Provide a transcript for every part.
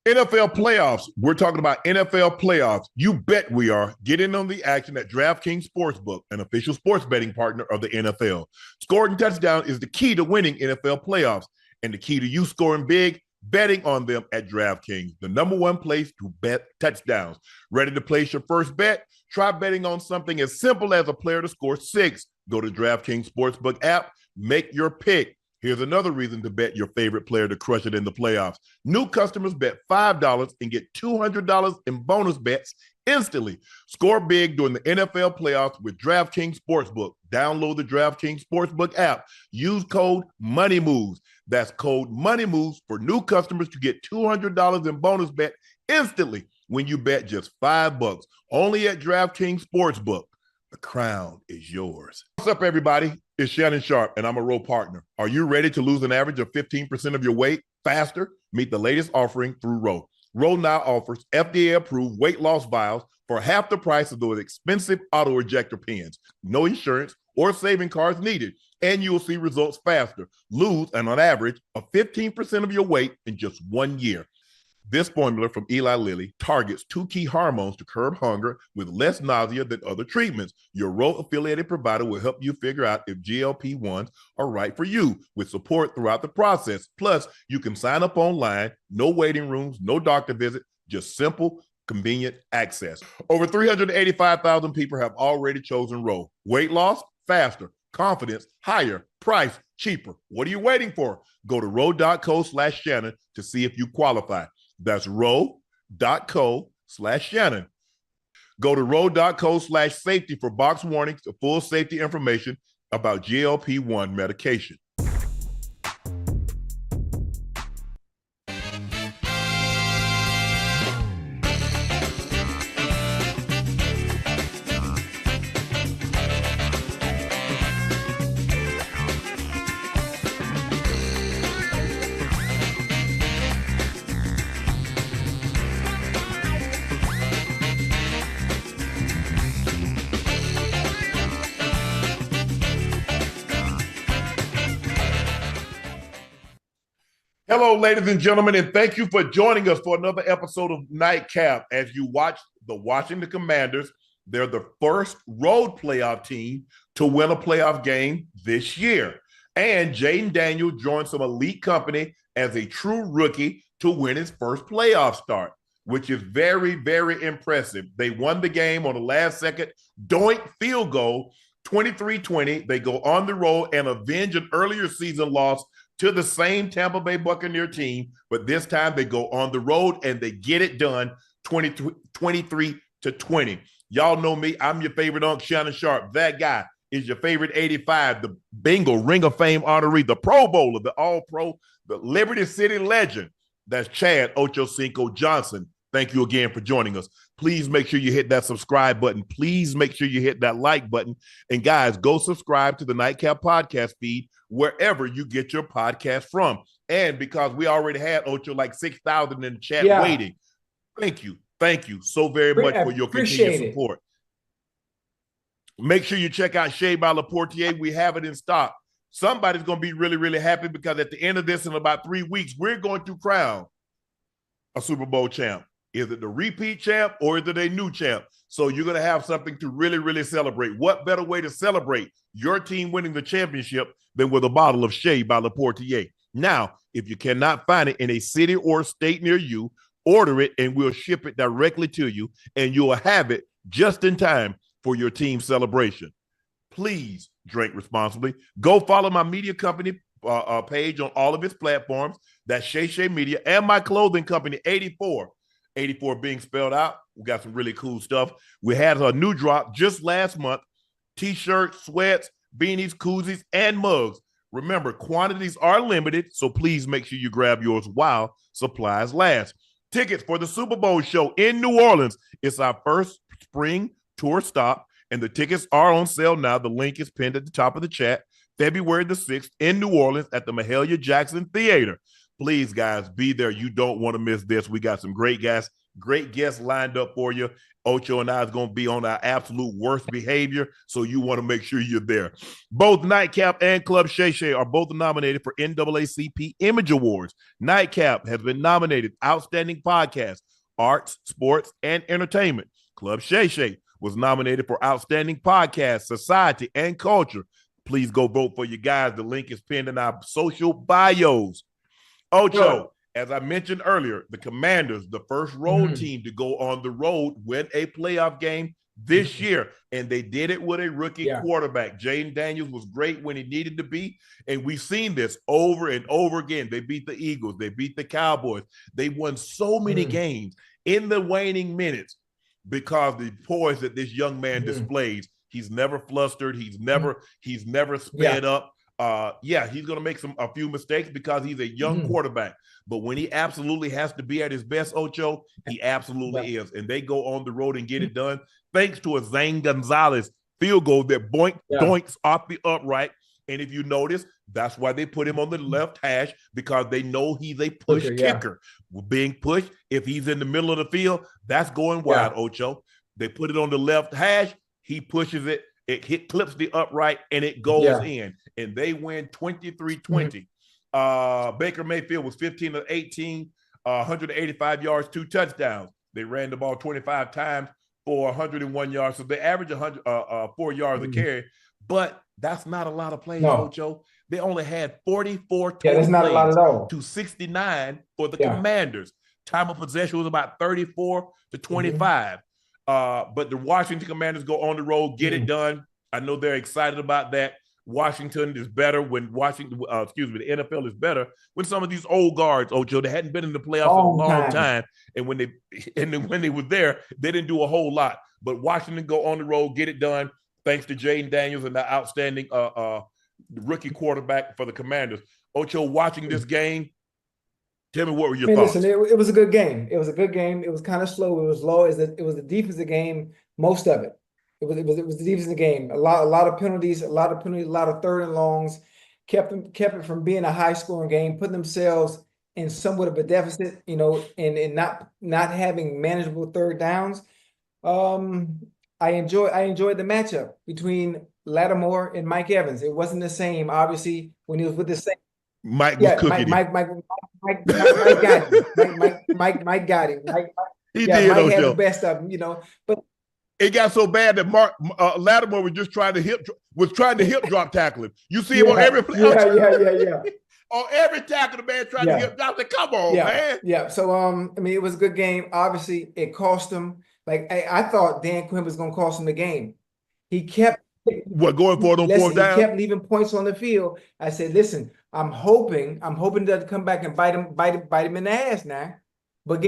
NFL playoffs. We're talking about NFL playoffs. You bet we are. Get in on the action at DraftKings Sportsbook, an official sports betting partner of the NFL. Scoring touchdown is the key to winning NFL playoffs, and the key to you scoring big, betting on them at DraftKings, the number one place to bet touchdowns. Ready to place your first bet? Try betting on something as simple as a player to score 6. Go to DraftKings Sportsbook app, make your pick. Here's another reason to bet your favorite player to crush it in the playoffs. New customers bet $5 and get $200 in bonus bets instantly. Score big during the NFL playoffs with DraftKings Sportsbook. Download the DraftKings Sportsbook app. Use code MONEYMOVES. That's code MONEYMOVES for new customers to get $200 in bonus bet instantly when you bet just $5. Only at DraftKings Sportsbook. The crown is yours. What's up, everybody? It's Shannon Sharpe, and I'm a Row partner. Are you ready to lose an average of 15% of your weight faster? Meet the latest offering through Row. Row now offers FDA-approved weight loss vials for half the price of those expensive auto-ejector pens. No insurance or saving cards needed, and you will see results faster. Lose an on average of 15% of your weight in just 1 year. This formula from Eli Lilly targets 2 key hormones to curb hunger with less nausea than other treatments. Your Row-affiliated provider will help you figure out if GLP-1s are right for you with support throughout the process. Plus, you can sign up online, no waiting rooms, no doctor visit, just simple, convenient access. Over 385,000 people have already chosen Row. Weight loss? Faster. Confidence? Higher. Price? Cheaper. What are you waiting for? Go to row.co/Shannon to see if you qualify. That's row.co/Shannon. Go to row.co/safety for box warnings to full safety information about GLP-1 medication. Hello, ladies and gentlemen, and thank you for joining us for another episode of Nightcap. As you watch the Washington Commanders, they're the first road playoff team to win a playoff game this year. And Jayden Daniels joined some elite company as a true rookie to win his first playoff start, which is very, very impressive. They won the game on the last second doink field goal, 23-20. They go on the road and avenge an earlier season loss to the same Tampa Bay Buccaneer team, but this time they go on the road and they get it done 23-20. Y'all know me. I'm your favorite Unc, Shannon Sharpe. That guy is your favorite 85, the Bengal Ring of Fame honoree, the Pro Bowler, the All-Pro, the Liberty City legend. That's Chad Ochocinco Johnson. Thank you again for joining us. Please make sure you hit that subscribe button. Please make sure you hit that like button. And guys, go subscribe to the Nightcap podcast feed wherever you get your podcast from. And because we already had Ocho like 6,000 in the chat waiting, thank you. Thank you so very much for your continued support. Make sure you check out Shea by Laportier. We have it in stock. Somebody's going to be really, really happy because at the end of this, in about 3 weeks, we're going to crown a Super Bowl champ. Is it the repeat champ or is it a new champ? So you're going to have something to really, really celebrate. What better way to celebrate your team winning the championship than with a bottle of Shea by Laportier? Now, if you cannot find it in a city or state near you, order it and we'll ship it directly to you and you'll have it just in time for your team celebration. Please drink responsibly. Go follow my media company page on all of its platforms. That's Shay Media, and my clothing company, 84 being spelled out. We got some really cool stuff. We had a new drop just last month. T-shirts, sweats, beanies, koozies, and mugs. Remember, quantities are limited, so please make sure you grab yours while supplies last. Tickets for the Super Bowl show in New Orleans. It's our first spring tour stop, and the tickets are on sale now. The link is pinned at the top of the chat. February the 6th in New Orleans at the Mahalia Jackson Theater. Please, guys, be there. You don't want to miss this. We got some great guests great guests lined up for you. Ocho and I is going to be on our absolute worst behavior, so you want to make sure you're there. Both Nightcap and Club Shay Shay are both nominated for NAACP Image Awards. Nightcap has been nominated Outstanding Podcast, Arts, Sports, and Entertainment. Club Shay Shay was nominated for Outstanding Podcast, Society, and Culture. Please go vote for you guys. The link is pinned in our social bios. Ocho, as I mentioned earlier, the Commanders, the first road team to go on the road, win a playoff game this year. And they did it with a rookie quarterback. Jayden Daniels was great when he needed to be. And we've seen this over and over again. They beat the Eagles. They beat the Cowboys. They won so many games in the waning minutes because the poise that this young man displays. He's never flustered. He's never sped up. He's going to make a few mistakes because he's a young quarterback. But when he absolutely has to be at his best, Ocho, he absolutely is. And they go on the road and get it done thanks to a Zane Gonzalez field goal that doinks off the upright. And if you notice, that's why they put him on the left hash, because they know he's a push kicker. Being pushed, if he's in the middle of the field, that's going wide, Ocho. They put it on the left hash. He pushes it. It clips the upright, and it goes in. And they win 23-20. Baker Mayfield was 15 of 18, 185 yards, 2 touchdowns. They ran the ball 25 times for 101 yards. So they average 4 yards a carry. But that's not a lot of plays, Ocho. They only had 44 total that's not plays a lot at all. to 69 for the Commanders. Time of possession was about 34 to 25. But the Washington Commanders go on the road, get it done. I know they're excited about that. Washington is better when the NFL is better when some of these old guards, Ocho, they hadn't been in the playoffs in a long time. And when they were there, they didn't do a whole lot. But Washington go on the road, get it done, thanks to Jayden Daniels and the outstanding rookie quarterback for the Commanders. Ocho, watching this game, tell me what were your thoughts? Listen, it was a good game. It was a good game. It was kind of slow. It was low. It was the defensive game, most of it. It was the defensive game. A lot of penalties, a lot of third and longs, kept it from being a high scoring game, putting themselves in somewhat of a deficit, and not having manageable third downs. I enjoyed the matchup between Lattimore and Mike Evans. It wasn't the same, obviously, when he was with the same. Mike was cooking Mike got him. Mike got him. He did. Mike had the best of him, but. It got so bad that Lattimore was just trying to hip drop tackle him. You see him on every play. On every tackle, the man trying to hip drop. Like, come on, man. Yeah. So it was a good game. Obviously, it cost him. Like I thought Dan Quinn was going to cost him the game. He kept going for it on fourth down. He kept leaving points on the field. I said, listen, I'm hoping to come back and bite him in the ass now. But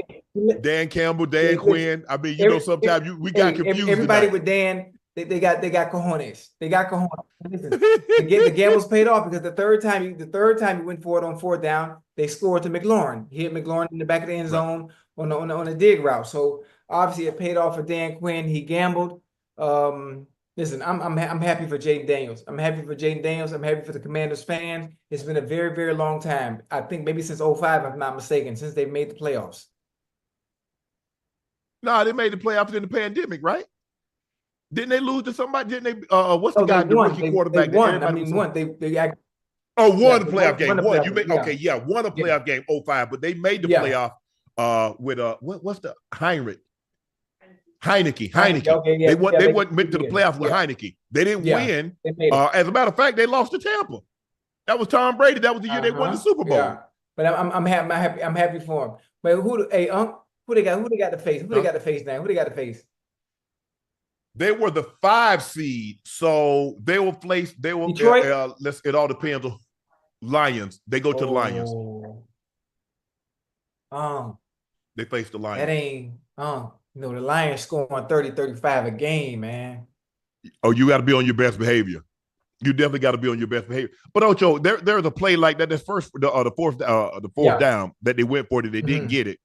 Dan Campbell, Quinn. I mean, sometimes we got confused. Everybody with Dan, they got cojones. They got cojones. Listen, the gambles paid off because the third time he went for it on fourth down, they scored to McLaurin. He hit McLaurin in the back of the end zone on a dig route. So obviously it paid off for Dan Quinn. He gambled. Listen, I'm happy for Jayden Daniels. I'm happy for Jayden Daniels. I'm happy for the Commanders fans. It's been a very, very long time. I think maybe since 2005, if I'm not mistaken, since they made the playoffs. No, they made the playoffs in the pandemic, right? Didn't they lose to somebody? Didn't they? What's the guy, the rookie quarterback? They won. Won the playoff game. Won. You won a playoff game 2005, but they made the playoff with what's the Heinrich? Heineke. Okay, they went to the playoffs with Heineke. They didn't win. As a matter of fact, they lost to Tampa. That was Tom Brady. That was the year they won the Super Bowl. Yeah. But I'm happy for him. But who they got to face? Who they got to face now? Who they got to face? They were the 5 seed, so they will face. They will. It all depends on Lions. They go to the Lions. They face the Lions. That ain't. The Lions scoring 30, 35 a game, man. Oh, you got to be on your best behavior. You definitely got to be on your best behavior. But Ocho, there's a play like that. That's the fourth down that they went for that they didn't get it.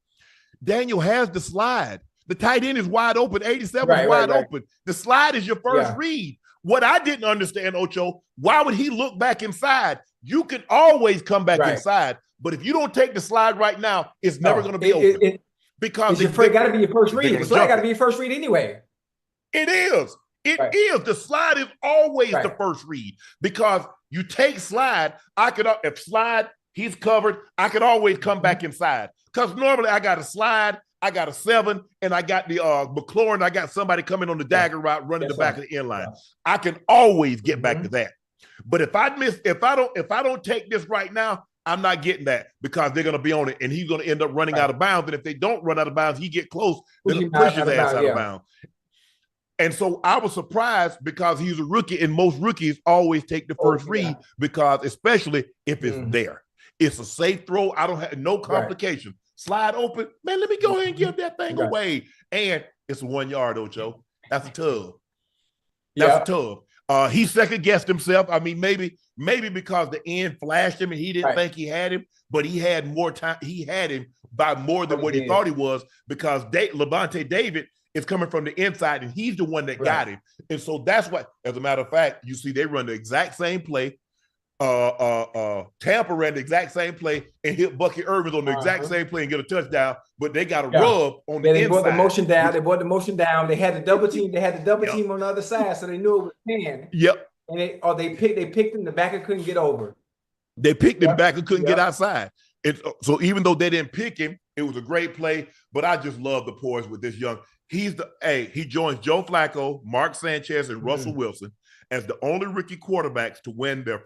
Daniel has the slide. The tight end is wide open. 87 is wide open. The slide is your first read. What I didn't understand, Ocho, why would he look back inside? You can always come back inside, but if you don't take the slide right now, it's never going to be open. because it's got to be your first read. The slide got to be your first read anyway. It is. It is. The slide is always the first read because you take slide. If slide, he's covered, I could always come back inside. Because normally I got a slide, I got a 7, and I got the McLaurin, I got somebody coming on the dagger route running the back of the end line. I can always get back to that. But if I don't take this right now, I'm not getting that because they're going to be on it and he's going to end up running out of bounds. And if they don't run out of bounds, he get close, they'll push his ass out of bounds. And so I was surprised because he's a rookie and most rookies always take the first read because especially if it's there. It's a safe throw. I don't have no complication. Slide open. Man, let me go ahead and give that thing away. And it's 1 yard, Ocho. That's a tub. That's a tub. He second-guessed himself. I mean, maybe because the end flashed him and he didn't think he had him, but he had more time. He had him by more than what he thought he was because Levante David is coming from the inside and he's the one that got him. And so that's what, as a matter of fact, you see they run the exact same play. Tampa ran the exact same play and hit Bucky Irvins on the exact same play and get a touchdown, but they got a rub on the inside. They brought the motion down. They had the double team. They had the double team on the other side, so they knew it was 10. And they picked him. The backer couldn't get over. They picked him back and couldn't get outside. So even though they didn't pick him, it was a great play. But I just love the poise with this young. He joins Joe Flacco, Mark Sanchez, and Russell Wilson as the only rookie quarterbacks to win their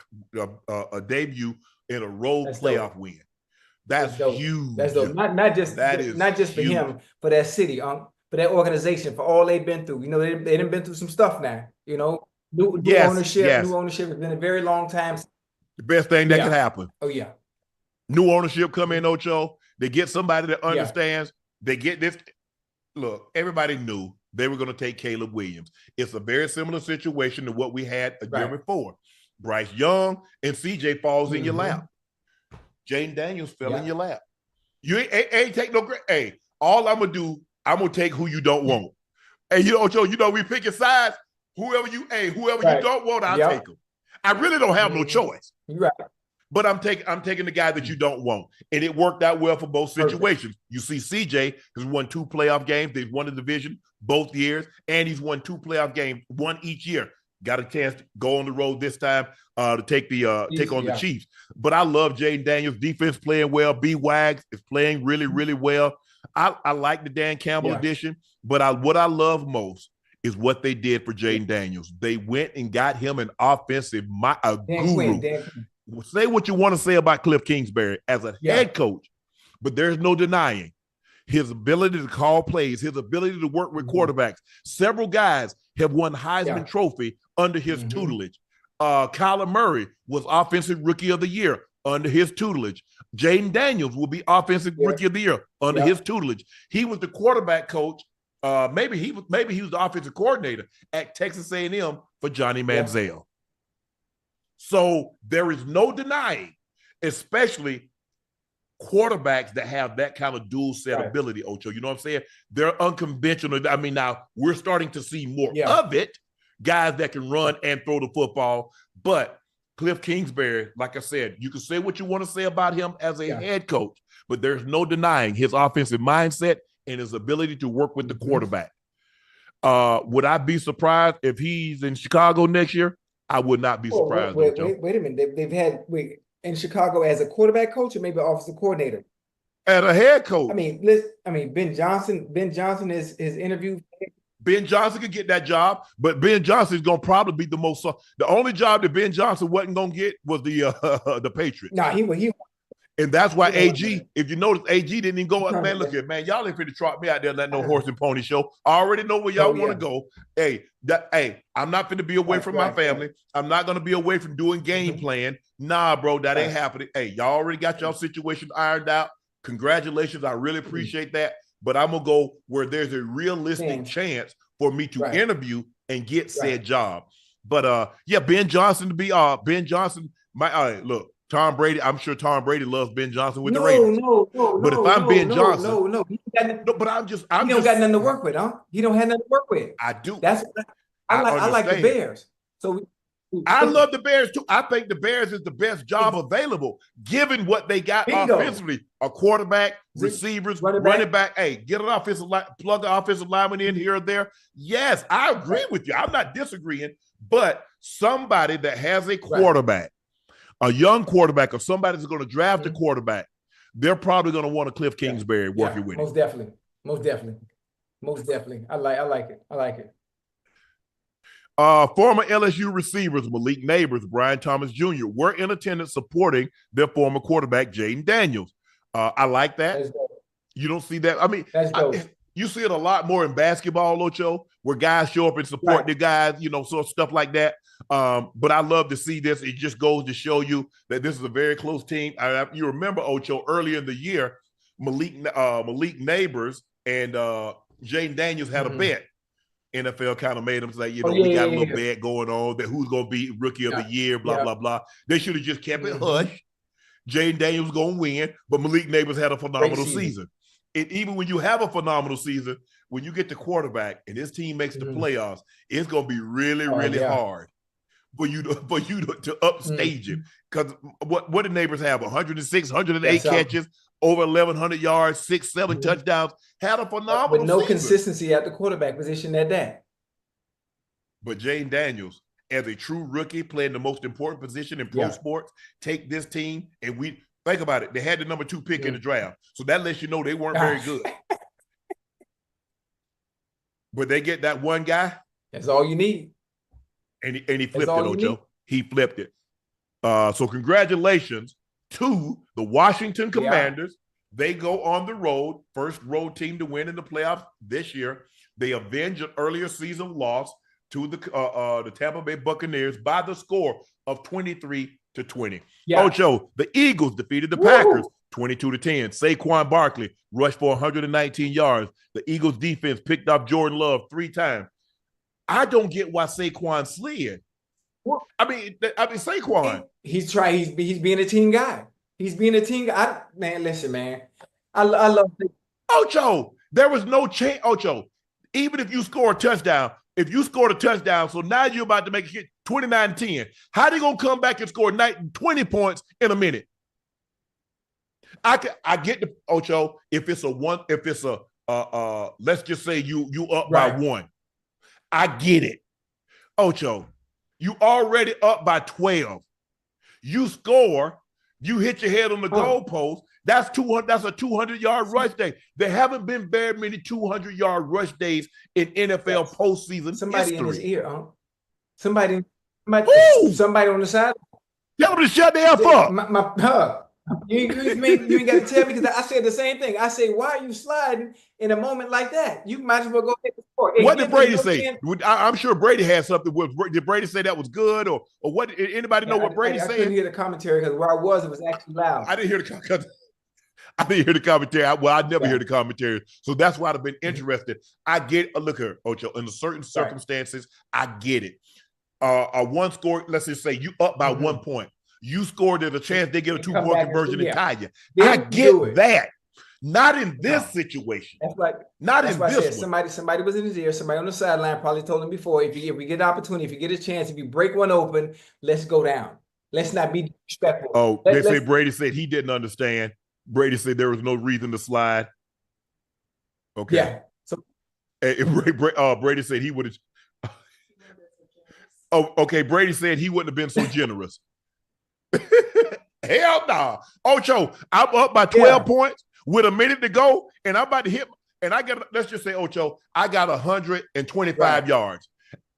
debut in a road playoff win. That's huge. That's dope. Not just for him, for that city, for that organization, for all they've been through. You know, they done been through some stuff now. You know, new ownership has been a very long time. The best thing that could happen. Oh yeah. New ownership come in, Ocho. They get somebody that understands. They get this. Look, everybody knew they were going to take Caleb Williams. It's a very similar situation to what we had a year before. Bryce Young and CJ falls in your lap. Jayden Daniels fell in your lap. You ain't take no great. Hey, all I'm going to do, I'm going to take who you don't want. Hey, Ocho, we picking sides. Whoever you don't want, I'll take them. I really don't have no choice. Right. But I'm taking the guy that you don't want. And it worked out well for both situations. You see CJ has won 2 playoff games. They've won the division both years. And he's won 2 playoff games, one each year. Got a chance to go on the road this time to take on the Chiefs. But I love Jayden Daniels. Defense playing well. B. Wags is playing really, really well. I like the Dan Campbell addition. But what I love most is what they did for Jayden Daniels. They went and got him an offensive guru. Say what you want to say about Cliff Kingsbury as a head coach, but there's no denying his ability to call plays, his ability to work with quarterbacks. Several guys have won Heisman Trophy under his tutelage. Kyler Murray was Offensive Rookie of the Year under his tutelage. Jayden Daniels will be Offensive Rookie of the Year under his tutelage. He was the quarterback coach. Maybe he was the offensive coordinator at Texas A&M for Johnny Manziel. So there is no denying, especially quarterbacks that have that kind of dual set ability, Ocho. You know what I'm saying? They're unconventional. I mean, now we're starting to see more of it, guys that can run and throw the football. But Cliff Kingsbury, like I said, you can say what you want to say about him as a head coach, but there's no denying his offensive mindset and his ability to work with the quarterback. Would I be surprised if he's in Chicago next year? I would not be surprised. Wait a minute. They've had in Chicago as a quarterback coach or maybe offensive coordinator? As a head coach. I mean, Ben Johnson is interviewed. Ben Johnson could get that job, but Ben Johnson is going to probably be the most. The only job that Ben Johnson wasn't going to get was the Patriots. No, he. And that's why AG, if you notice, AG didn't even go up. Man, look here, man. Y'all ain't finna trot me out there and let no horse and pony show. I already know where y'all want to go. Hey, I'm not finna be away from my family. I'm not gonna be away from doing game plan. Nah, bro, that ain't happening. Hey, y'all already got y'all situation ironed out. Congratulations. I really appreciate that. But I'm gonna go where there's a realistic chance for me to interview and get said job. But Ben Johnson to be Ben Johnson. Look. Tom Brady, I'm sure Tom Brady loves Ben Johnson with the Raiders. But if I'm Ben Johnson, but I'm just he don't got nothing to work with, huh? He don't have nothing to work with. I do. I like the Bears. So I love the Bears too. I think the Bears is the best job available, given what they got offensively. A quarterback, receivers, running back. Hey, get an offensive line, plug an offensive lineman in here or there. Yes, I agree with you. I'm not disagreeing, but somebody that has a quarterback, a young quarterback, or somebody that's going to draft a quarterback, they're probably going to want a Cliff Kingsbury working with most definitely. Most definitely. I like it. Former LSU receivers Malik Neighbors, Brian Thomas Jr. were in attendance supporting their former quarterback, Jayden Daniels. I like that. You don't see that. I mean, you see it a lot more in basketball, Ocho, where guys show up and support the guys, sort of stuff like that. But I love to see this. It just goes to show you that this is a very close team. You remember, Ocho, earlier in the year, Malik Neighbors and Jayden Daniels had a bet. NFL kind of made them say, we got a little bet going on that who's going to be rookie of the year, blah, blah, blah. They should have just kept it hush. Jayden Daniels was going to win, but Malik Neighbors had a phenomenal season. Even when you have a phenomenal season, when you get the quarterback and his team makes the playoffs, it's going to be really, really hard for you to upstage it. Because what did Neighbors have? 106, 108 catches, over 1,100 yards, 6, 7 touchdowns. Had a phenomenal with no season. Consistency at the quarterback position at that. But Jayden Daniels, as a true rookie playing the most important position in pro sports, take this team, and we think about it. They had the number 2 pick in the draft. So that lets you know they weren't very good. But they get that one guy. That's all you need. And he flipped it, Ocho. He flipped it. So congratulations to the Washington Commanders. They go on the road, first road team to win in the playoffs this year. They avenge an earlier season loss to the Tampa Bay Buccaneers by the score of 23-20. Ocho, the Eagles defeated the Packers 22-10. Saquon Barkley rushed for 119 yards. The Eagles defense picked off Jordan Love 3 times. I don't get why Saquon slid. I mean, Saquon. He's being a team guy. He's being a team guy. Man, listen, man. I love it. Ocho, there was no chance. Ocho, even if you score a touchdown, so now you're about to make it 29-10. How are they going to come back and score 20 points in a minute? I get the Ocho. If it's let's just say you up by 1. I get it. Ocho, you already up by 12. You score, you hit your head on the goalpost. That's a 200-yard rush day. There haven't been very many 200-yard rush days in NFL postseason Somebody history. in his ear, Somebody on the side. Tell them to shut the F up. You ain't got to tell me, because I said the same thing. I say, why are you sliding in a moment like that? You might as well go take the sport. What did Brady say? I'm sure Brady had something. Did Brady say that was good, or what? Anybody know what Brady said? I couldn't hear the commentary because where I was, it was actually loud. I didn't hear the commentary. Well, I never hear the commentary, so that's why I've been interested. I get look here, Ocho. In certain circumstances, I get it. A one score. Let's just say you up by 1 point. You scored, there's a chance they get a 2-point conversion and tie you. I get that. Not in this situation. That's right. Not in this one. Somebody was in his ear. Somebody on the sideline probably told him before, if we get an opportunity, if you get a chance, if you break one open, let's go down. Let's not be disrespectful. Oh, Brady said he didn't understand. Brady said there was no reason to slide. Okay. Yeah. So Brady said he would have. Oh, okay. Brady said he wouldn't have been so generous. Hell nah. Ocho, I'm up by 12 points with a minute to go, and I'm about to hit, and I got, let's just say, Ocho, I got 125 yards.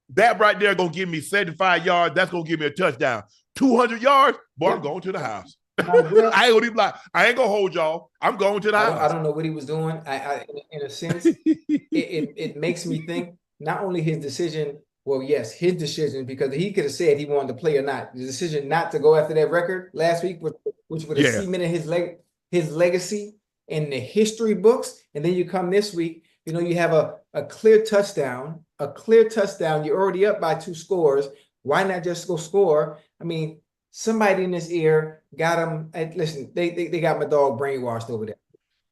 That right there gonna give me 75 yards. That's gonna give me a touchdown. 200 yards, boy, I'm going to the house. I ain't gonna be like, I ain't gonna hold y'all. I'm going to the house. I don't know what he was doing. I in a sense, it makes me think not only his decision. Well, yes, his decision, because he could have said he wanted to play or not. The decision not to go after that record last week, which would have cemented his legacy in the history books. And then you come this week, you have a clear touchdown. You're already up by 2 scores. Why not just go score? I mean, somebody in his ear got him. Listen, they got my dog brainwashed over there.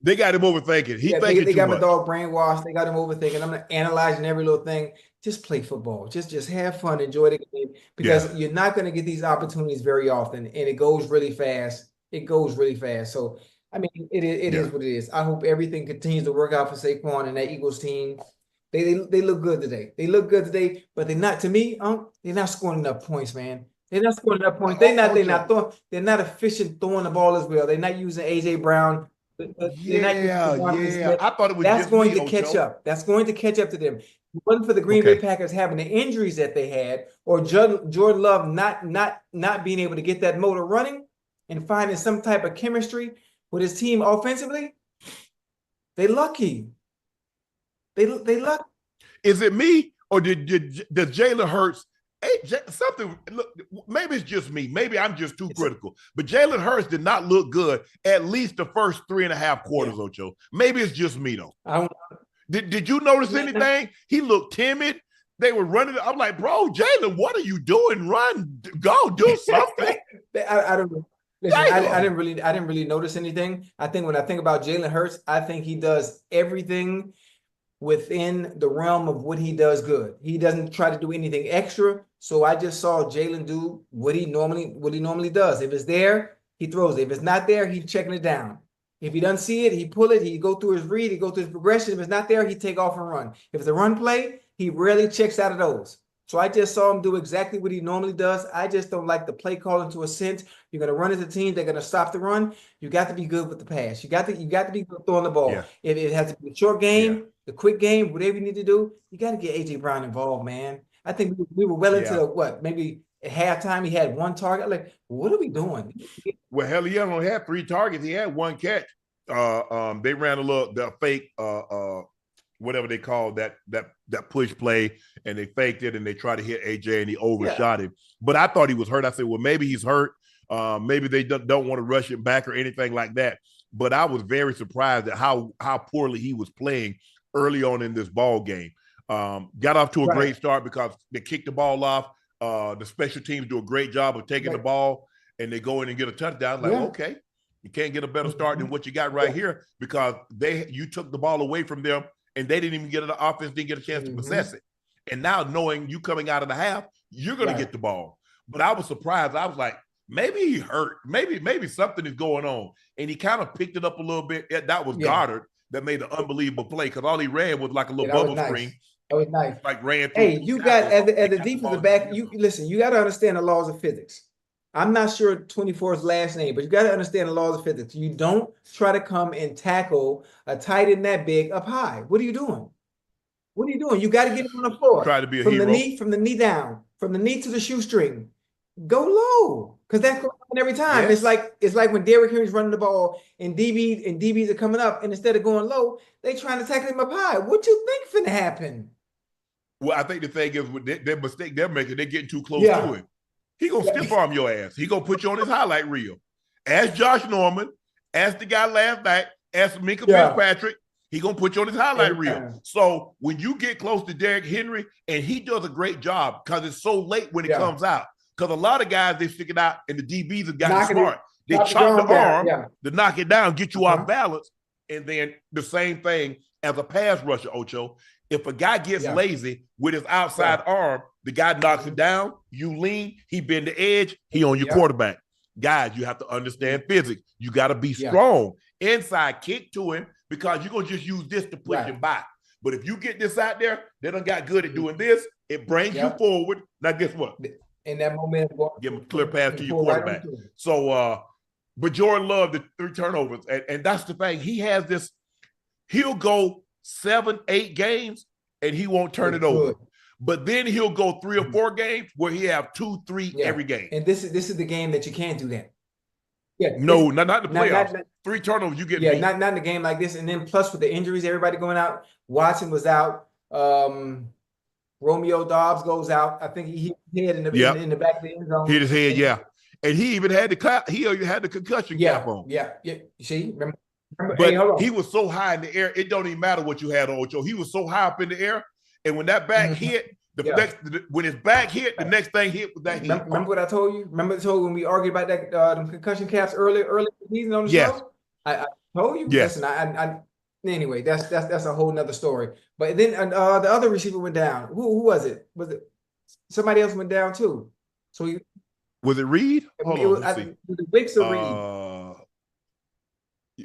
They got him overthinking. They got my dog brainwashed. They got him overthinking. I'm not analyzing every little thing. just play football. Just have fun, enjoy the game, because you're not going to get these opportunities very often, and it goes really fast. It goes really fast. So, I mean, it is what it is. I hope everything continues to work out for Saquon and that Eagles team. They look good today. They look good today, but they're not, to me, they're not scoring enough points, man. They're not scoring enough points. They're not efficient throwing the ball as well. They're not using AJ Brown. I thought it was That's just going me, to catch Ocho. up. That's going to catch up to them. If it wasn't for the Green Bay Packers having the injuries that they had, or Jordan Love not being able to get that motor running and finding some type of chemistry with his team offensively, they lucky. They lucky. Is it me, or does Jalen Hurts? Something. Look, maybe it's just me. Maybe I'm just too critical. But Jalen Hurts did not look good at least the first 3.5 quarters, Ocho. Maybe it's just me though. Did you notice anything? He looked timid. They were running. I'm like, bro, Jalen, what are you doing? Run, go, do something. I don't know. Listen, I didn't really notice anything. I think when I think about Jalen Hurts, I think he does everything within the realm of what he does good. He doesn't try to do anything extra. So I just saw Jalen do what he normally does. If it's there, he throws it. If it's not there, he's checking it down. If he doesn't see it, he pull it. He go through his read. He go through his progression. If it's not there, he take off and run. If it's a run play, he rarely checks out of those. So I just saw him do exactly what he normally does. I just don't like the play calling to a sense. You're going to run as a team. They're going to stop the run. You got to be good with the pass. You got to be good throwing the ball. If it has to be a short game, the quick game, whatever you need to do, you got to get AJ Brown involved, man. I think we were well into maybe at halftime he had one target. Like, what are we doing? Well, hell, he only had 3 targets. He had 1 catch. They ran the fake whatever they call that push play, and they faked it and they tried to hit AJ and he overshot him. But I thought he was hurt. I said, well, maybe he's hurt. Maybe they don't want to rush him back or anything like that. But I was very surprised at how poorly he was playing early on in this ball game. Got off to a great start because they kicked the ball off. The special teams do a great job of taking the ball, and they go in and get a touchdown. Like, okay, you can't get a better start than what you got right here, because you took the ball away from them, and they didn't even get the offense, didn't get a chance to possess it. And now, knowing you coming out of the half, you're going to get the ball. But I was surprised. I was like, maybe he hurt. Maybe something is going on. And he kind of picked it up a little bit. That was Goddard that made the unbelievable play, because all he ran was like a little bubble screen. That was nice. Like ran through. Hey, you got as the defensive back, you got to understand the laws of physics. I'm not sure 24's last name, but you got to understand the laws of physics. You don't try to come and tackle a tight end that big up high. What are you doing? What are you doing? You got to get him on the floor. Try to be a hero. From the knee down, from the knee to the shoestring. Go low, because that's going on every time. Yes. It's like when Derrick Henry's running the ball and DBs are coming up, and instead of going low, they trying to tackle him up high. What you think finna happen? Well, I think the thing is, with their mistake they're making, they're getting too close to him. He gonna stiff arm your ass. He gonna put you on his highlight reel. Ask Josh Norman, ask the guy last night, ask Minka Fitzpatrick. He gonna put you on his highlight reel. So when you get close to Derrick Henry, and he does a great job, because it's so late when it comes out. Because a lot of guys, they stick it out, and the DBs have gotten smart. They chop the arm to knock it down, get you off balance. And then the same thing as a pass rusher, Ocho. If a guy gets lazy with his outside arm, the guy knocks it down, you lean, he bend the edge, he on your quarterback. Guys, you have to understand physics. You got to be strong. Inside, kick to him, because you're going to just use this to push him by. But if you get this out there, they done got good at doing this, it brings you forward. Now, guess what? In that moment, give him a clear pass to your quarterback. So, but Jordan Love, the 3 turnovers, and that's the thing. He has this, he'll go 7-8 games and he won't turn it over. But then he'll go 3 or 4 games where he have 2-3 every game. And this is the game that you can't do that. No, not the playoffs. Not 3 turnovers, you get beat. not in a game like this. And then plus with the injuries, everybody going out. Watson was out. Romeo Dobbs goes out. I think he hit his head in the back of the end zone. Hit his head, and he even had the concussion cap on. You see, remember, but he was so high in the air, it don't even matter what you had on, Ocho. He was so high up in the air, and when that back hit, when his back hit, the next thing hit was that hit. Remember what I told you? Remember I told you when we argued about that concussion caps early in the season on the show? I told you. Yes. Listen, Anyway, that's a whole nother story. But then the other receiver went down. Who was it? Was it somebody else went down too? So was it Reed? Hold on, let's see. Was it Wicks or Reed?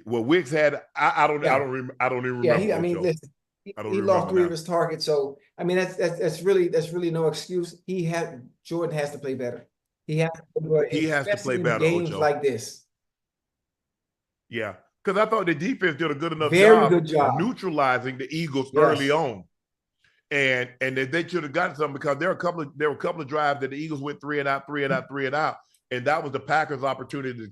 Well, Wicks had I don't even remember. Yeah, I mean, listen, he lost 3 of his targets. So I mean, that's really no excuse. Jordan has to play better. He has to play better in games Ocho. Like this. Yeah, because I thought the defense did a good enough good job neutralizing the Eagles early on, and they should have gotten something because there were a couple of drives that the Eagles went 3 and out, and that was the Packers' opportunity to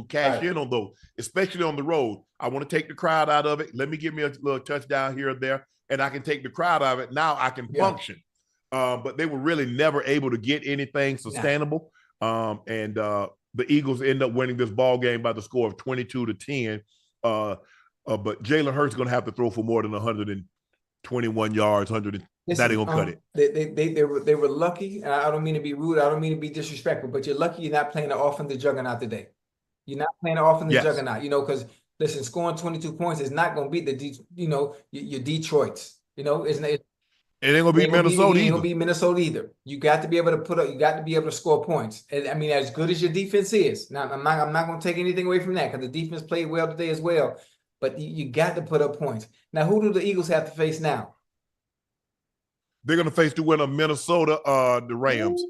cash in on those, especially on the road. I want to take the crowd out of it. Let me give me a little touchdown here or there, and I can take the crowd out of it. Now I can function. But they were really never able to get anything sustainable. And the Eagles end up winning this ball game by the score of 22-10. But Jalen Hurts is going to have to throw for more than 121 yards. That ain't gonna cut it. They were lucky, and I don't mean to be rude. I don't mean to be disrespectful, but you're lucky you're not playing the offensive juggernaut today. You're not playing the offensive juggernaut. Because listen, scoring 22 points is not going to beat your Detroits. It ain't gonna be Minnesota either. It ain't gonna be Minnesota either. You got to be able to put up. You got to be able to score points. And, I mean, as good as your defense is, now I'm not gonna take anything away from that because the defense played well today as well. But you got to put up points. Now, who do the Eagles have to face now? They're gonna face the winner of Minnesota, the Rams.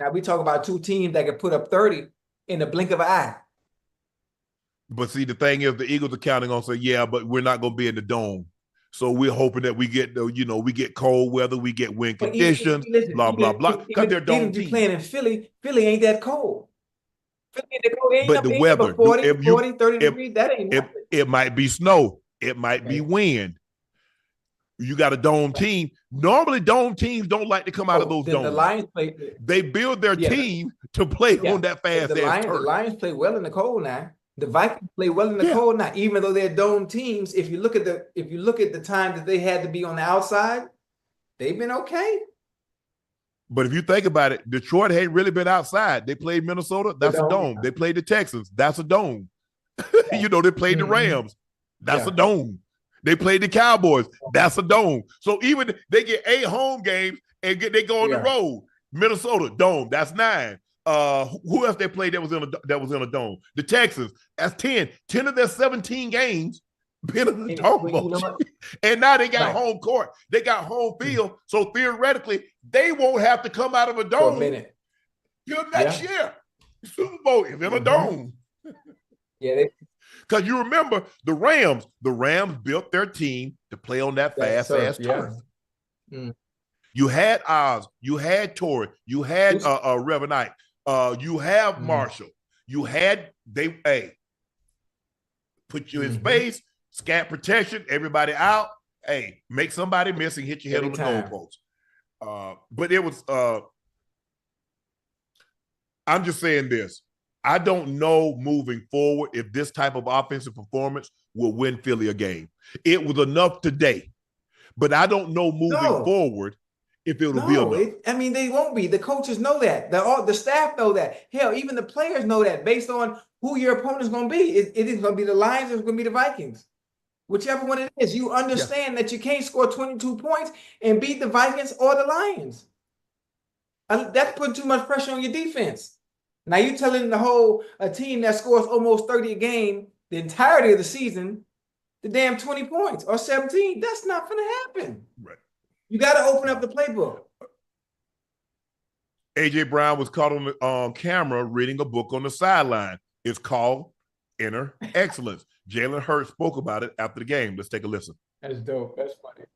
Now we talk about 2 teams that can put up 30 in the blink of an eye. But see, the thing is, the Eagles are counting on but we're not gonna be in the dome. So we're hoping that we get, we get cold weather, we get wind conditions, blah, blah, blah. Because they're dome teams. Playing in Philly ain't that cold. Philly ain't that cold. It ain't but the weather, 40, 30 degrees, that ain't nothing. It might be snow. It might be wind. You got a dome team. Normally, dome teams don't like to come out of those domes. The Lions play. They build their team to play on that fast ass turf. The Lions play well in the cold now. The Vikings play well in the cold now, even though they're dome teams. If you look at the time that they had to be on the outside, they've been okay. But if you think about it, Detroit ain't really been outside. They played Minnesota, that's a dome. They played the Texans, that's a dome. They played the Rams, that's a dome. They played the Cowboys, that's a dome. So even they get 8 home games and they go on the road. Minnesota, dome, that's 9. Who else they played that was in a dome? The Texans, that's 10. 10 of their 17 games been in the dome. And now they got home court. They got home field. So theoretically, they won't have to come out of a dome for a minute till next year. Super Bowl is in a dome. Because you remember the Rams built their team to play on that fast ass turf. You had Oz, you had Torrey, you had Revenite. You have Marshall. You had put you in space, scat protection, everybody out. Hey, make somebody miss and hit your head on the goalpost. But it was I'm just saying this. I don't know moving forward if this type of offensive performance will win Philly a game. It was enough today, but I don't know moving forward if it'll be enough. They won't be. The coaches know that. The staff know that. Hell, even the players know that based on who your opponent's going to be. It is going to be the Lions or it's going to be the Vikings. Whichever one it is. You understand that you can't score 22 points and beat the Vikings or the Lions. That's putting too much pressure on your defense. Now you're telling a team that scores almost 30 a game the entirety of the season, the damn 20 points or 17. That's not going to happen. Right. You got to open up the playbook. A.J. Brown was caught on camera reading a book on the sideline. It's called Inner Excellence. Jalen Hurts spoke about it after the game. Let's take a listen. That's dope. That's funny.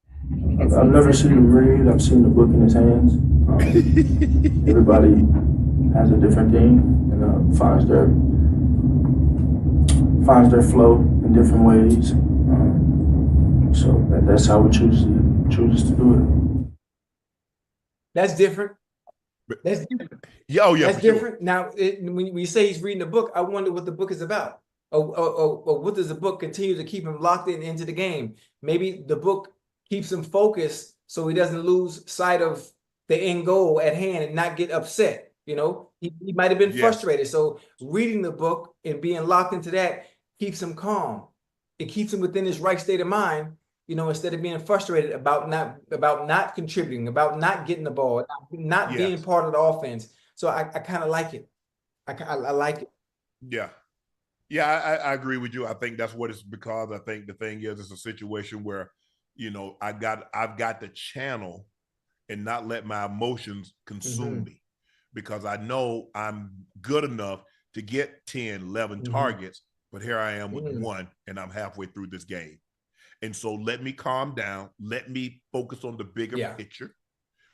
I've never seen him read. I've seen the book in his hands. Everybody has a different thing and finds their flow in different ways. So that's how we chooses to do it. That's different. That's different. That's different. Sure. Now, when you say he's reading a book, I wonder what the book is about. Or what does the book continue to keep him locked into the game? Maybe the book keeps him focused so he doesn't lose sight of the end goal at hand and not get upset. He might have been frustrated. So reading the book and being locked into that keeps him calm it keeps him within his right state of mind, you know, instead of being frustrated about not contributing, about not getting the ball, not being part of the offense. So I kind of like it. I like it. Yeah. Yeah, I agree with you. I think that's what it's because. I think the thing is, it's a situation where, you know, I've got to channel and not let my emotions consume me, because I know I'm good enough to get 10, 11 targets, but here I am with one, and I'm halfway through this game. And so let me calm down. Let me focus on the bigger picture,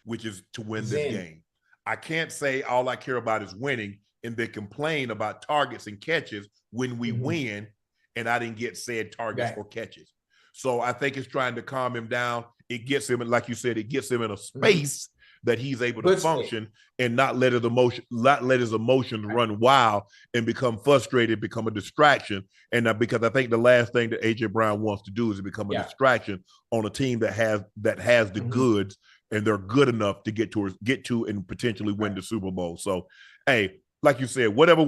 which is to win this game. I can't say all I care about is winning and then complain about targets and catches when we win and I didn't get said targets or catches. So I think it's trying to calm him down. It gets him, like you said, it gets him in a space that he's able to function and not let his emotions run wild and become frustrated, become a distraction. And because I think the last thing that AJ Brown wants to do is become a distraction on a team that has the goods, and they're good enough to get to and potentially win the Super Bowl. So, hey, like you said, whatever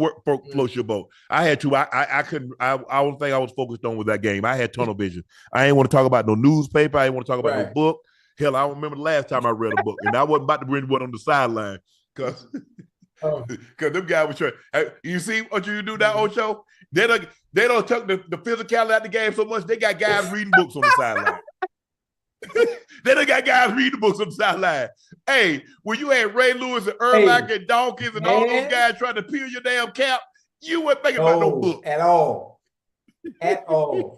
floats your boat. I had to. I couldn't. I don't think I was focused on with that game. I had tunnel vision. I ain't want to talk about no newspaper. I ain't want to talk about no book. Hell, I don't remember the last time I read a book, and I wasn't about to bring one on the sideline because them guys were trying. You see what you do now, Ocho? They don't take the physicality out the game so much. They got guys reading books on the sideline. They done got guys reading books on the sideline. Hey, when you had Ray Lewis and Urlacher and Dawkins and all those guys trying to peel your damn cap, you weren't thinking about no book at all. At all.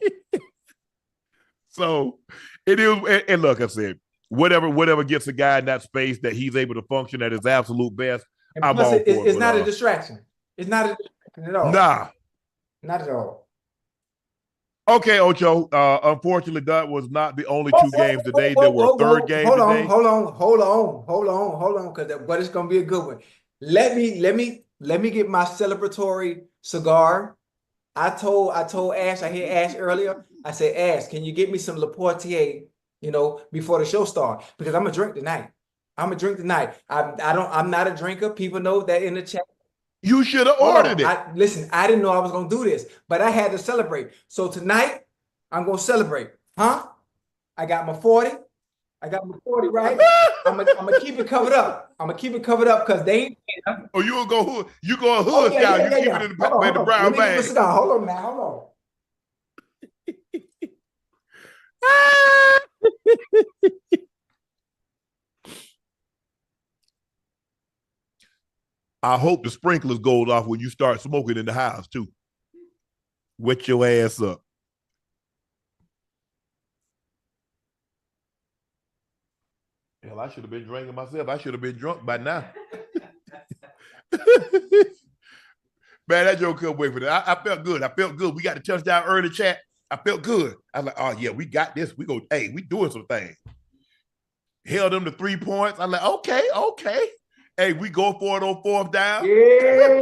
So it is, and look, I said, whatever gets a guy in that space that he's able to function at his absolute best, I'm all for it. It's not a distraction. It's not a distraction at all. Nah. Not at all. Okay, Ocho. Unfortunately, that was not the only two games today. There were a third game today. Hold on, but it's gonna be a good one. Let me get my celebratory cigar. I told Ash, I hear Ash earlier. I said, Ash, can you get me some Le Portier, you know, before the show starts? Because I'm gonna drink tonight. I'm not a drinker. People know that in the chat. You should have ordered it. Listen, I didn't know I was going to do this, but I had to celebrate. So tonight, I'm going to celebrate. Huh? I got my 40. I got my 40, right? I'm gonna keep it covered up. I'm going to keep it covered up because they ain't. Oh, you going to hood style. You keep it in the brown bag. Hold on now. Hold on. I hope the sprinklers goes off when you start smoking in the house too. Wet your ass up. Hell, I should have been drinking myself. I should have been drunk by now. Man, that joke couldn't wait for that. I felt good. We got the touchdown early, chat. I felt good. I was like, oh yeah, we got this. We doing some things. Held them to 3 points. I'm like, okay. Hey, we go for it on fourth down. Yeah.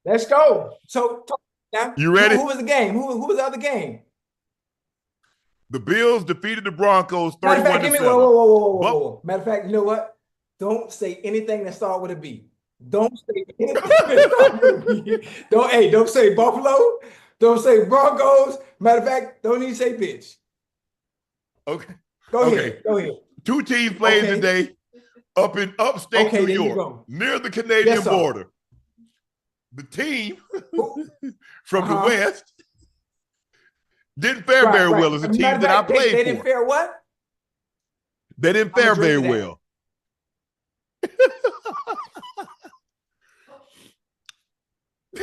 Let's go. So now, you ready? Who was the game? Who was the other game? The Bills defeated the Broncos 31-7. Whoa. Matter of fact, you know what? Don't say anything that starts with a B. Don't say anything that starts with a B. Don't say Buffalo. Don't say Broncos. Matter of fact, don't even say bitch. Okay. Go ahead. Two teams playing today up in upstate New York, near the Canadian border. The team from the West didn't fare very well as a team that I played for. They didn't fare what? They didn't fare very well.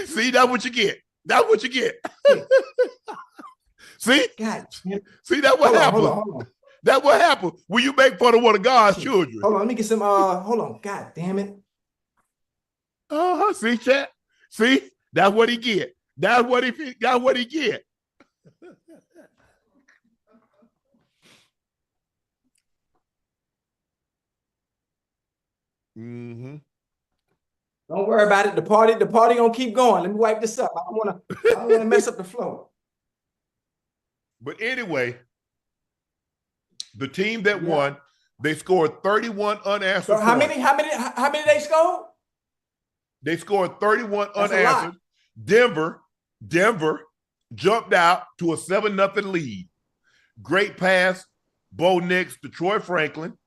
See, that's what you get. See? God. See, that's what happened. Hold on. That's what happened when you make fun of one of God's children. Hold on, let me get some, hold on. God damn it. See, chat? See? That's what he get. That's what he get. Mm-hmm. Don't worry about it. The party gonna keep going. Let me wipe this up. I don't wanna mess up the flow. But anyway, the team that won, they scored 31 unanswered points. How many they scored? They scored 31 That's unanswered. Denver jumped out to a 7-0 lead. Great pass, Bo Nix to Troy Franklin.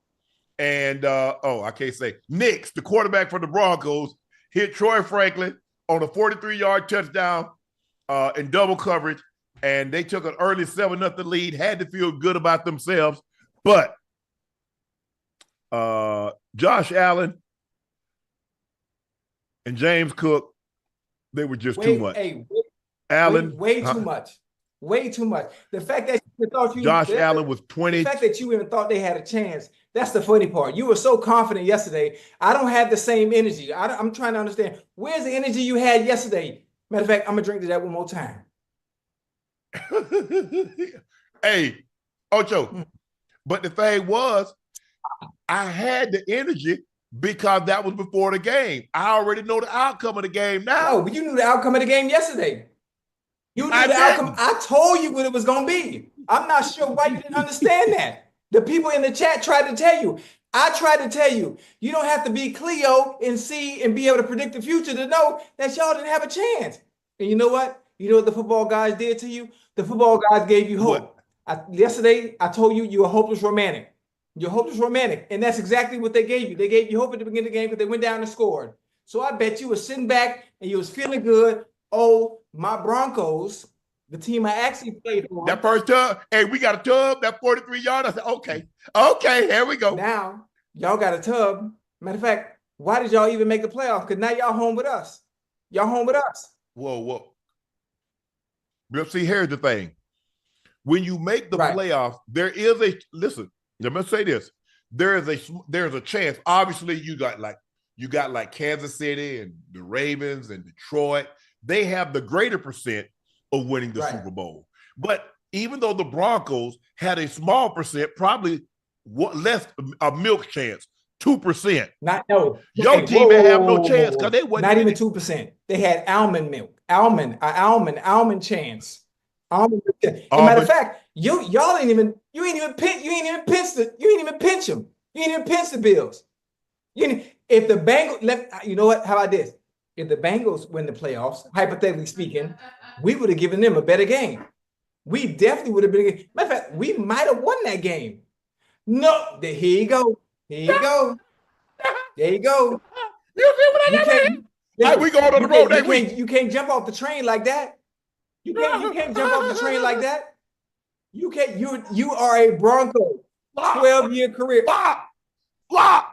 And, I can't say, Nix, the quarterback for the Broncos, hit Troy Franklin on a 43-yard touchdown in double coverage. And they took an early 7-0 lead, had to feel good about themselves. But Josh Allen and James Cook, they were just too much. Allen, way too much. Way too much. The fact that you thought Allen was 20. The fact that you even thought they had a chance, that's the funny part. You were so confident yesterday. I don't have the same energy. I'm trying to understand. Where's the energy you had yesterday? Matter of fact, I'm going to drink to that one more time. Hey, Ocho, but the thing was, I had the energy because that was before the game. I already know the outcome of the game now. No, but you knew the outcome of the game yesterday. You knew the outcome. I told you what it was going to be. I'm not sure why you didn't understand that. The people in the chat tried to tell you. I tried to tell you. You don't have to be Cleo and see and be able to predict the future to know that y'all didn't have a chance. And you know what? You know what the football guys did to you? The football guys gave you hope. Yesterday, I told you you're a hopeless romantic. You're a hopeless romantic. And that's exactly what they gave you. They gave you hope at the beginning of the game because they went down and scored. So I bet you were sitting back and you was feeling good. Oh, my Broncos, the team I actually played for. That first tub, hey, we got a tub, that 43-yard. I said, okay, here we go. Now, y'all got a tub. Matter of fact, why did y'all even make the playoffs? Because now y'all home with us. Y'all home with us. Whoa. But see, here's the thing. When you make the playoffs, there is listen, let me say this. There's a chance. Obviously, you got like Kansas City and the Ravens and Detroit. They have the greater percent of winning the Super Bowl. But even though the Broncos had a small percent, probably less a milk chance, 2%. Your team may have no chance because they wasn't not even 2%. They had almond milk, almond chance. Matter of fact, you ain't even pinch them. You ain't even pinch the Bills. If the Bengals, you know what? How about this? If the Bengals win the playoffs, hypothetically speaking, we would have given them a better game. We definitely would have been. Matter of fact, we might have won that game. No, here you go. There you go. You see what I mean? We going on the road that week. You can't jump off the train like that. You can't jump off the train like that. You can't. You are a Bronco. 12-year career. Flock.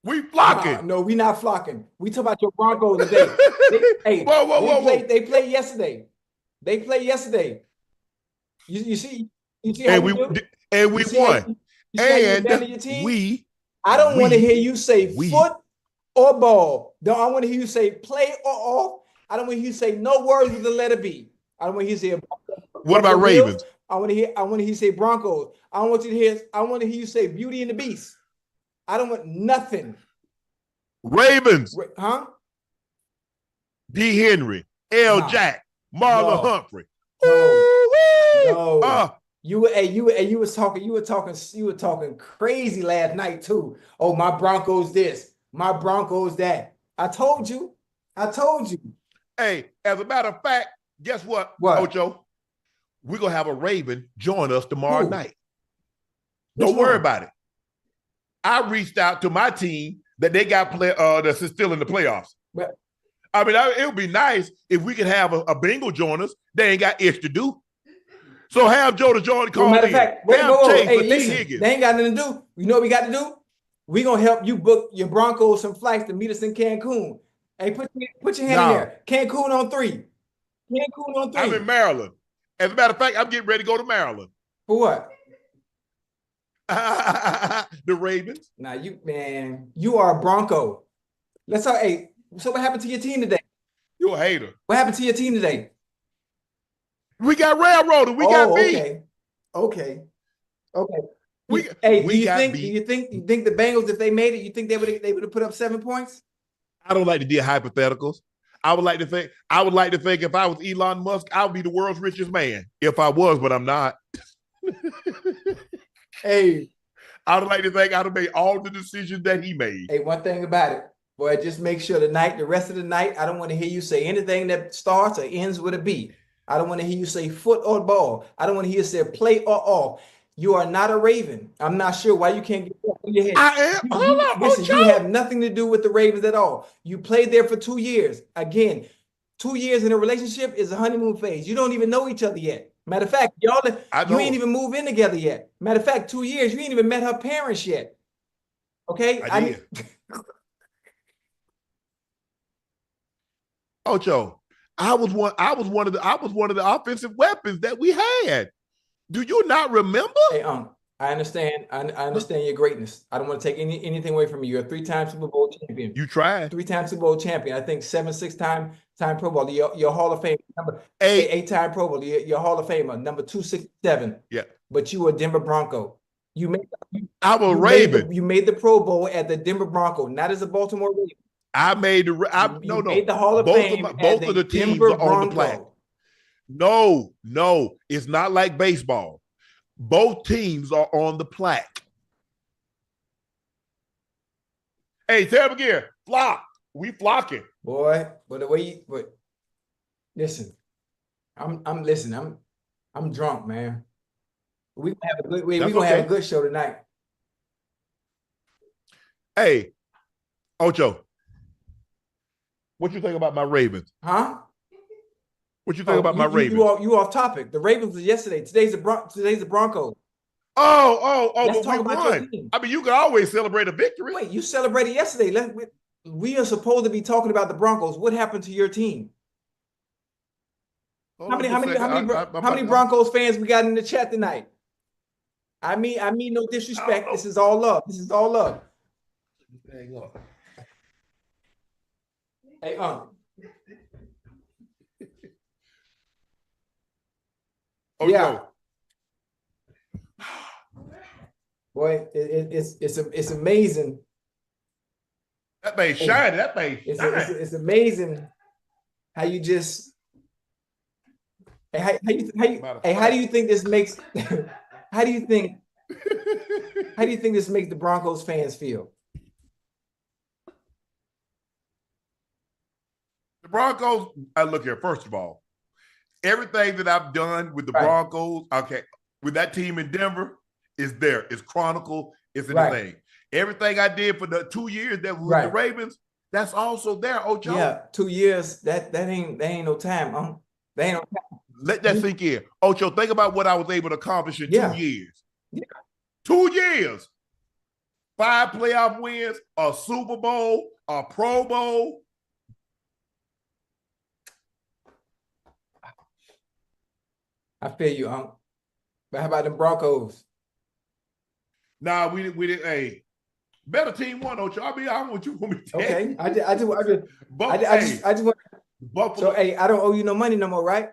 We flocking. No, we not flocking. We talk about your Broncos today. They played yesterday. You see and we won. I don't want to hear you say foot or ball. I want to hear you say play or off. I don't want to hear you say no words with the letter B. I don't want to hear you say. What about Ravens? I want to hear you say Broncos. I want to hear you say Beauty and the Beast. I don't want nothing. Ravens. Huh? D. Henry, L. Jack, Marlon Humphrey. No. You were talking crazy last night too. Oh, my Broncos this, my Broncos that. I told you. Hey, as a matter of fact, guess what, Ocho? We're gonna have a Raven join us tomorrow night. Don't worry about it. I reached out to my team that they got that's still in the playoffs. But, I mean, it would be nice if we could have a Bengal join us. They ain't got itch to do. So have Joe to join. Matter of fact, listen, they ain't got nothing to do. You know what we got to do? We gonna help you book your Broncos some flights to meet us in Cancun. Hey, put your hand in there. Cancun on 3. I'm in Maryland. As a matter of fact, I'm getting ready to go to Maryland. For what? The Ravens. Now you are a Bronco. Let's talk. Hey, so what happened to your team today? You a hater. What happened to your team today? We got railroaded. We got beat. Okay. Do you think the Bengals, if they made it, you think they would have put up 7 points? I don't like to do hypotheticals. I would like to think if I was Elon Musk, I would be the world's richest man. If I was, but I'm not. Hey, I would like to think I'd have made all the decisions that he made. Hey, one thing about it, Boy, just make sure the rest of the night, I don't want to hear you say anything that starts or ends with a B. I don't want to hear you say foot or ball. I don't want to hear you say play or off. You are not a Raven. I'm not sure why you can't get that in your head. I am. Hold on, Listen, Ocho. you have nothing to do with the Ravens at all. You played there for 2 years. Again, 2 years in a relationship is a honeymoon phase. You don't even know each other yet. Matter of fact, you ain't even moved in together yet. Matter of fact, 2 years, you ain't even met her parents yet. Okay? I did. Ocho, I was one of the offensive weapons that we had. Do you not remember? Hey, I understand. I understand your greatness. I don't want to take anything away from you. You're a 3-time Super Bowl champion. You tried. 3-time Super Bowl champion. I think 6-time Pro Bowl. Your Hall of Fame. Number 8-time Pro Bowl. Your Hall of Famer. Number 267. Yeah. But you were a Denver Bronco. I was Raven. You made the Pro Bowl at the Denver Bronco, not as a Baltimore Raven. I made made the Hall of Fame. Both of the teams Denver are on the plaque. No, it's not like baseball. Both teams are on the plaque. Hey, tell them again, flock. We flocking. Boy, but the way listen, I'm drunk, man. We're gonna have a good show tonight. Hey, Ocho, what you think about my Ravens? Huh? What you think about my Ravens? You off topic. The Ravens was yesterday. Today's the Broncos. Oh! Let's but talk we about won. your team. I mean, you can always celebrate a victory. Wait, you celebrated yesterday. We are supposed to be talking about the Broncos. What happened to your team? How many Broncos fans we got in the chat tonight? I mean no disrespect. This is all love. Hang on. Hey, Oh, yeah. Boy, it's amazing. That made shine. That made shine. It's amazing how you just. How do you think this makes? How do you think this makes the Broncos fans feel? The Broncos. Look here. First of all, everything that I've done with the Broncos, with that team in Denver, is there. It's chronicle. It's in the thing. Everything I did for the 2 years that was with the Ravens, that's also there, Ocho. Yeah, 2 years. That ain't no time. That ain't no time. Let that sink in. Ocho, think about what I was able to accomplish in 2 years. Yeah. 2 years. 5 playoff wins, a Super Bowl, a Pro Bowl. I feel you, Unc. But how about the Broncos? Nah, we didn't. Hey, better team won, Ocho. I mean, I want you for me. Okay, I just want. Buffalo. So, hey, I don't owe you no money no more, right?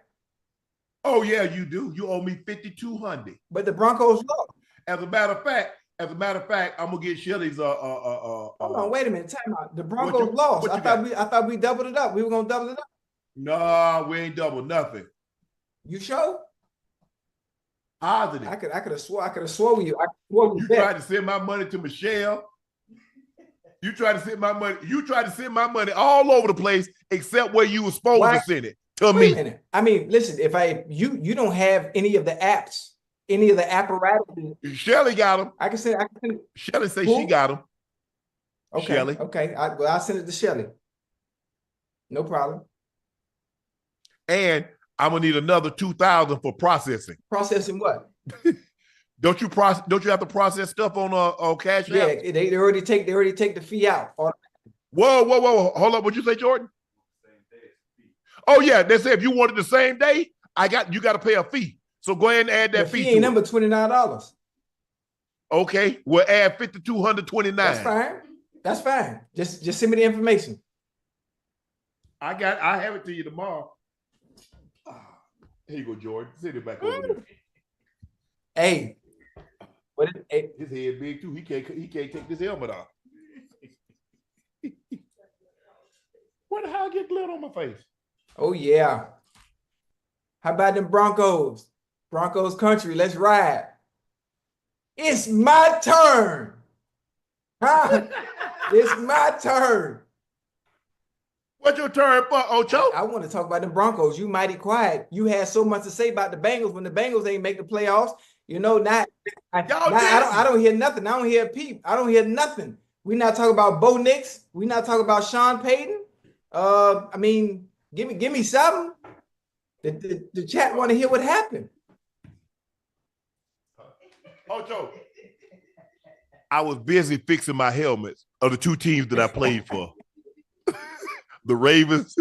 Oh yeah, you do. You owe me $5,200. But the Broncos lost. As a matter of fact, I'm gonna get Shelly's. Hold on, wait a minute. Time out. The Broncos lost. I thought we doubled it up. We were gonna double it up. No, we ain't double nothing. You sure? Positive. I could have swore you. You tried to send my money to Michelle. You tried to send my money. You tried to send my money all over the place, except where you were supposed to send it to me. Wait a minute. I mean, listen. If you don't have any of the apps, any of the apparatus. Shelly got them. I can send. Shelly say she got them. Okay. Shelly. Okay. I'll send it to Shelly. No problem. And I'm gonna need another $2,000 for processing. Processing what? Don't you have to process stuff on Cash App? Yeah, they already take the fee out. Whoa! Hold up, what'd you say, Jordan? Oh yeah, they said if you wanted the same day, you got to pay a fee. So go ahead and add that fee. Ain't number $29. Okay, we'll add $5,229. That's fine. Just send me the information. I have it to you tomorrow. Here you go, Jordan. Send it back over there. Hey, his head big too. He can't take this helmet off. Where the hell get glitter on my face? Oh yeah. How about them Broncos? Broncos country. Let's ride. It's my turn. Huh? It's my turn. What's your turn for, Ocho? I want to talk about the Broncos. You mighty quiet. You had so much to say about the Bengals when the Bengals ain't make the playoffs. You know, I don't hear nothing. I don't hear a peep. I don't hear nothing. We not talking about Bo Nix. We not talking about Sean Payton. I mean, give me something. The chat want to hear what happened. Ocho, I was busy fixing my helmets of the two teams that I played for. The Ravens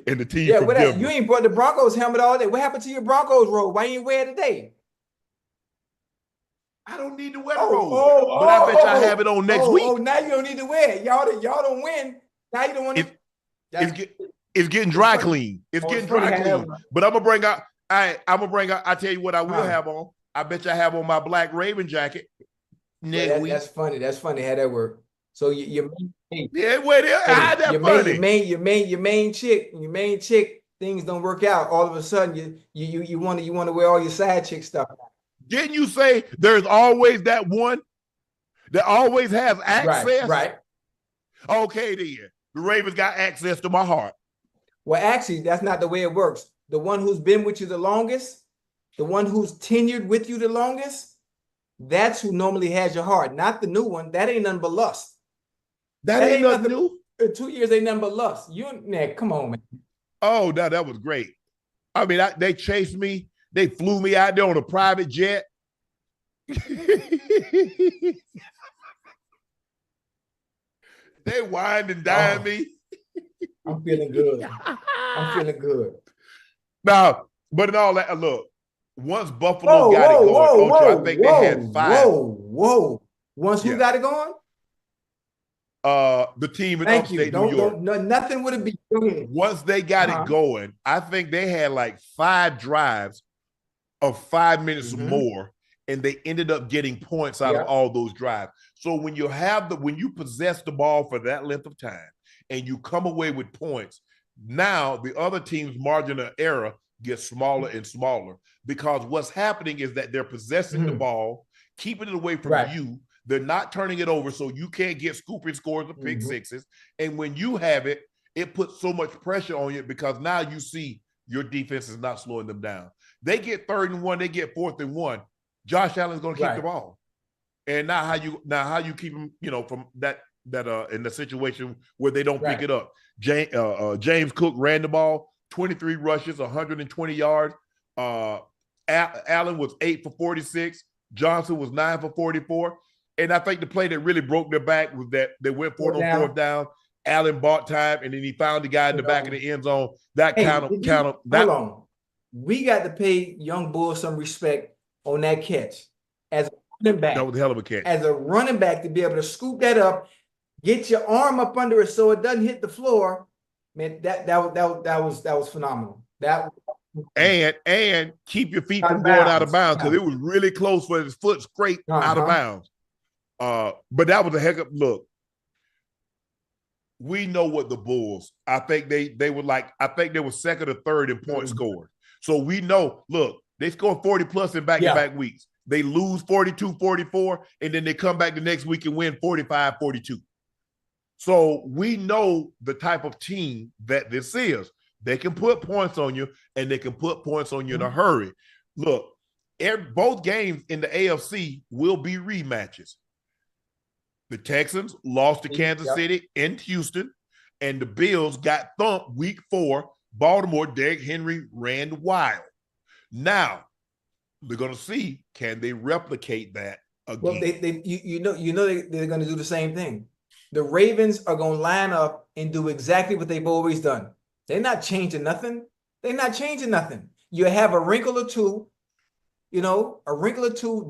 and the team from Denver. You ain't brought the Broncos helmet all day. What happened to your Broncos robe? Why you ain't wear it today? I don't need to wear the robe, but I bet y'all have it on next week. Oh, now you don't need to wear it. Y'all don't win. Now you don't want to. It's getting dry clean. It's getting dry clean. But I'm gonna bring out. I tell you what I will have on. I bet you I have on my black Raven jacket. That's funny. That's funny how that work. So your main chick, things don't work out. All of a sudden, you want to wear all your side chick stuff. Didn't you say there's always that one that always has access? Right. Okay, then the Ravens got access to my heart. Well, actually, that's not the way it works. The one who's been with you the longest, the one who's tenured with you the longest, that's who normally has your heart, not the new one. That ain't nothing but lust. That ain't nothing new. 2 years ain't nothing but lust. Come on, man. Oh, no, that was great. I mean, they chased me. They flew me out there on a private jet. They wined and dined me. I'm feeling good. Now, but in all that, look, once Buffalo got it going, Ocho, I think they had 5. Once who got it going? The team in upstate New York. Nothing would have been good. Once they got it going, I think they had like 5 drives of 5 minutes or more, and they ended up getting points out of all those drives. So when you possess the ball for that length of time and you come away with points, now the other team's margin of error gets smaller and smaller, because what's happening is that they're possessing the ball, keeping it away from you. They're not turning it over, so you can't get scooping scores or pick sixes. And when you have it, it puts so much pressure on you, because now you see your defense is not slowing them down. They get 3rd and 1, they get 4th and 1. Josh Allen's going to keep the ball. And now how you keep them, from that in the situation where they don't pick it up. James Cook ran the ball, 23 rushes, 120 yards. Allen was 8 for 46. Johnson was 9 for 44. And I think the play that really broke their back was that they went for it on 4th down. Allen bought time, and then he found the guy in the back of the end zone. That Hold on. We got to pay young Bull some respect on that catch. As a running back. That was a hell of a catch. As a running back, to be able to scoop that up, get your arm up under it so it doesn't hit the floor. Man, that was phenomenal. And keep your feet from going out of bounds, because it was really close for his foot scraped out of bounds. But that was a heck of look. We know what the Bulls. I think they were they were 2nd or 3rd in points scored. So we know. Look, they scored 40 plus in back-to-back weeks. They lose 42-44, and then they come back the next week and win 45-42. So we know the type of team that this is. They can put points on you, and they can put points on you in a hurry. Look, both games in the AFC will be rematches. The Texans lost to Kansas City and Houston, and the Bills got thumped week 4. Baltimore, Derrick Henry ran wild. Now, we're going to see, can they replicate that again? Well, they're going to do the same thing. The Ravens are going to line up and do exactly what they've always done. They're not changing nothing. You have a wrinkle or two.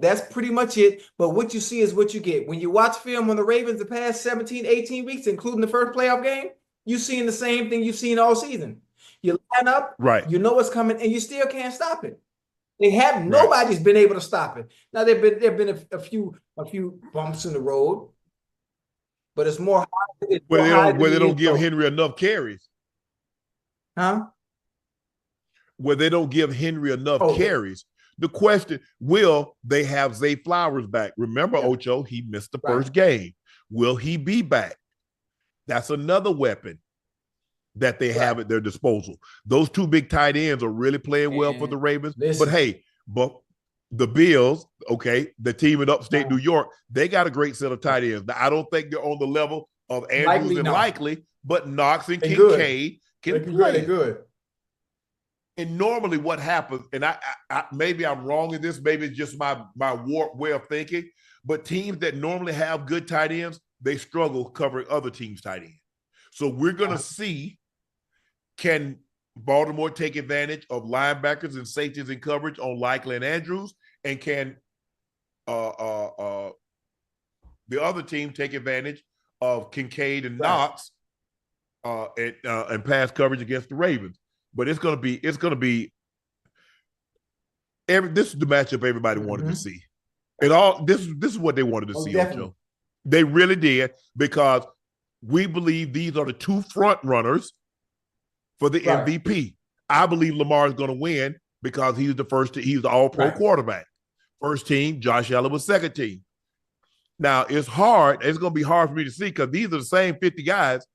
That's pretty much it. But what you see is what you get. When you watch film on the Ravens the past 17, 18 weeks, including the first playoff game, you're seeing the same thing you've seen all season. You line up, you know what's coming, and you still can't stop it. Nobody's been able to stop it. Now there've been a few bumps in the road, but it's more where they don't give Henry enough carries. Where they don't give Henry enough carries. The question, will they have Zay Flowers back? Remember, Ocho, he missed the first game. Will he be back? That's another weapon. that they have at their disposal. Those two big tight ends are really playing well for the Ravens. But hey, but the Bills, okay, the team in upstate New York, they got a great set of tight ends. Now, I don't think they're on the level of Andrews and Likely, but Knox and Kincaid can play. They're good. And normally what happens, and I maybe I'm wrong in this, maybe it's just my warped way of thinking, but teams that normally have good tight ends, they struggle covering other teams' tight ends. So we're going to see, can Baltimore take advantage of linebackers and safeties in coverage on Likely and Andrews, and can the other team take advantage of Kincaid and Knox and pass coverage against the Ravens? But it's gonna be this is the matchup everybody wanted to see. And this is what they wanted to see, Ocho. They really did, because we believe these are the two front runners for the MVP. I believe Lamar is gonna win because he's the all-pro quarterback. First team, Josh Allen was second team. Now it's gonna be hard for me to see, because these are the same 50 guys,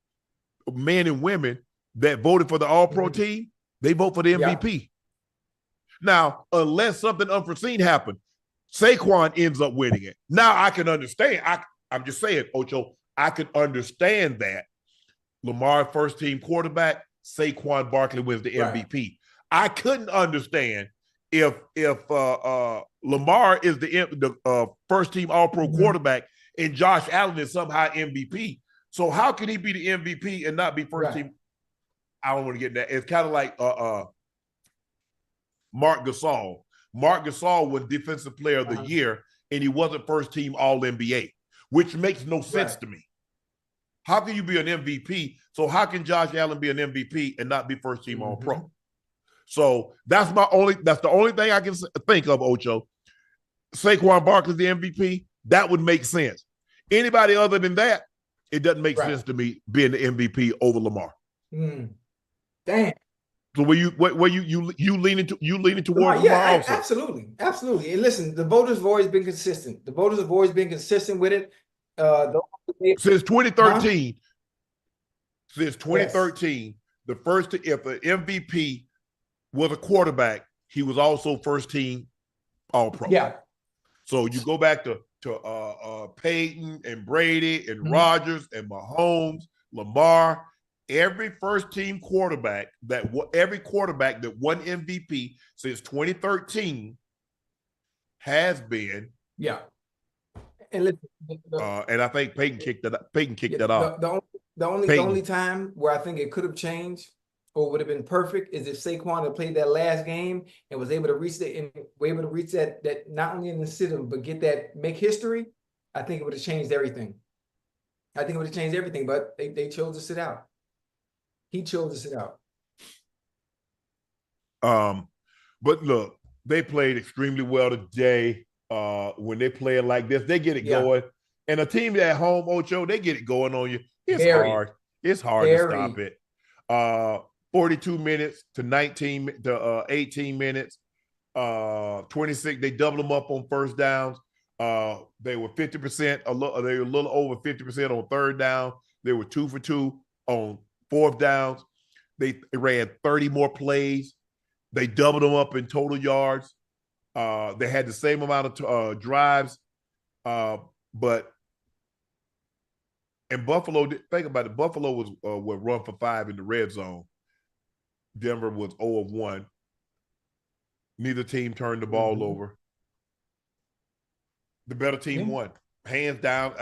men and women, that voted for the all-pro team. They vote for the MVP. Now, unless something unforeseen happened, Saquon ends up winning it. Now I can understand. I'm just saying, Ocho, I can understand that. Lamar, first team quarterback, Saquon Barkley wins the MVP. I couldn't understand if Lamar is the first team all-pro quarterback and Josh Allen is somehow MVP. So how can he be the MVP and not be first team? I don't want to get that. It's kind of like Mark Gasol. Mark Gasol was Defensive Player of the Year, and he wasn't first team All-NBA, which makes no sense to me. How can you be an MVP? So how can Josh Allen be an MVP and not be first team All-Pro? So that's the only thing I can think of, Ocho. Saquon Barkley's the MVP. That would make sense. Anybody other than that, it doesn't make sense to me being the MVP over Lamar. Damn. So you leaning towards Lamar also? Absolutely. And listen, the voters have always been consistent. With it. Since 2013. Since 2013, the first, if an MVP was a quarterback, he was also first team All-Pro. Yeah. So you go back to Peyton and Brady and Rodgers and Mahomes, Lamar. Every first team quarterback that won MVP since 2013 has been. Yeah. And listen, and I think Peyton kicked that off. The only time where I think it could have changed or would have been perfect is if Saquon had played that last game and was able to reach that not only in the system but make history. I think it would have changed everything. But they chose to sit out. He chose to sit out. But look, they played extremely well today. When they play it like this, they get it going. And a team at home, Ocho, they get it going on you. It's hard. It's hard to stop it. 42 minutes to 18 minutes. 26. They doubled them up on first downs. They were 50%. They were a little over 50% on third down. They were 2 for 2 on fourth downs. They ran 30 more plays. They doubled them up in total yards. They had the same amount of drives. But in Buffalo, think about it. Buffalo was run for 5 in the red zone. Denver was 0-1. Neither team turned the ball over. The better team won. Hands down,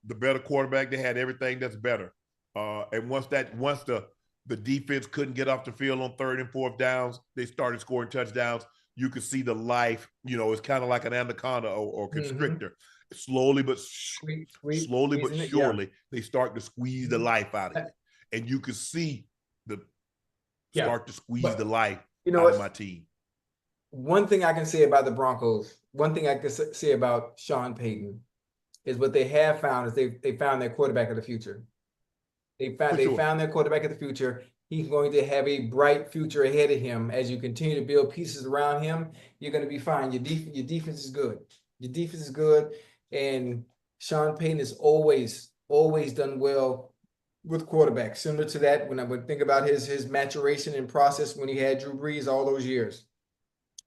the better quarterback. They had everything that's better. And once the defense couldn't get off the field on third and fourth downs, they started scoring touchdowns. You could see the life. It's kind of like an anaconda or constrictor. Slowly but surely, they start to squeeze the life out of it, and you could see start to squeeze the life out of my team. One thing I can say about the Broncos, one thing I can say about Sean Payton, is what they have found is they found their quarterback of the future. They found their quarterback of the future. He's going to have a bright future ahead of him. As you continue to build pieces around him, you're going to be fine. Your defense is good. Your defense is good. And Sean Payton has always done well with quarterbacks, similar to that when I would think about his maturation and process when he had Drew Brees all those years.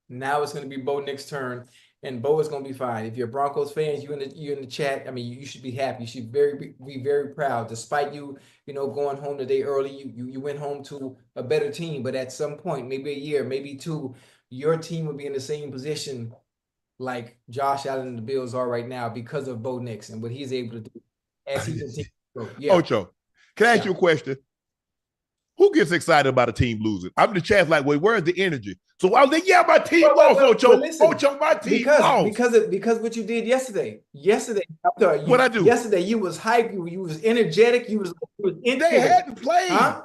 Now it's going to be Bo Nix's turn, and Bo is going to be fine. If you're Broncos fans, you in the chat. I mean, you should be happy. You should be very proud. Despite you going home today early, you went home to a better team. But at some point, maybe a year, maybe two, your team will be in the same position like Josh Allen and the Bills are right now because of Bo Nix and what he's able to do as he continues to grow. Yeah. Ocho, can I ask you a question? Who gets excited about a team losing? I'm in the chat like, wait, where's the energy? So I was like, yeah, my team lost, Ocho. Listen, Ocho, my team lost. Because what you did yesterday. What I do? Yesterday, you was hype. You was energetic. You was They hadn't played. Huh?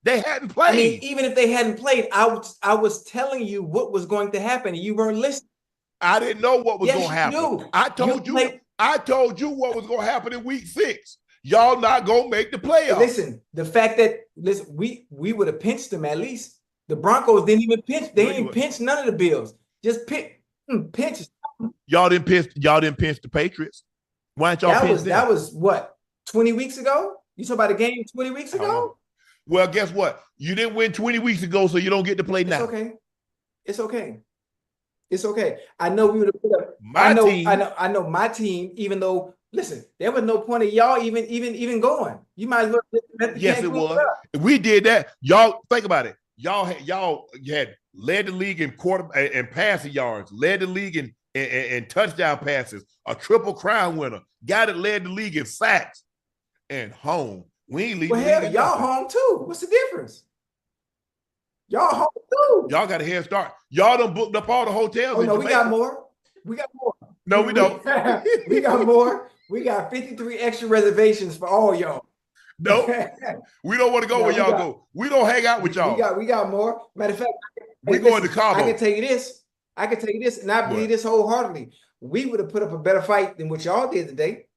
They hadn't played. I mean, even if they hadn't played, I was telling you what was going to happen, and you weren't listening. I didn't know what was going to happen. Knew. I told you what was going to happen in week 6. Y'all not going to make the playoffs. Listen, the fact that we would have pinched them at least. The Broncos didn't even pinch. They didn't pinch none of the Bills. Just pinch. Y'all didn't pinch the Patriots. Why didn't y'all pinch them? That was what, 20 weeks ago? You talking about a game 20 weeks ago? Well, guess what? You didn't win 20 weeks ago, so you don't get to play now. It's okay. It's okay. I know we would have put up I know my team, even though, listen, there was no point of y'all even going. You might as well let the Yes, it was. If we did that, y'all think about it. Y'all had led the league in and passing yards, led the league in touchdown passes, a triple crown winner, guy that led the league in sacks, and home. We ain't leaving. Well, hell, y'all home too. What's the difference? Y'all home too. Y'all got a head start. Y'all done booked up all the hotels. Oh, no, we got more. We got more. No, we don't. We got more. We got 53 extra reservations for all y'all. No, we don't want to go where y'all go. We don't hang out with y'all. We got more. Matter of fact, we going to Cabo. I can tell you this, and I believe this wholeheartedly. We would have put up a better fight than what y'all did today.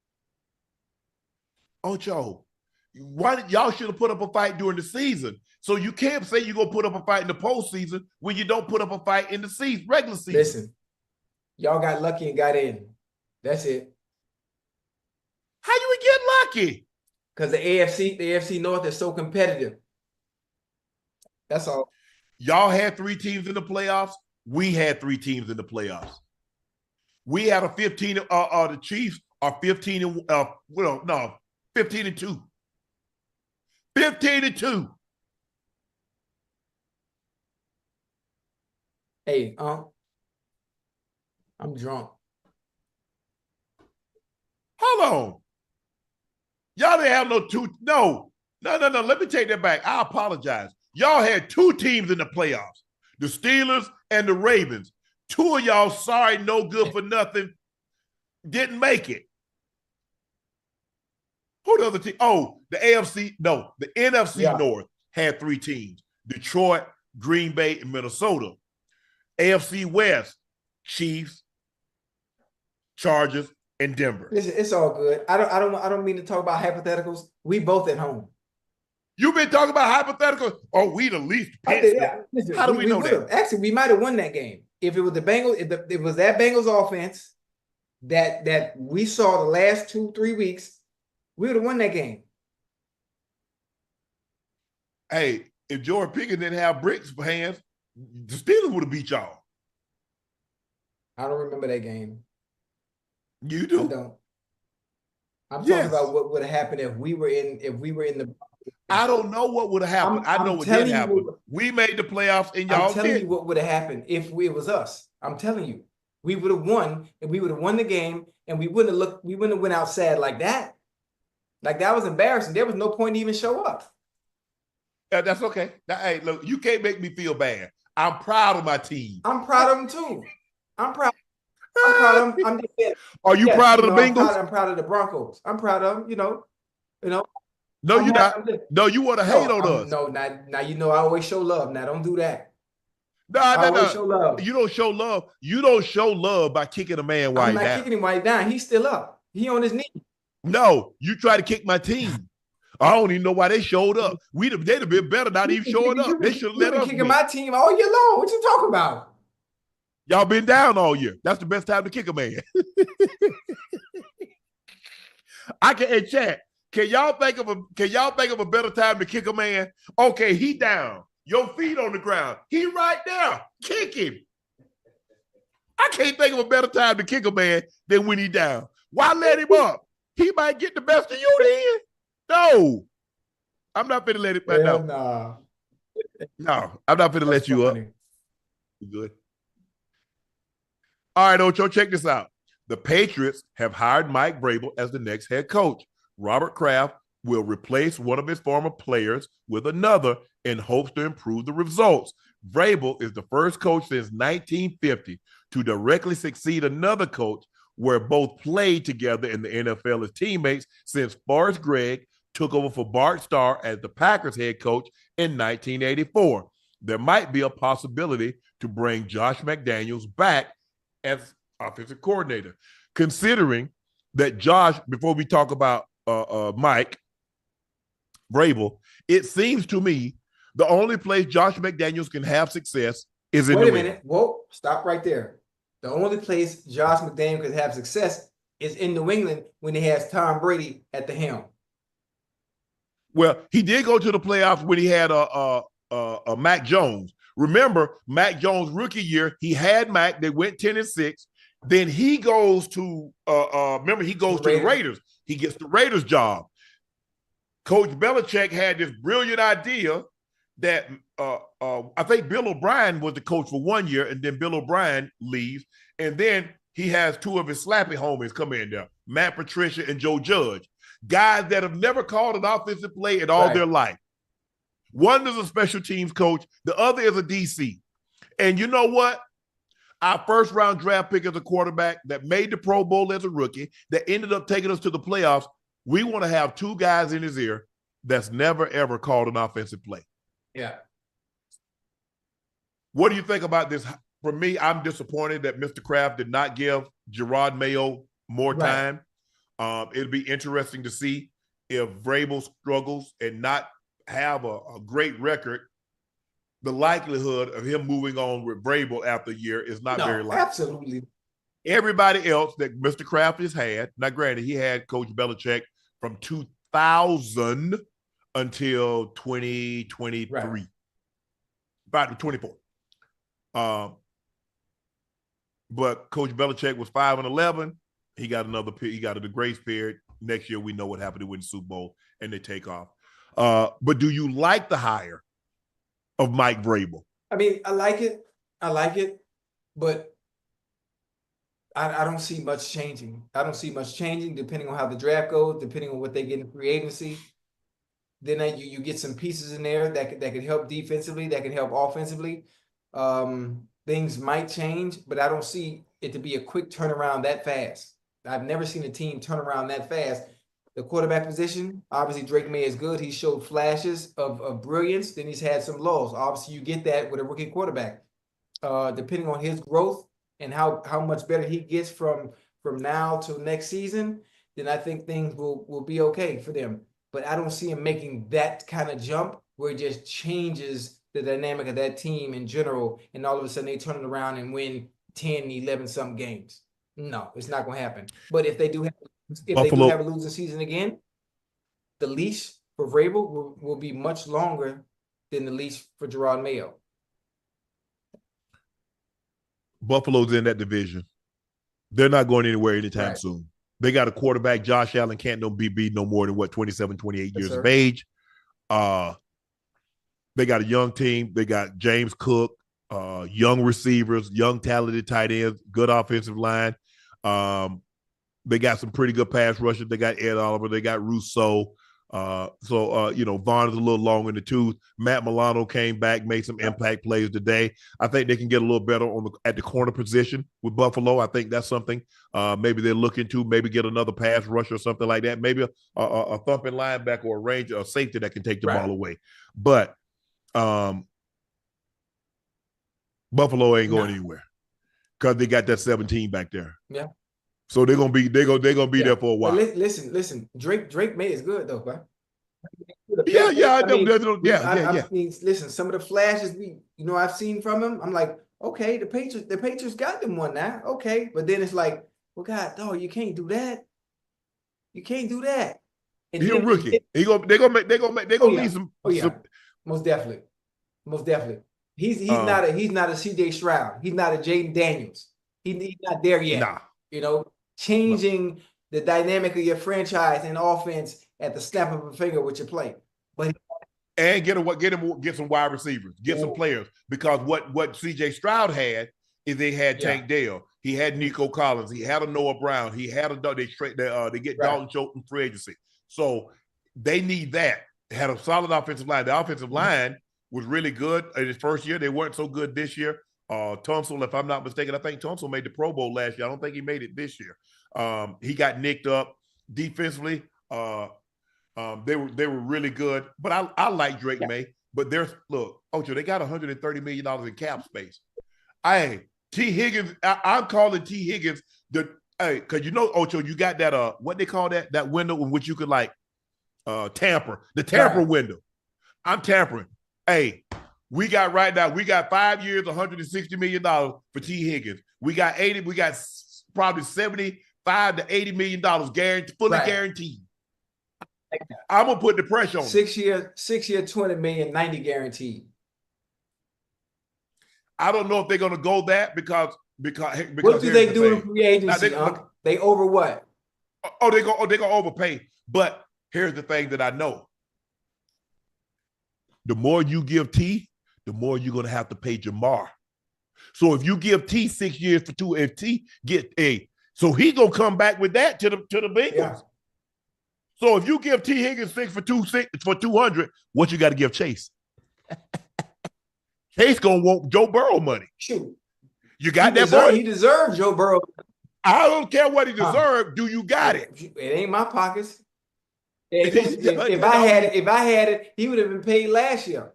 Ocho, y'all should have put up a fight during the season. So you can't say you're gonna put up a fight in the postseason when you don't put up a fight in the regular season. Listen, y'all got lucky and got in. That's it. How you would get lucky? Because the AFC North is so competitive. That's all. Y'all had 3 teams in the playoffs. We had 3 teams in the playoffs. We had a 15. The Chiefs are 15 and 15 and 2. 15 and 2. Hey, I'm drunk. Hold on. Y'all didn't have no 2. No. Let me take that back. I apologize. Y'all had 2 teams in the playoffs, the Steelers and the Ravens. 2 of y'all, sorry, no good for nothing, didn't make it. Who the other team? Oh, the NFC North had 3 teams: Detroit, Green Bay, and Minnesota. AFC West, Chiefs, Chargers, and Denver. Listen, it's all good. I don't mean to talk about hypotheticals. We both at home. You've been talking about hypotheticals. Oh, we the least. Listen, how do we know that? Actually, we might have won that game if it was the Bengals. If it was that Bengals offense that we saw the last 2-3 weeks, we would have won that game. Hey, if Jordan Pickens didn't have bricks for hands, the Steelers would have beat y'all. I don't remember that game. You do? I don't. I'm talking about what would have happened if we were in the. I don't know what would have happened. I know what did happen. We made the playoffs and y'all I'm telling you what would have happened if it was us. I'm telling you. We would have won, and we would have won the game, and we wouldn't have went out sad like that. Like, that was embarrassing. There was no point to even show up. That's okay. Now, hey, look, you can't make me feel bad. I'm proud of my team. I'm proud of them too. I'm proud of them. I'm just saying. Are you proud of the Bengals? I'm proud of the Broncos. I'm proud of them, you know. No, you're not. No, you want to hate on us. No, now you know I always show love. Now don't do that. No. Show love. You don't show love. You don't show love by kicking a man while he's down. I'm not kicking him while he's down. He's still up. He on his knee. No, you try to kick my team. I don't even know why they showed up. They'd have been better not even showing up. They should have let us been kicking my team all year long. What you talking about? Y'all been down all year. That's the best time to kick a man. Hey, Chad, Can y'all think of a better time to kick a man? Okay, he down. Your feet on the ground. He right there. Kick him. I can't think of a better time to kick a man than when he down. Why let him up? He might get the best of you then. No. I'm not finna let it. Well, no. No, I'm not finna let you up. You good? All right, Ocho, check this out. The Patriots have hired Mike Vrabel as the next head coach. Robert Kraft will replace one of his former players with another in hopes to improve the results. Vrabel is the first coach since 1950 to directly succeed another coach where both played together in the NFL as teammates since Forrest Gregg took over for Bart Starr as the Packers head coach in 1984. There might be a possibility to bring Josh McDaniels back as offensive coordinator, considering that Josh, before we talk about Mike Vrabel, it seems to me the only place Josh McDaniels can have success is in New England. Wait a minute. Whoa, stop right there. The only place Josh McDaniels could have success is in New England when he has Tom Brady at the helm. Well, he did go to the playoffs when he had Mac Jones. Remember, Mac Jones' rookie year, he had Mac. They went 10-6. Then he goes to the Raiders. He gets the Raiders job. Coach Belichick had this brilliant idea that I think Bill O'Brien was the coach for 1 year, and then Bill O'Brien leaves, and then he has two of his slappy homies come in there, Matt Patricia and Joe Judge, guys that have never called an offensive play in all their life. One is a special teams coach, the other is a DC. And you know what? Our first round draft pick as a quarterback that made the Pro Bowl as a rookie, that ended up taking us to the playoffs, we want to have two guys in his ear that's never, ever called an offensive play. Yeah. What do you think about this? For me, I'm disappointed that Mr. Kraft did not give Gerard Mayo more time. It'll be interesting to see if Vrabel struggles and not have a great record. The likelihood of him moving on with Vrabel after a year is not very likely. Absolutely. Everybody else that Mr. Kraft has had, now granted, he had Coach Belichick from 2000 until 2023, about 24. But Coach Belichick was 5-11. He got he got a grace period. Next year, we know what happened to win the Super Bowl and they take off. But do you like the hire of Mike Vrabel? I mean, I like it, but I don't see much changing. I don't see much changing depending on how the draft goes, depending on what they get in free agency. Then you get some pieces in there that could help defensively, that can help offensively. Things might change, but I don't see it to be a quick turnaround that fast. I've never seen a team turn around that fast. The quarterback position, obviously Drake May is good. He showed flashes of brilliance. Then he's had some lows. Obviously, you get that with a rookie quarterback. Depending on his growth and how much better he gets from now till next season, then I think things will be okay for them. But I don't see him making that kind of jump where it just changes the dynamic of that team in general, and all of a sudden they turn it around and win 10, 11 some games. No, it's not going to happen. But if they do have a losing season again, the leash for Vrabel will be much longer than the leash for Gerard Mayo. Buffalo's in that division. They're not going anywhere anytime soon. They got a quarterback, Josh Allen, can't be beat no more than 27, 28 years of age. They got a young team. They got James Cook, young receivers, young talented tight ends, good offensive line. They got some pretty good pass rushers. They got Ed Oliver. They got Rousseau. Vaughn is a little long in the tooth. Matt Milano came back, made some impact plays today. I think they can get a little better at the corner position with Buffalo. I think that's something maybe they're looking to, maybe get another pass rush or something like that. Maybe a thumping linebacker or a ranger or safety that can take the ball away. But Buffalo ain't going anywhere because they got that 17 back there. Yeah. So they're gonna be there for a while. But listen. Drake May is good though, bro. I mean, listen, some of the flashes I've seen from him, I'm like, okay, the Patriots got them one now, okay, but then it's like, well, God, dog, you can't do that. You can't do that. And He a rookie. They're gonna need some. Most definitely. Most definitely. He's not a CJ Stroud. He's not a Jayden Daniels. He's not there yet. Nah. You know, changing the dynamic of your franchise and offense at the snap of a finger with your play. But get some wide receivers, get some players, because what CJ Stroud had is they had Tank Dell, he had Nico Collins, he had a Noah Brown, he had they get Dalton Schultz from free agency. So they need that. They had a solid offensive line. The offensive line was really good in his first year. They weren't so good this year. Tunsil, if I'm not mistaken, I think Tunsil made the Pro Bowl last year. I don't think he made it this year. He got nicked up defensively. They were really good, but I like Drake May. But Ocho, they got $130 million in cap space. T. Higgins, I'm calling T. Higgins because Ocho, you got that what they call that window in which you could tamper, the tamper window. I'm tampering. We got 5 years, $160 million for T. Higgins. We got probably $75 to $80 million fully guaranteed. I'm gonna put the pressure on 6 year, 20 million, 90 guaranteed. I don't know if they're gonna go that because what do they do in free agency? They over what? They're gonna overpay. But here's the thing that I know: the more you give T, the more you're gonna have to pay Jamar. So if you give T 6 years for two, if T get so he's gonna come back with that to the Bengals. Yeah. So if you give T. Higgins 6 for 200, what you got to give Chase? Chase gonna want Joe Burrow money. Shoot, you got that boy. He deserves Joe Burrow. I don't care what he deserved. Do you got it? It ain't my pockets. If I had it, he would have been paid last year.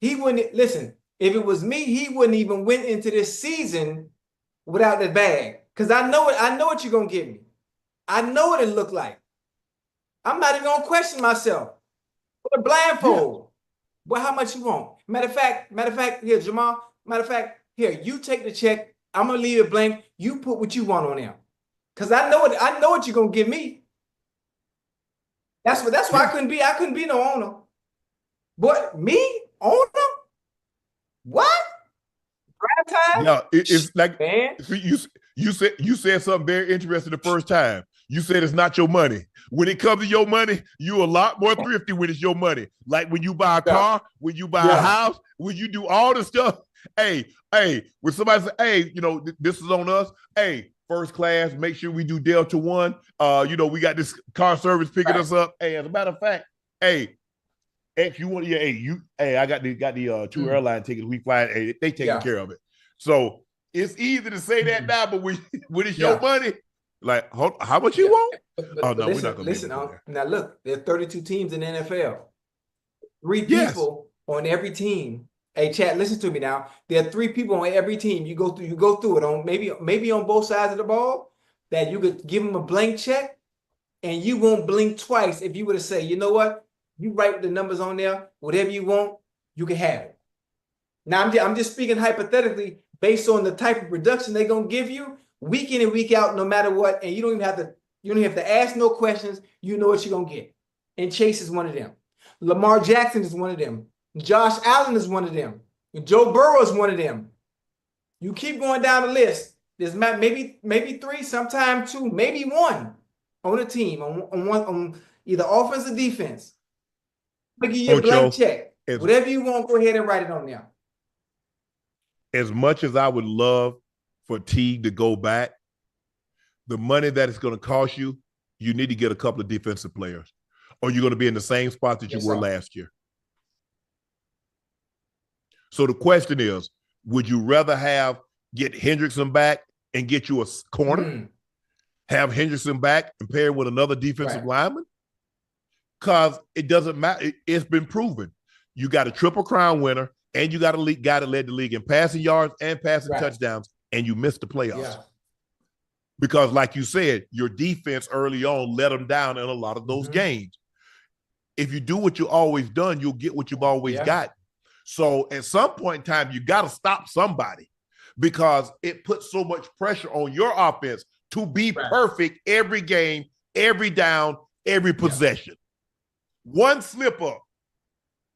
He wouldn't listen. If it was me, he wouldn't even went into this season without that bag. Because I know what you're gonna give me. I know what it looked like. I'm not even gonna question myself. With a blindfold. Well, how much you want? Matter of fact, here, Jamal. Matter of fact, here, you take the check. I'm gonna leave it blank. You put what you want on there. Cause I know what you're gonna give me. That's why I couldn't be no owner. But me, owner? What? Drive time? No, it's like you said something very interesting the first time. You said it's not your money. When it comes to your money, you're a lot more thrifty when it's your money. Like when you buy a car, when you buy a house, when you do all the stuff. Hey, when somebody say, hey, this is on us. Hey, first class, make sure we do Delta One. We got this car service picking us up. Hey, as a matter of fact, X, you want I got the two airline tickets. We fly. Hey, they taking care of it. So it's easy to say that now, but when it's your money, like how much you want? We're not going to listen. Now look, there are 32 teams in the NFL. 3 people on every team. Hey, Chad, listen to me now. There are 3 people on every team. You go through it on maybe on both sides of the ball that you could give them a blank check, and you won't blink twice if you were to say, you know what, you write the numbers on there, whatever you want, you can have it. Now I'm just speaking hypothetically based on the type of production they're gonna give you week in and week out, no matter what, and you don't even have to ask no questions. You know what you're gonna get. And Chase is one of them. Lamar Jackson is one of them. Josh Allen is one of them. Joe Burrow is one of them. You keep going down the list. There's maybe 3, sometime 2, maybe 1 on a team on either offense or defense. I'll give you a blank check. Whatever you want, go ahead and write it on there. As much as I would love for T to go back, the money that it's going to cost you, you need to get a couple of defensive players, or you're going to be in the same spot that you were last year. So the question is, would you rather get Hendrickson back and get you a corner, have Hendrickson back and pair with another defensive lineman? Because it doesn't matter. It's been proven. You got a Triple Crown winner, and you got a guy that led the league in passing yards and passing touchdowns, and you missed the playoffs. Yeah. Because like you said, your defense early on let them down in a lot of those games. If you do what you always done, you'll get what you've always got. So at some point in time, you got to stop somebody, because it puts so much pressure on your offense to be perfect every game, every down, every possession. One slip up.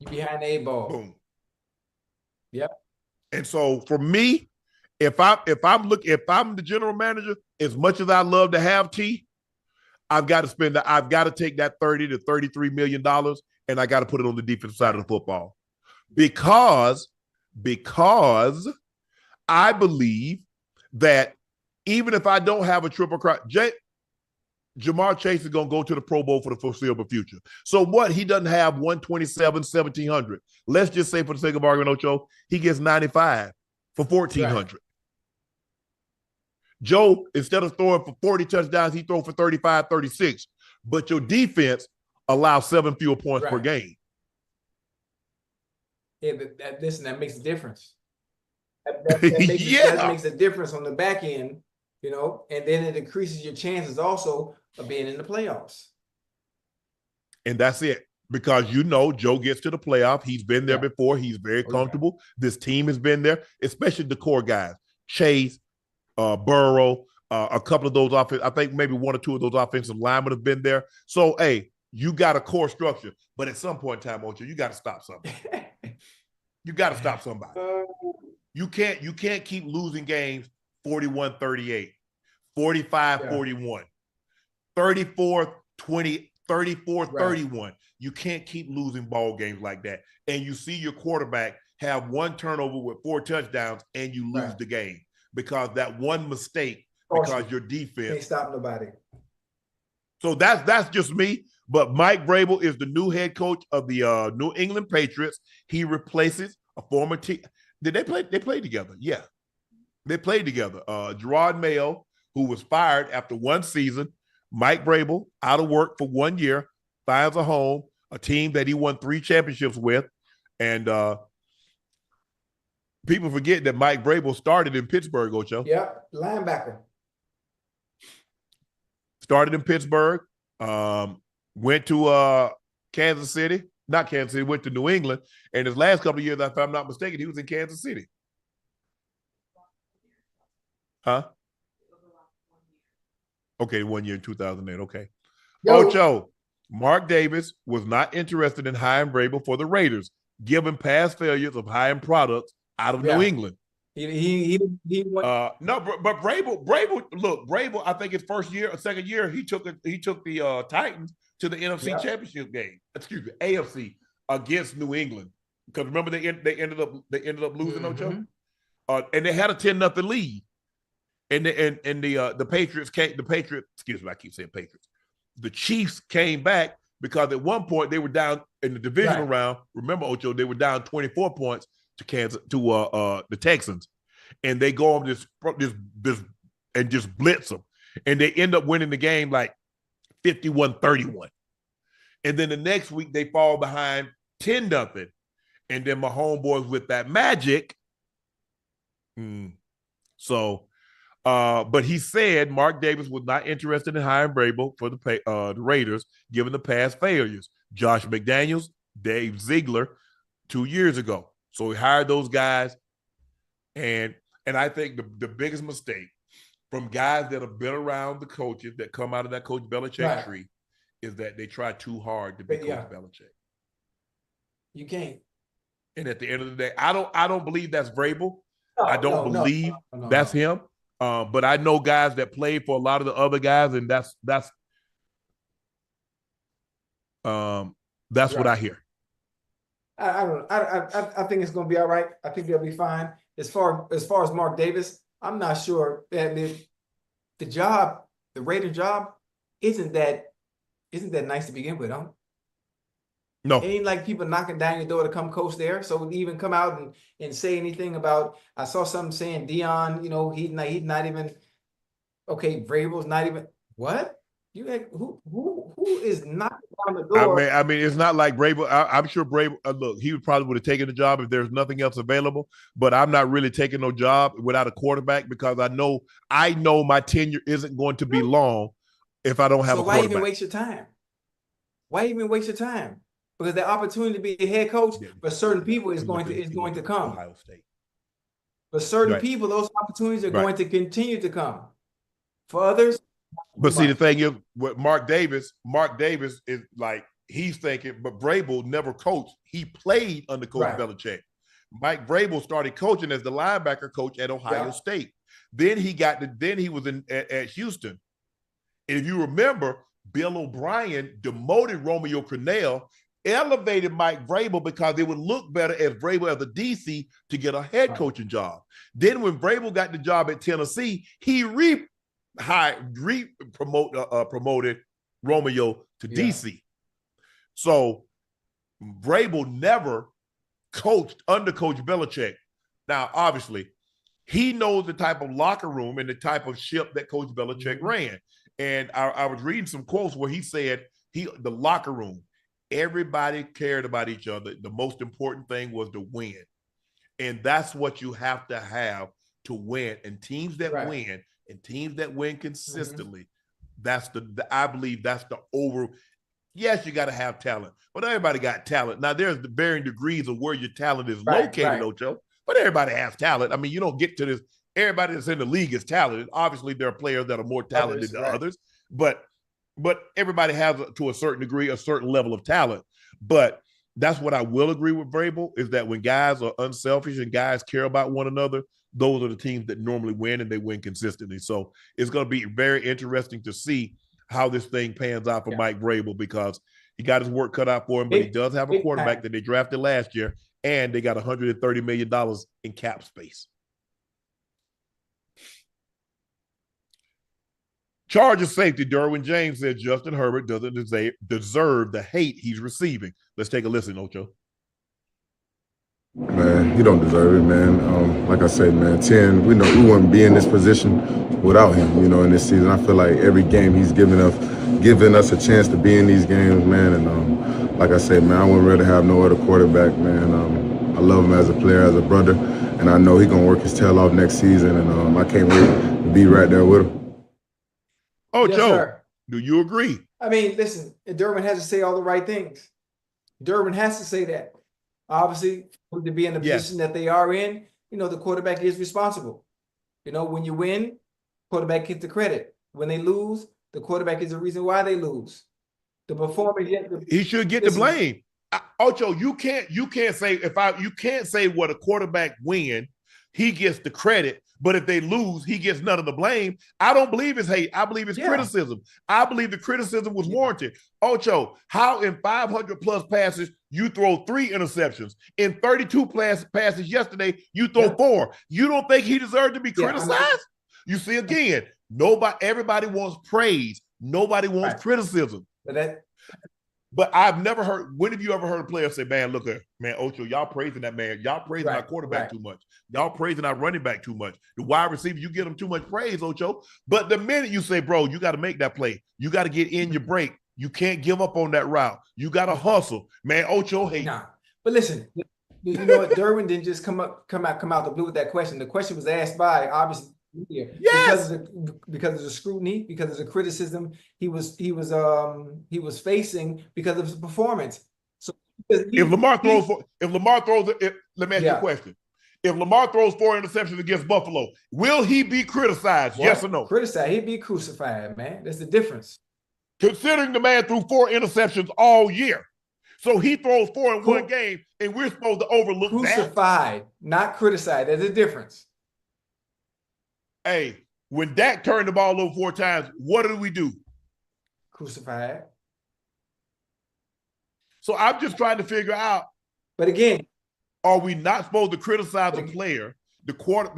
You behind the 8 ball. Boom. Yep. And so for me, if I'm the general manager, as much as I love to have T, I've got to take that $30 to $33 million and I got to put it on the defensive side of the football. Because I believe that even if I don't have a triple crown, Jamar Chase is going to go to the Pro Bowl for the foreseeable future. So what? He doesn't have 127, 1,700. Let's just say for the sake of argument, Ocho, he gets 95 for 1,400. Right. Joe, instead of throwing for 40 touchdowns, he throws for 35, 36. But your defense allows 7 fewer points per game. Yeah, but that makes a difference. That makes a difference on the back end, you know, and then it increases your chances also of being in the playoffs. And that's it. Because, you know, Joe gets to the playoff. He's been there before. He's very comfortable. Yeah. This team has been there, especially the core guys. Chase, Burrow, a couple of those offense. I think maybe 1 or 2 of those offensive linemen have been there. So, hey, you got a core structure. But at some point in time, Ocho, you got to stop something. You got to stop somebody. You can't keep losing games 41-38, 45-41, 34-20, 34-31. You can't keep losing ball games like that. And you see your quarterback have 1 turnover with 4 touchdowns and you lose the game because that one mistake, because your defense can't stop nobody. So that's just me. But Mike Vrabel is the new head coach of the New England Patriots. He replaces a former team. Did they play? They played together. Yeah, they played together. Gerard Mayo, who was fired after 1 season. Mike Vrabel, out of work for 1 year, finds a home, a team that he won 3 championships with. And people forget that Mike Vrabel started in Pittsburgh, Ocho. Yeah, linebacker. Started in Pittsburgh, went to Kansas City. Not Kansas City, went to New England. And his last couple of years, if I'm not mistaken, he was in Kansas City. Huh? Okay, 1 year in 2008. Okay. Ocho, Mark Davis was not interested in hiring Vrabel for the Raiders, given past failures of hiring products out of New England. He went. No, but Vrabel, I think his first year or second year, he took the Titans to the NFC Championship game. Excuse me, AFC against New England. Because remember they ended up losing, Ocho? And they had a 10-0 lead. And the Patriots excuse me, I keep saying Patriots. The Chiefs came back because at one point they were down in the divisional round. Remember, Ocho, they were down 24 points to the Texans. And they go on this and just blitz them. And they end up winning the game like 51-31. And then the next week they fall behind 10-0. And then my homeboys with that magic. So, but he said Mark Davis was not interested in hiring Vrabel for the Raiders, given the past failures. Josh McDaniels, Dave Ziegler, 2 years ago. So he hired those guys. And I think the biggest mistake from guys that have been around the coaches that come out of that Coach Belichick tree is that they try too hard to be Coach Belichick. You can't. And at the end of the day, I don't believe that's Vrabel. I don't believe that's him. But I know guys that played for a lot of the other guys, and that's what I hear. I don't know. I think it's going to be all right. I think they'll be fine. As far as Mark Davis, I'm not sure. I mean, the Raider job isn't that nice to begin with, huh? No. It ain't like people knocking down your door to come coach there. So to even come out and say anything about, I saw something saying Dion, you know, he's not even, okay, Vrabel's not even, what? You like, who is knocking down the door? I mean, it's not like Vrabel. I'm sure Vrabel, look, he probably would have taken the job if there's nothing else available, but I'm not really taking no job without a quarterback because I know my tenure isn't going to be long if I don't have a quarterback. So why even waste your time? Why even waste your time? Because the opportunity to be a head coach for certain people is going to come. Ohio State. For certain people, those opportunities are going to continue to come. For others, but see, the thing is, with Mark Davis is like he's thinking, but Vrabel never coached. He played under Coach Belichick. Mike Vrabel started coaching as the linebacker coach at Ohio State. Then he was at Houston. And if you remember, Bill O'Brien demoted Romeo Crennel, elevated Mike Vrabel because it would look better as Vrabel as a DC to get a head coaching job. Then when Vrabel got the job at Tennessee, he promoted Romeo to DC. So Vrabel never coached under Coach Belichick. Now, obviously, he knows the type of locker room and the type of ship that Coach Belichick ran. And I was reading some quotes where he said the locker room, everybody cared about each other. The most important thing was to win. And that's what you have to win. And teams that win and teams that win consistently, I believe that's the over. Yes, you got to have talent, but everybody got talent. Now, there's the varying degrees of where your talent is located, Ocho, but everybody has talent. I mean, you don't get to this. Everybody that's in the league is talented. Obviously, there are players that are more talented than others, but everybody has, to a certain degree, a certain level of talent. But that's what I will agree with Vrabel, is that when guys are unselfish and guys care about one another, those are the teams that normally win, and they win consistently. So it's going to be very interesting to see how this thing pans out for Mike Vrabel, because he got his work cut out for him, but he does have a quarterback that they drafted last year, and they got $130 million in cap space. Chargers safety Derwin James said Justin Herbert doesn't deserve the hate he's receiving. Let's take a listen, Ocho. Man, he don't deserve it, man. Like I said, man, 10, we know we wouldn't be in this position without him, in this season. I feel like every game he's giving us a chance to be in these games, man. And like I said, man, I wouldn't rather have no other quarterback, man. I love him as a player, as a brother, and I know he's going to work his tail off next season, and I can't wait to be right there with him. Ocho, do you agree? I mean, listen, Derwin has to say all the right things. Derwin has to say that. Obviously, to be in the position that they are in, the quarterback is responsible. When you win, quarterback gets the credit. When they lose, the quarterback is the reason why they lose. The performance, he should get the blame. Ocho, you can't say you can't say what a quarterback win, he gets the credit. But if they lose, he gets none of the blame. I don't believe it's hate. I believe it's criticism. I believe the criticism was warranted. Ocho, how in 500-plus passes you throw 3 interceptions? In 32 passes yesterday, you throw 4. You don't think he deserved to be criticized? You see, again, everybody wants praise. Nobody wants criticism. But I've never heard, when have you ever heard a player say, man, look at, man, Ocho, y'all praising that man. Y'all praising our quarterback too much. Y'all praising our running back too much. The wide receiver, you get them too much praise, Ocho. But the minute you say, bro, you got to make that play. You got to get in your break. You can't give up on that route. You got to hustle. Man, Ocho hate. Nah. But listen, you know what? Derwin didn't just come out the blue with that question. The question was asked by, obviously, because of the scrutiny, because of the criticism he was facing because of his performance. So let me ask you a question. If Lamar throws 4 interceptions against Buffalo, will he be criticized? Yes or no? Criticized. He'd be crucified, man. That's the difference. Considering the man threw 4 interceptions all year. So he throws 4 in one game, and we're supposed to overlook that. Crucified, not criticized. There's a difference. Hey, when Dak turned the ball over 4 times, what do we do? Crucified. So I'm just trying to figure out. But again, are we not supposed to criticize a player, the quarter,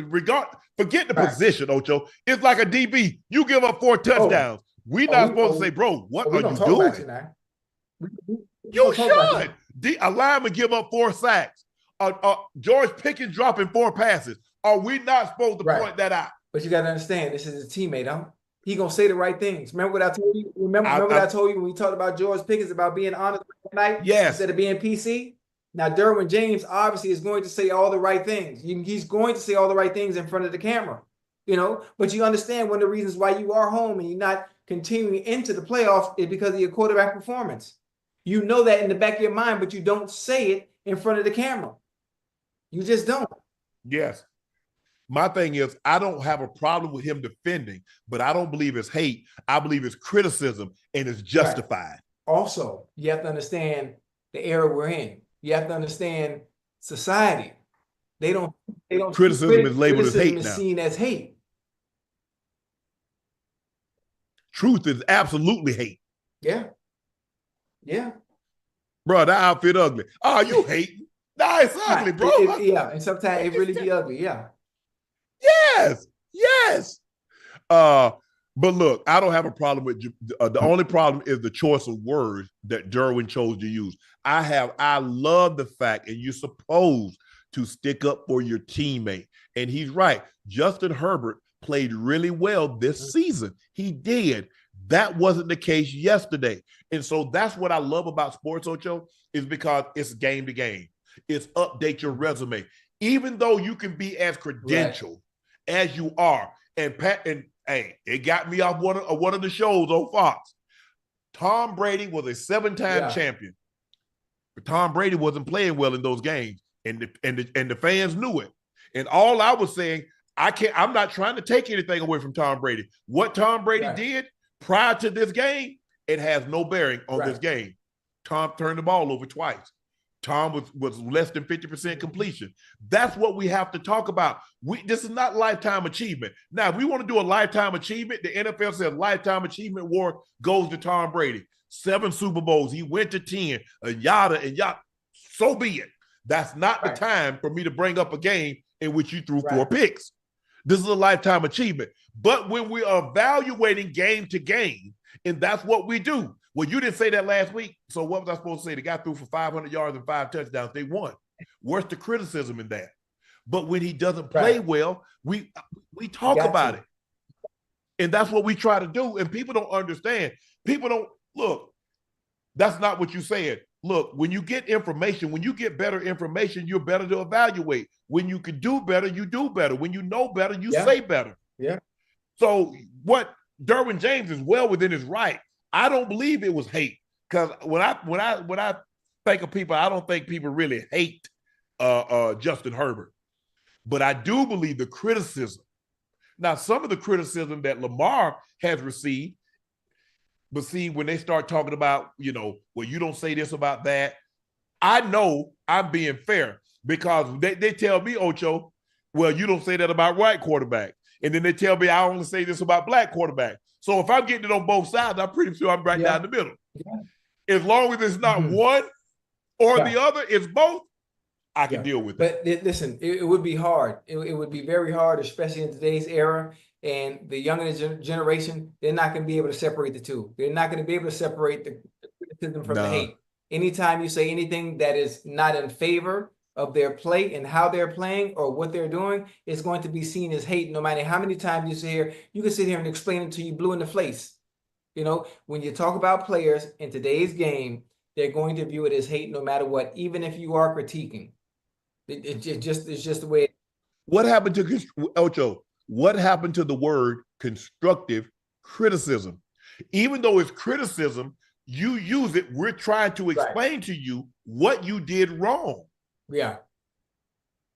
forget the position, Ocho. It's like a DB. You give up 4 touchdowns. We're not supposed to say, bro, what are you doing? You should. A lineman give up 4 sacks. George Pickens dropping 4 passes. Are we not supposed to point that out? But you got to understand, this is a teammate. He gonna say the right things. Remember what I told you? Remember what I told you when we talked about George Pickens about being honest tonight? Yes. Instead of being PC? Now, Derwin James obviously is going to say all the right things. He's going to say all the right things in front of the camera, But you understand one of the reasons why you are home and you're not continuing into the playoffs is because of your quarterback performance. You know that in the back of your mind, but you don't say it in front of the camera. You just don't. Yes. My thing is, I don't have a problem with him defending, but I don't believe it's hate. I believe it's criticism, and it's justified. also, you have to understand the era we're in. You have to understand society. They don't criticism is labeled as criticism hate is now. seen as hate. Truth is absolutely hate. Yeah. Yeah. Bro, that outfit ugly. Oh, you hate. Nah, it's ugly, bro. Yeah, and sometimes it really be ugly. Yeah. Yes. Yes. But look, I don't have a problem with the only problem is the choice of words that Derwin chose to use. I love the fact, and you're supposed to stick up for your teammate. And he's right. Justin Herbert played really well this season. He did. That wasn't the case yesterday. And so that's what I love about sports, Ocho, is because it's game to game. It's update your resume. Even though you can be as credentialed as you are. And hey, it got me off one of the shows on Fox. Tom Brady was a 7-time champion. But Tom Brady wasn't playing well in those games. And the fans knew it. And all I was saying, I'm not trying to take anything away from Tom Brady. What Tom Brady did prior to this game, it has no bearing on this game. Tom turned the ball over twice. Tom was less than 50% completion. That's what we have to talk about. This is not lifetime achievement. Now, if we want to do a lifetime achievement, the NFL says lifetime achievement award goes to Tom Brady. 7 Super Bowls. He went to 10, and yada and yada. So be it. That's not the time for me to bring up a game in which you threw 4 picks. This is a lifetime achievement. But when we are evaluating game to game, and that's what we do. Well, you didn't say that last week. So what was I supposed to say? The guy threw for 500 yards and 5 touchdowns. They won. Where's the criticism in that? But when he doesn't play well, we talk about it. And that's what we try to do. And people don't understand. People don't look. That's not what you said. Look, when you get information, when you get better information, you're better to evaluate. When you can do better, you do better. When you know better, you say better. Yeah. So what Derwin James is well within his right. I don't believe it was hate, because when I think of people, I don't think people really hate Justin Herbert, but I do believe the criticism. Now, some of the criticism that Lamar has received, but see, when they start talking about, well, you don't say this about that, I know I'm being fair, because they tell me, Ocho, well, you don't say that about white quarterback. And then they tell me I only say this about black quarterback. So if I'm getting it on both sides, I'm pretty sure I'm right down the middle. Yeah. As long as it's not one or the other, it's both, I can deal with it. But listen, it would be hard. It would be very hard, especially in today's era. And the younger generation, they're not going to be able to separate the two. They're not going to be able to separate the criticism from the hate. Anytime you say anything that is not in favor of their play and how they're playing or what they're doing, it's going to be seen as hate. No matter how many times you sit here, you can sit here and explain it to you blue in the face. When you talk about players in today's game, they're going to view it as hate no matter what, even if you are critiquing. It's just the way. What happened to Ocho? What happened to the word constructive criticism? Even though it's criticism, you use it. We're trying to explain to you what you did wrong. Yeah.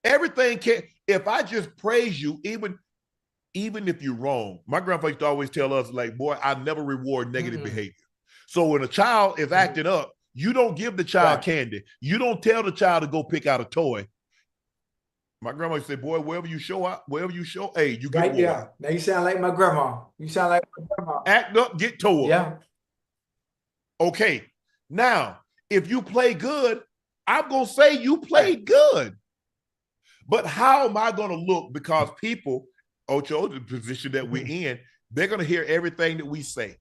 Everything can. If I just praise you, even if you're wrong, my grandfather used to always tell us, like, boy, I never reward negative behavior. So when a child is acting up, you don't give the child candy. You don't tell the child to go pick out a toy. My grandma used to say, boy, wherever you show, hey, you get more. Now you sound like my grandma. Act up, get told. Yeah. Okay. Now, if you play good, I'm going to say you played good. But how am I going to look? Because people, Ocho, the position that we're in, they're going to hear everything that we say.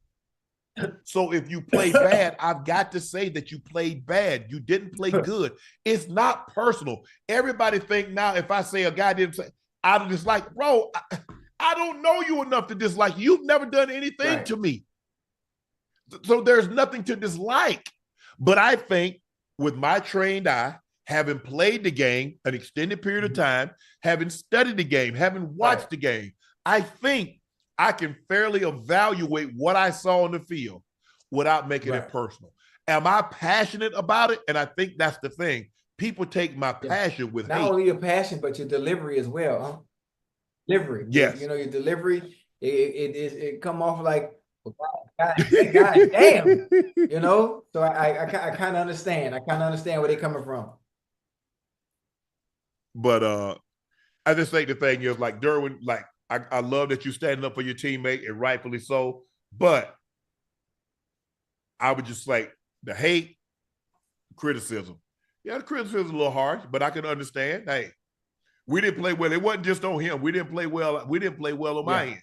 So if you play bad, I've got to say that you played bad. You didn't play good. It's not personal. Everybody think now if I say a guy didn't say, I dislike, bro, I don't know you enough to dislike. You've never done anything to me. So there's nothing to dislike. But I think with my trained eye, having played the game an extended period of time, having studied the game, having watched the game, I think I can fairly evaluate what I saw on the field without making it personal. Am I passionate about it? And I think that's the thing. People take my passion with hate. Not only your passion, but your delivery as well. Huh? Delivery. Yes. Your delivery, it come off like, wow. God damn. You know, so I kind of understand. I kind of understand where they're coming from. But I just think the thing is, like, Derwin, like, I love that you're standing up for your teammate, and rightfully so. But I would just like the hate, criticism. Yeah, the criticism is a little harsh, but I can understand. Hey, we didn't play well. It wasn't just on him. We didn't play well. We didn't play well on my end.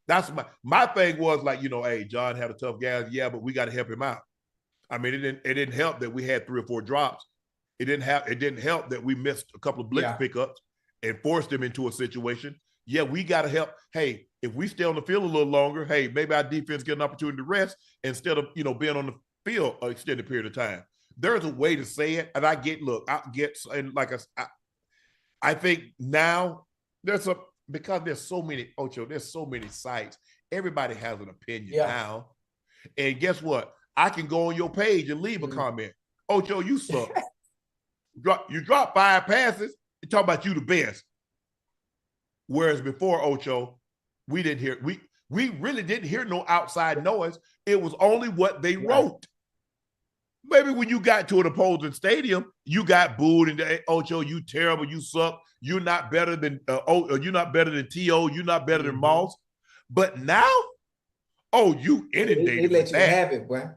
That's my thing was like, you know, hey, John had a tough game. Yeah, but we got to help him out. I mean, it didn't help that we had 3 or 4 drops. It didn't help that we missed a couple of blitz pickups and forced him into a situation. Yeah, we got to help. Hey, if we stay on the field a little longer, hey, maybe our defense get an opportunity to rest instead of, you know, being on the field an extended period of time. There's a way to say it, and and like I think now because there's so many, Ocho, there's so many sites. Everybody has an opinion now. And guess what? I can go on your page and leave a comment. Ocho, you suck. You drop 5 passes, you talk about you the best. Whereas before, Ocho, we really didn't hear no outside noise. It was only what they wrote. Maybe when you got to an opposing stadium, you got booed and Ocho, you terrible, you suck. You're not better than you're not better than T.O., you're not better than Moss. But now, you inundated. They let you have it, boy.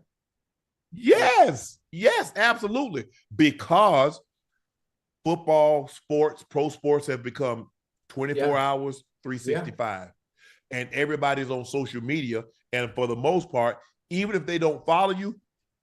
Yes, absolutely. Because football, sports, pro sports have become 24 hours, 365. And everybody's on social media. And for the most part, even if they don't follow you,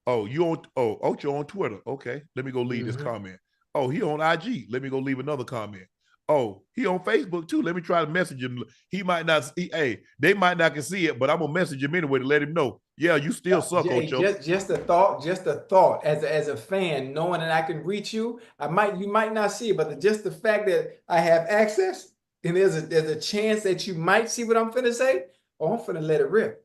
Ocho on Twitter. Okay, let me go leave this comment. Oh, he on IG. Let me go leave another comment. Oh, he on Facebook too. Let me try to message him. He might not see, they might not can see it, but I'm gonna message him anyway to let him know. Yeah, you still suck, Ocho. Just a thought. As a fan, knowing that I can reach you, you might not see it, but just the fact that I have access and there's a chance that you might see what I'm finna say. Oh, I'm finna let it rip.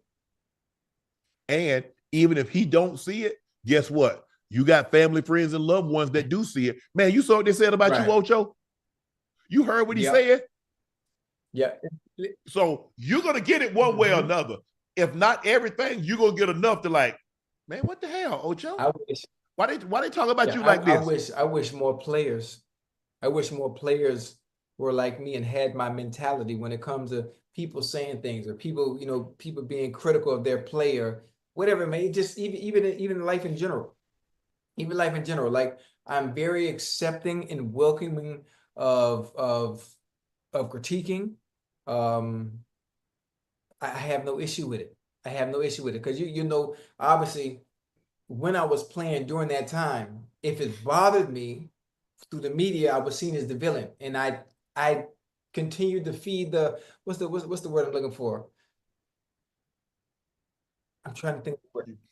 And even if he don't see it, guess what? You got family, friends, and loved ones that do see it. Man, you saw what they said about you, Ocho? You heard what he said? Yeah. So you're going to get it one way or another. If not everything, you're going to get enough to like, man, what the hell, Ocho? Why they talk about you like this? I wish more players were like me and had my mentality when it comes to people saying things or people, you know, people being critical of their player, whatever it may, just even life in general. Even life in general. Like, I'm very accepting and welcoming of critiquing. I have no issue with it. Because you know, obviously, when I was playing during that time, if it bothered me through the media, I was seen as the villain, and I continued to feed the what's the word I'm looking for? I'm trying to think.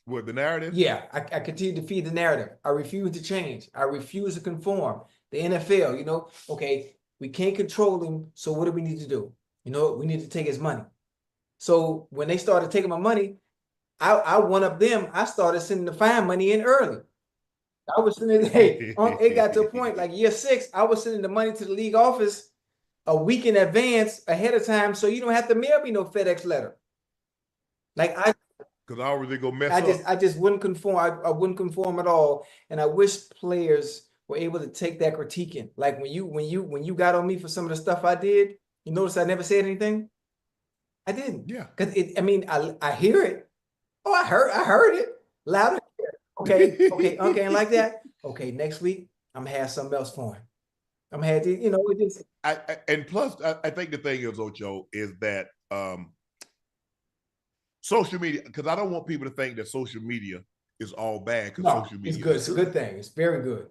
What, the narrative? Yeah, I continue to feed the narrative. I refuse to change. I refuse to conform. The NFL, you know, okay, we can't control him, so what do we need to do? You know, we need to take his money. So when they started taking my money, I one up them. I started sending the fine money in early. I was sending, it got to a point like year 6, I was sending the money to the league office a week in advance, ahead of time, so you don't have to mail me no FedEx letter. Like because I already go mess up. I just wouldn't conform. I wouldn't conform at all. And I wish players were able to take that critiquing. Like when you got on me for some of the stuff I did, you notice I never said anything. I didn't. Yeah. Because I hear it. Oh, I heard it loud and clear. Okay, okay, and like that. Okay, next week I'm gonna have something else for him. I'm gonna have to, you know, it just. And plus, I think the thing is, Ocho, is that social media, because I don't want people to think that social media is all bad. No, social media it's good. It's a good thing. It's very good.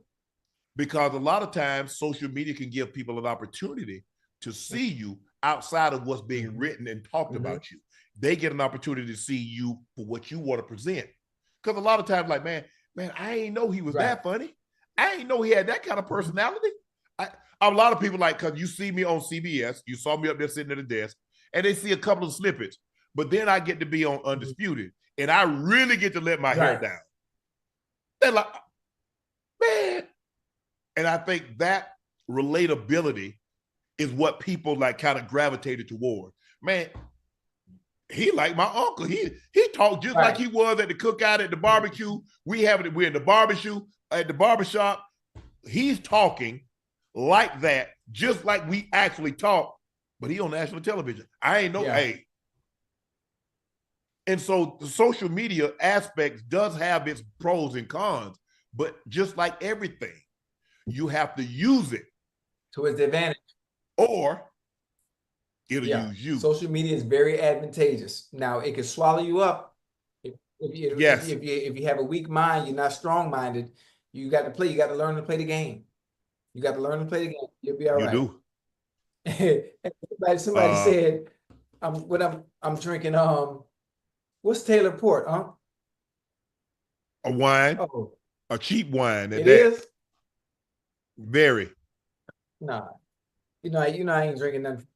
Because a lot of times social media can give people an opportunity to see you outside of what's being written and talked about you. They get an opportunity to see you for what you want to present. Because a lot of times, like, man, I ain't know he was that funny. I ain't know he had that kind of personality. A lot of people, like, because you see me on CBS, you saw me up there sitting at the desk, and they see a couple of snippets. But then I get to be on Undisputed, and I really get to let my hair down. They're like, man. And I think that relatability is what people like kind of gravitated toward. Man, He like my uncle. He talked just like he was at the cookout, at the barbecue. We're in the barbecue at the barbershop. He's talking like that, just like we actually talk, but he on national television. I ain't know. Hey. And so the social media aspects does have its pros and cons, but just like everything, you have to use it to its advantage, or it'll use you. Social media is very advantageous. Now it can swallow you up if you have a weak mind, you're not strong-minded. You got to play. You got to learn to play the game. You got to learn to play the game. You'll be all right. You do. Somebody said, I'm drinking. What's Taylor Port? A wine. Oh, a cheap wine. It is. Very. Nah, I ain't drinking nothing.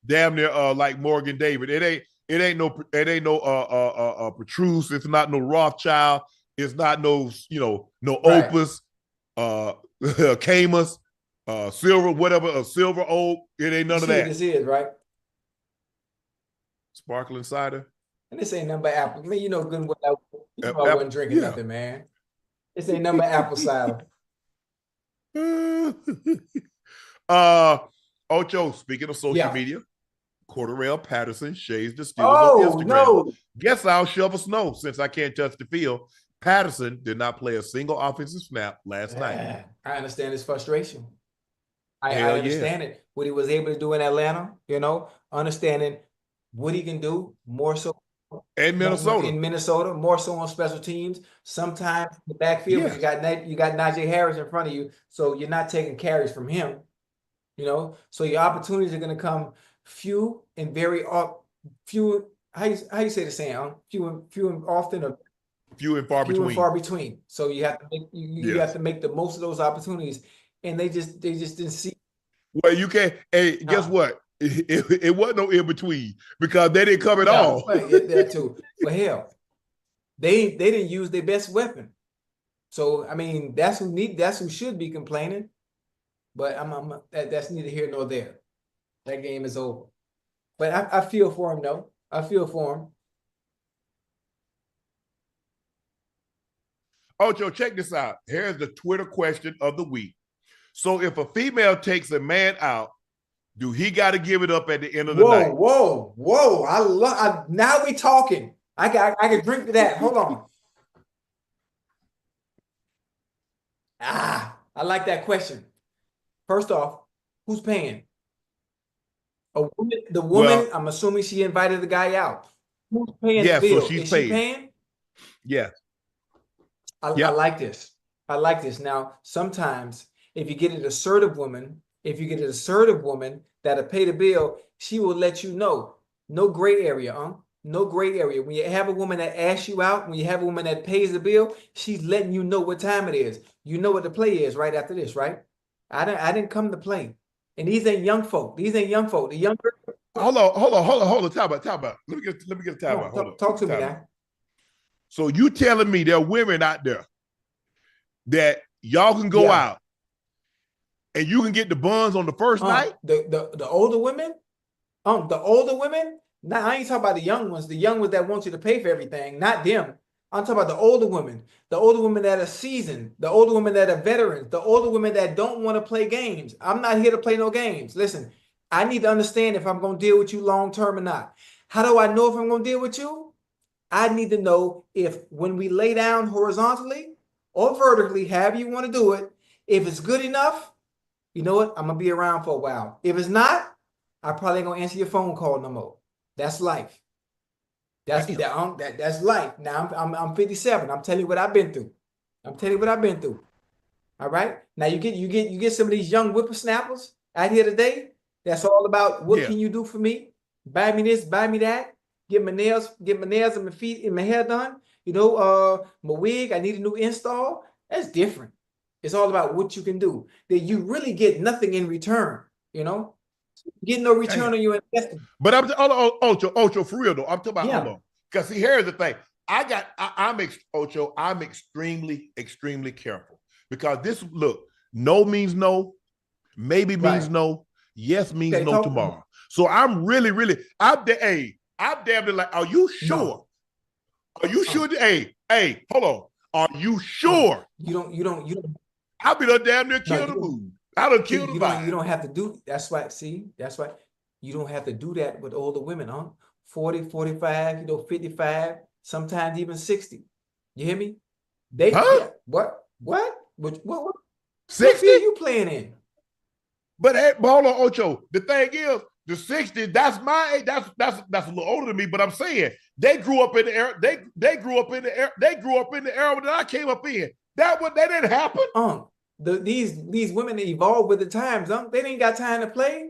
Damn near like Morgan David. It ain't no Petrus. It's not no Rothschild. It's not no Opus, Camus, Silver, whatever, Silver Oak. It ain't none of that. This is right. Sparkling cider. And this ain't nothing but apple. Man, you know good and well I wasn't drinking nothing, man. This ain't nothing but apple cider. Ocho, speaking of social media, Cordarrelle Patterson shades the Steelers on Instagram. No. Guess I'll shovel snow since I can't touch the field. Patterson did not play a single offensive snap last night. I understand his frustration. I understand it. What he was able to do in Atlanta, understanding what he can do more so in Minnesota. In Minnesota, more so on special teams. Sometimes the backfield, you got Najee Harris in front of you, so you're not taking carries from him. So your opportunities are going to come few and very few. How you say the saying? Few and often, or few and far between. So you have to make you have to make the most of those opportunities, and they just didn't see. Well, you can't. Hey, guess what? It wasn't no in between because they didn't come at all. That too. But hell, they didn't use their best weapon. So I mean, that's who should be complaining. But that's neither here nor there. That game is over. But I feel for him, though. I feel for him. Ocho, check this out. Here's the Twitter question of the week. So if a female takes a man out, do he got to give it up at the end of the night? Whoa. Now we talking. I can drink to that. Hold on. I like that question. First off, who's paying? The woman, I'm assuming she invited the guy out. Who's paying the bill? So she's Is she paying? Yeah. I like this. I like this. Now, sometimes if you get an assertive woman that'll pay the bill, she will let you know. No gray area, No gray area. When you have a woman that asks you out, when you have a woman that pays the bill, she's letting you know what time it is. You know what the play is right after this, right? I didn't come to play. And these ain't young folk. The younger. Hold on. Time out. Let me get a time out. Talk to me now. So you telling me there are women out there that y'all can go out and you can get the buns on the first night? The older women? The older women? Now, I ain't talking about the young ones. The young ones that want you to pay for everything, not them. I'm talking about the older women that are seasoned, the older women that are veterans, the older women that don't want to play games. I'm not here to play no games. Listen, I need to understand if I'm going to deal with you long term or not. How do I know if I'm going to deal with you? I need to know if when we lay down horizontally or vertically, however you want to do it, if it's good enough, you know what? I'm going to be around for a while. If it's not, I probably ain't going to answer your phone call no more. That's life. That's life. Now I'm 57. I'm telling you what I've been through. All right. Now you get some of these young whippersnappers out here today. That's all about what can you do for me? Buy me this, buy me that. Get my nails and my feet and my hair done. My wig. I need a new install. That's different. It's all about what you can do. That you really get nothing in return. Get no return on your investment. But Ocho, for real though. I'm talking about hold on. Because see, here's the thing. I'm extremely, extremely careful. Because no means no, maybe means no, yes means no tomorrow. So I'm really, really, I'm damn near like, are you sure? No. Are you sure? Hey, hold on. Are you sure? You don't. I'll be done damn near kill the mood. I done kill the vibe. You don't have to do. That's why. See, that's why you don't have to do that with older women, huh? 40, 45, 55, sometimes even 60. You hear me? Huh? Yeah, what 60? field you playing in? But hold on, Ocho. The thing is, the 60, that's my age. That's a little older than me, but I'm saying they grew up in the era. They grew up in the era. They grew up in the era that I came up in. That didn't happen. These women evolve with the times, they ain't got time to play.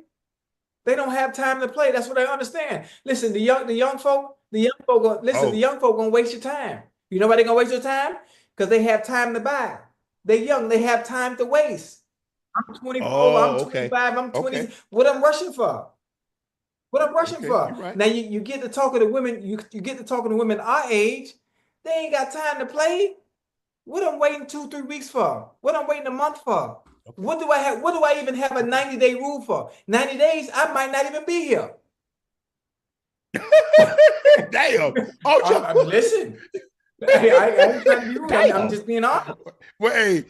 They don't have time to play. That's what I understand. Listen, the young folk gonna waste your time. You know why they gonna waste your time? Because they have time to buy. They're young, they have time to waste. I'm 24, I'm 25, I'm 20. Okay. What I'm rushing for? Right. Now you get to talking to women, you get to talking to women our age, they ain't got time to play. What I'm waiting 2-3 weeks for? What I'm waiting a month for? Okay. What do I have? What do I even have a 90-day rule for? 90 days, I might not even be here. Damn. Oh, listen. I ain't trying to be rude. I'm just being honest. Well, hey,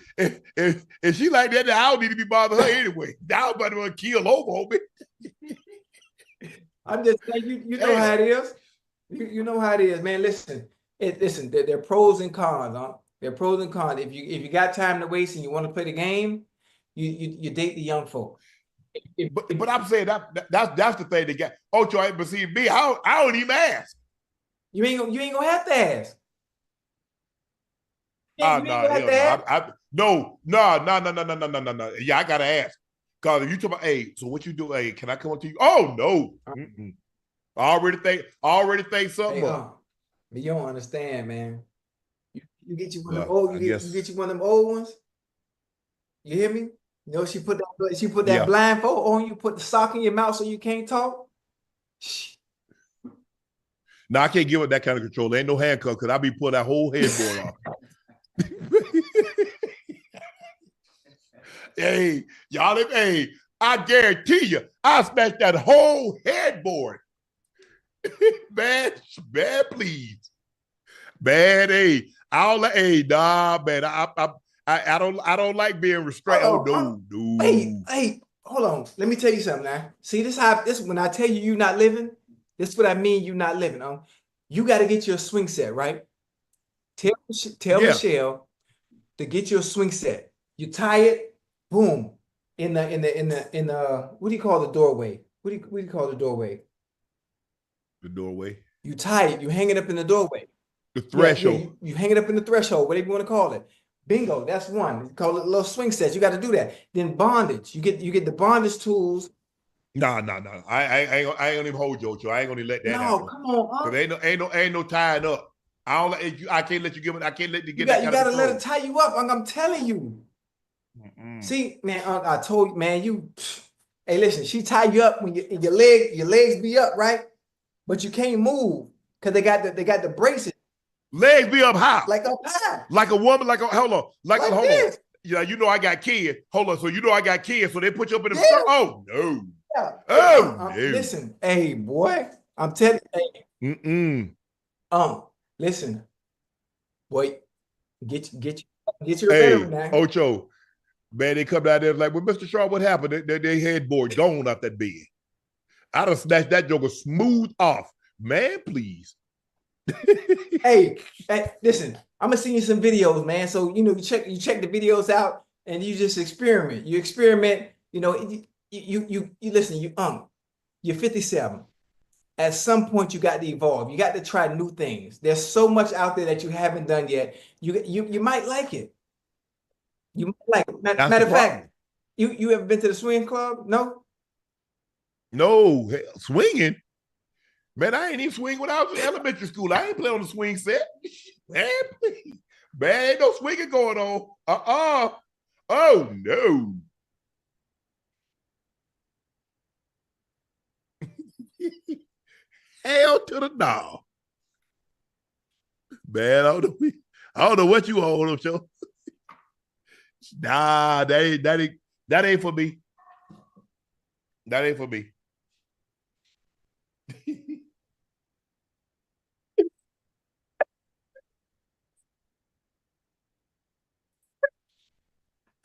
if she like that, I don't need to be bothering her anyway. Now I'm about to kill over me. I'm just saying, you know how it is. You know how it is, man. Listen, there are pros and cons, huh? There are pros and cons. If you got time to waste and you want to play the game, you date the young folk. But I'm saying that's the thing that got Ocho. But see me, I don't even ask. You ain't gonna have to ask. No. Yeah, I gotta ask. Cause if you talk about, hey, so what you do? Hey, can I come up to you? Oh no. I already think something up. But you don't understand, man. You get you one of them old. You get you one of them old ones. You hear me? You know, she put that blindfold on you, put the sock in your mouth so you can't talk. No, I can't give it that kind of control. There ain't no handcuff because I'll be pulling that whole headboard off. Hey, y'all, I guarantee you, I smashed that whole headboard. Bad, please. Bad, man. I don't like being restrained. No. Hey, hold on. Let me tell you something now. See, this when I tell you not living, this is what I mean you not living. You got to get your swing set, right? Tell Michelle to get your swing set. You tie it, boom, in the what do you call the doorway? What do you call the doorway? The doorway. You tie it, you hang it up in the doorway. The threshold. Yeah, you hang it up in the threshold, whatever you want to call it. Bingo, that's one. You call it a little swing set. You got to do that. Then bondage. You get the bondage tools. No. I ain't gonna even hold you, Ocho. I ain't gonna let that happen. No, come on. Ain't no tying up. I can't let you give it. I can't let you get that. You gotta let it tie you up. I'm telling you. See, man, I told you, man. Hey, listen. She tie you up when your legs be up, right? But you can't move because they got the braces. Legs be up high. Like up high. Like a woman, hold on. Hold this. on. Yeah, you know I got kids. Hold on. So you know I got kids. So they put you up in the Oh no. Yeah. Oh no. Listen, hey boy. I'm telling you. Listen. Boy, get your veteran now. Ocho. Man, they come down there like, well, Mr. Sharpe, what happened? They headboard gone off that bed. I'd have snatched that joker smooth off. Man, please. hey, listen, I'm gonna send you some videos, man. So you check the videos out and you just experiment. You experiment, you listen, you're 57. At some point you got to evolve. You got to try new things. There's so much out there that you haven't done yet. You might like it. You might like it. Matter of fact, you ever been to the swing club? No? No, swinging. Man, I ain't even swing when I was in elementary school. I ain't play on the swing set. Man, please. Man, ain't no swinging going on. Oh, no. Hell to the no. Man, I don't know what you hold on, Joe. Nah, that ain't for me. That ain't for me.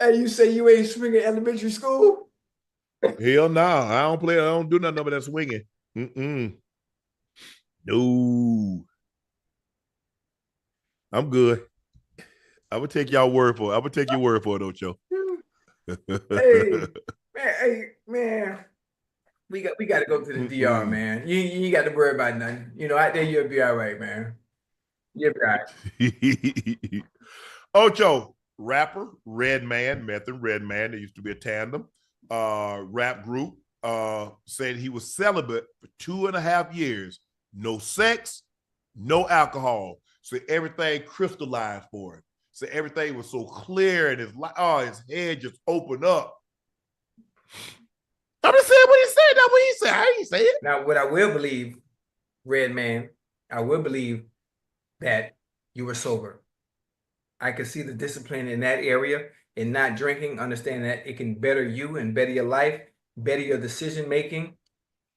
Hey, you say you ain't swinging elementary school? Hell no. I don't play. I don't do nothing over that swinging. No. I'm good. I'm gonna take y'all word for it. I'm gonna take your word for it, Ocho. Hey, man. We got to go to the DR, man. You ain't got to worry about nothing. You know, out there you'll be all right, man. You'll be all right. Ocho, rapper, Redman, Meth and Redman. There used to be a tandem rap group. Said he was celibate for 2.5 years. No sex, no alcohol. So everything crystallized for him. So everything was so clear and his head just opened up. I'm just saying what he said. That's what he said. How he say it? Now, what I will believe, Redman, I will believe that you were sober. I could see the discipline in that area and not drinking, understanding that it can better you and better your life, better your decision making.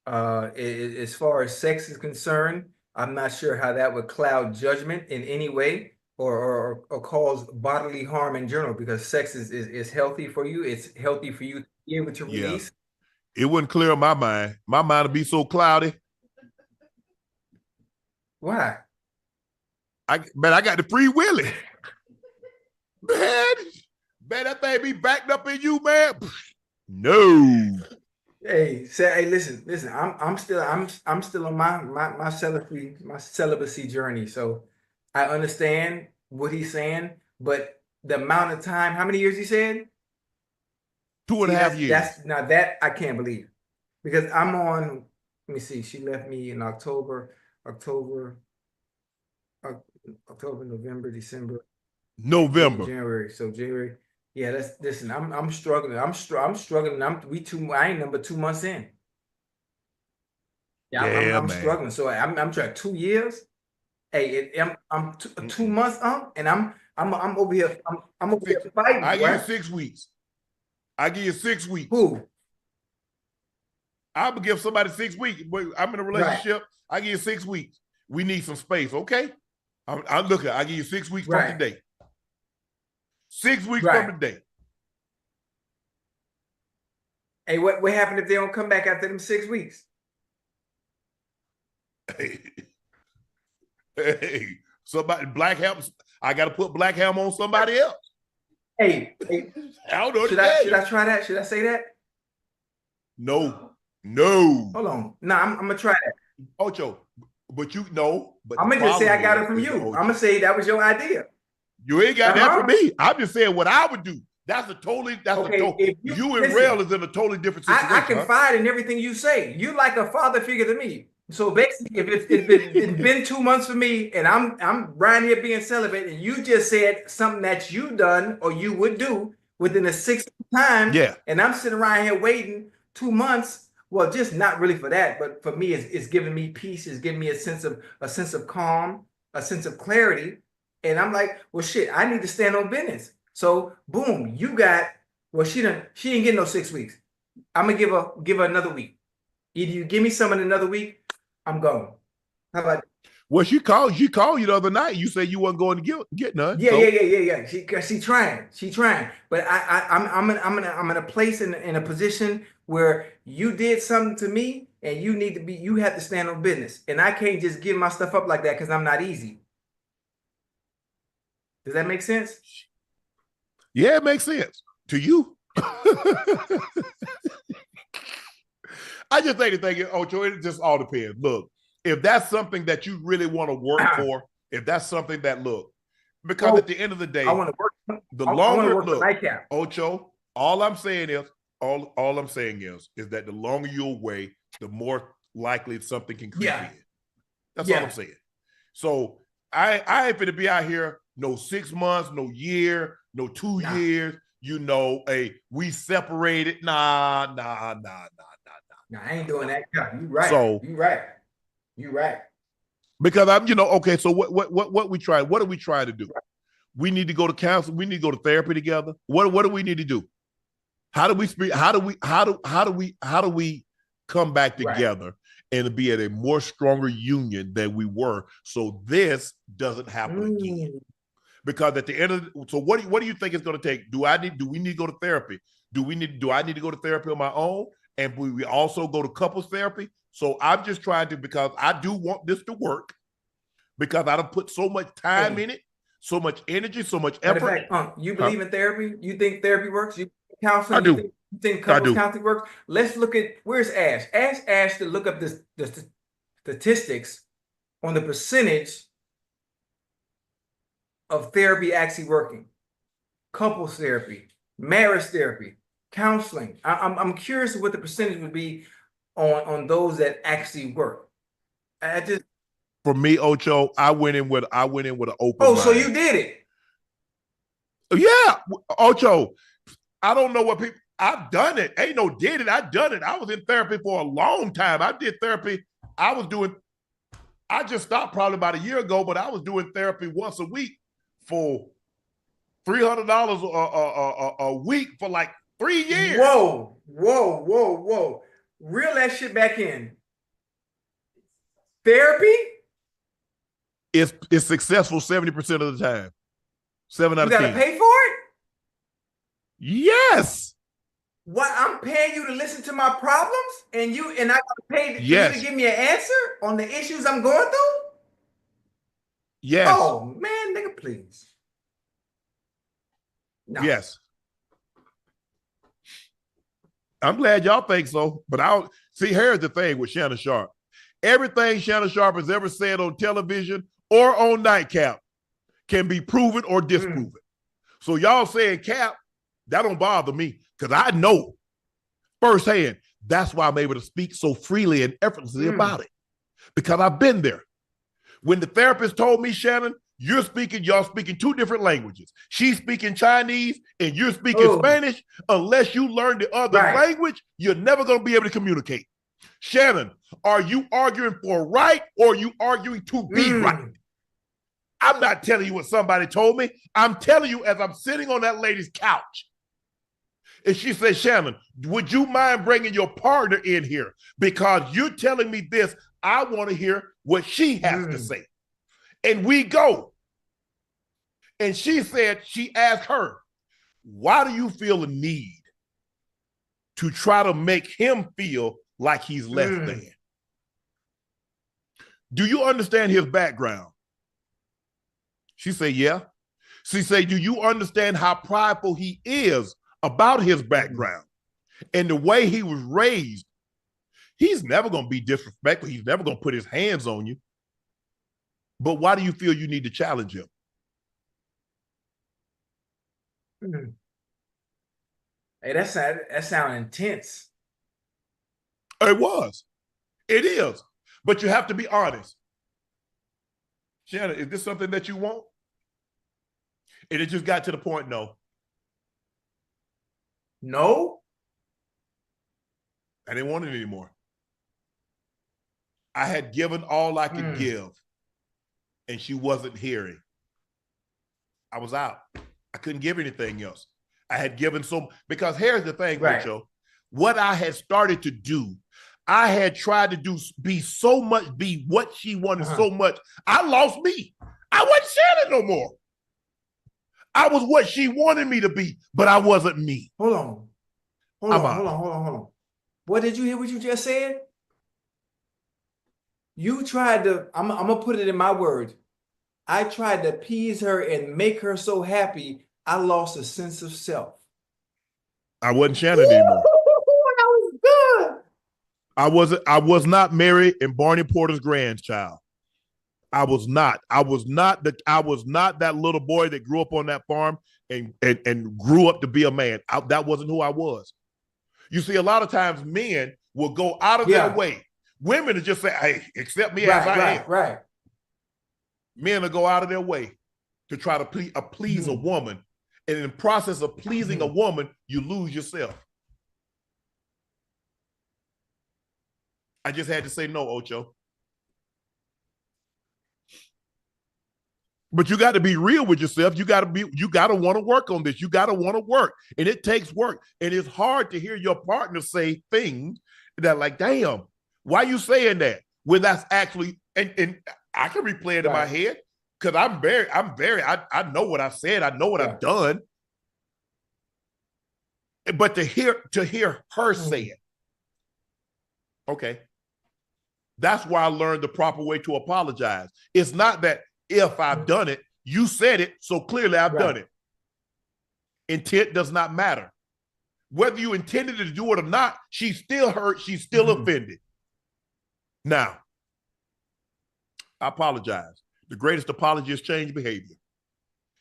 As far as sex is concerned, I'm not sure how that would cloud judgment in any way or cause bodily harm in general, because sex is healthy for you. It's healthy for you to be able to release. It wouldn't clear my mind. My mind would be so cloudy. Why? I got the free willing. Man, that thing be backed up in you, man. No. Hey, listen. I'm still on my celibacy journey. So I understand what he's saying, but the amount of time, how many years he said? 2.5 years. That I can't believe, because I'm on. Let me see. She left me in October, November, December, January. So January. Yeah, listen. I'm struggling. I'm struggling. I ain't number 2 months in. Yeah, I'm struggling. So I'm trying 2 years. Hey, I'm 2 months and I'm over here. I'm over here fighting. I give you 6 weeks. I give you 6 weeks. Who? I would give somebody 6 weeks. I'm in a relationship. Right. I give you 6 weeks. We need some space, okay? I'm looking. I give you 6 weeks from today. 6 weeks from today. Hey, what happened if they don't come back after them 6 weeks? Hey, somebody black helm. I got to put black helm on somebody else. Hey, I don't know. Should I try that? Should I say that? No. Hold on. No, I'm gonna try that. Ocho, but you know. But I'm gonna just say I got it from you. I'm gonna say that was your idea. You ain't got that from me. I'm just saying what I would do. You and Rail is in a totally different situation. I confide in everything you say. You like a father figure to me. So basically, if it's been 2 months for me and I'm right here being celibate, and you just said something that you done or you would do within a 6 time, and I'm sitting around here waiting 2 months. Well, just not really for that, but for me, it's giving me peace. It's giving me a sense of calm, a sense of clarity. And I'm like, well, shit, I need to stand on business. So boom, you got, well, she didn't get no 6 weeks. I'm gonna give her another week. Either you give me some in another week, I'm going. How about that? Well, she called you the other night. You said you wasn't going to get none. Yeah. She trying. But I'm in a place in a position where you did something to me, and you have to stand on business. And I can't just give my stuff up like that because I'm not easy. Does that make sense? Yeah, it makes sense to you. I just think Ocho, it just all depends. Look, if that's something that you really want to work for, if that's something that because at the end of the day, I want to work. The longer Nightcap. Ocho, all I'm saying is that the longer you away, the more likely something can creep in. That's all I'm saying. So I ain't finna be out here no 6 months, no year, no 2 years. We separated. Nah. No, I ain't doing that. You right. So you right. Because I'm, okay. So what we try? What are we trying to do? Right. We need to go to counseling. We need to go to therapy together. What do we need to do? How do we speak? How do we come back together and be at a more stronger union than we were? So this doesn't happen again. Because at the end of so what do you think it's going to take? Do we need to go to therapy? Do I need to go to therapy on my own? And we also go to couples therapy? So I'm just trying to, because I do want this to work, because I've put so much time in it, so much energy, so much effort. You believe in therapy? You think therapy works? You counseling? I do. You think couples counseling works? Let's look at, where's Ash? Ask Ash to look up the statistics on the percentage of therapy actually working. Couples therapy, marriage therapy, counseling. I'm curious what the percentage would be on those that actually work. For me, Ocho, I went in with an open mind. So you did it. Yeah, Ocho. I don't know what people. I've done it. Ain't no did it. I've done it. I was in therapy for a long time. I did therapy. I just stopped probably about a year ago, but I was doing therapy once a week for $300 a week for like 3 years. Whoa. Reel that shit back in. Therapy? It's successful 70% of the time. 7 out of 10. You gotta pay for it? Yes. What, I'm paying you to listen to my problems, and I gotta pay for you to give me an answer on the issues I'm going through? Yes. Oh man, nigga, please. No. Yes. I'm glad y'all think so, but here's the thing with Shannon Sharpe. Everything Shannon Sharpe has ever said on television or on Nightcap can be proven or disproven. So y'all saying Cap, that don't bother me, because I know firsthand. That's why I'm able to speak so freely and effortlessly about it, because I've been there. When the therapist told me, Shannon, y'all speaking 2 different languages. She's speaking Chinese and you're speaking Spanish. Unless you learn the other language, you're never going to be able to communicate. Shannon, are you arguing for right, or are you arguing to be right? I'm not telling you what somebody told me. I'm telling you as I'm sitting on that lady's couch. And she said, Shannon, would you mind bringing your partner in here? Because you're telling me this. I want to hear what she has to say. And we go. And she asked her, why do you feel a need to try to make him feel like he's less than? Do you understand his background? She said, yeah. She said, do you understand how prideful he is about his background and the way he was raised? He's never going to be disrespectful. He's never going to put his hands on you. But why do you feel you need to challenge him? Hey, that sounds intense. It was. It is. But you have to be honest. Shannon, is this something that you want? And it just got to the point, no. No? I didn't want it anymore. I had given all I could give, and she wasn't hearing. I was out. I couldn't give anything else. I had given because here's the thing, Ocho. What I had started to do, I had tried to be what she wanted so much. I lost me. I wasn't Shannon no more. I was what she wanted me to be, but I wasn't me. Hold on. What did you hear what you just said? You tried to, I'm going to put it in my words. I tried to appease her and make her so happy, I lost a sense of self. I wasn't Shannon anymore. That was good. I was not Mary and Barney Porter's grandchild. I was not that little boy that grew up on that farm and grew up to be a man. That wasn't who I was. You see, a lot of times men will go out of their way. Women will just say, hey, accept me as I am. Right. Men will go out of their way to try to please a woman. And in the process of pleasing a woman, you lose yourself. I just had to say no, Ocho. But you got to be real with yourself. You got to want to work on this. You got to want to work. And it takes work. And it's hard to hear your partner say things that like, damn, why you saying that? When that's actually, and I can replay it in my head. because I know what I said. I know what I've done. But to hear her say it, okay, that's why I learned the proper way to apologize. It's not that if I've done it, you said it, so clearly I've done it. Intent does not matter. Whether you intended to do it or not, she's still hurt. She's still offended. Now, I apologize. The greatest apology is change behavior.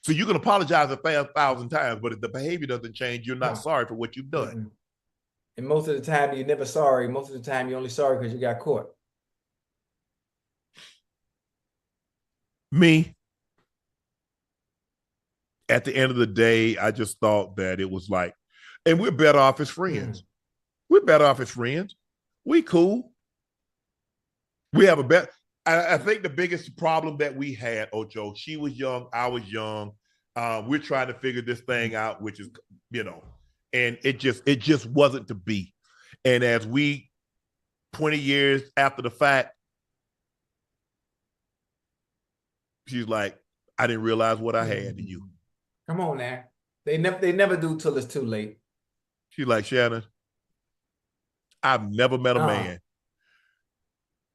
So you can apologize 1,000 times, but if the behavior doesn't change, you're not sorry for what you've done. And most of the time, you're never sorry. Most of the time, you're only sorry because you got caught. Me, at the end of the day, I just thought that it was like, and we're better off as friends. We're better off as friends. We cool. We have a better. I think the biggest problem that we had, Ocho, she was young, I was young. We're trying to figure this thing out, which is, and it just wasn't to be. And as we, 20 years after the fact, she's like, I didn't realize what I had in you. Come on now. They never do till it's too late. She's like, Shannon, I've never met a man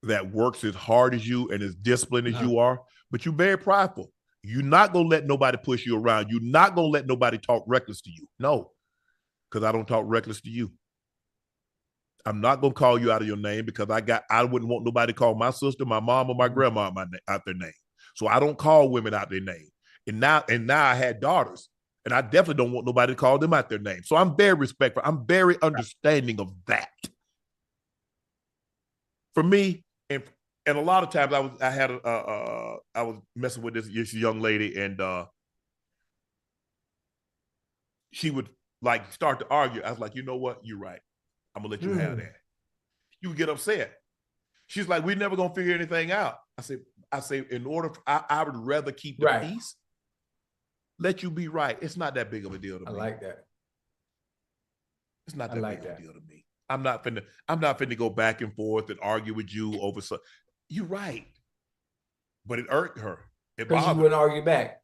that works as hard as you and as disciplined as you are, but you're very prideful. You're not going to let nobody push you around. You're not going to let nobody talk reckless to you. No, because I don't talk reckless to you. I'm not going to call you out of your name because I wouldn't want nobody to call my sister, my mom, or my grandma out their name. So I don't call women out their name. And now I had daughters, and I definitely don't want nobody to call them out their name. So I'm very respectful. I'm very understanding of that. For me, and a lot of times I was messing with this young lady, and she would like start to argue. I was like, you know what? You're right. I'm gonna let you have that. You would get upset. She's like, we're never gonna figure anything out. I say, in order, I would rather keep the peace. Let you be right. It's not that big of a deal to me. I like that. It's not that big of a deal to me. I'm not finna go back and forth and argue with you over something. You're right. But it irked her. Because you wouldn't argue back.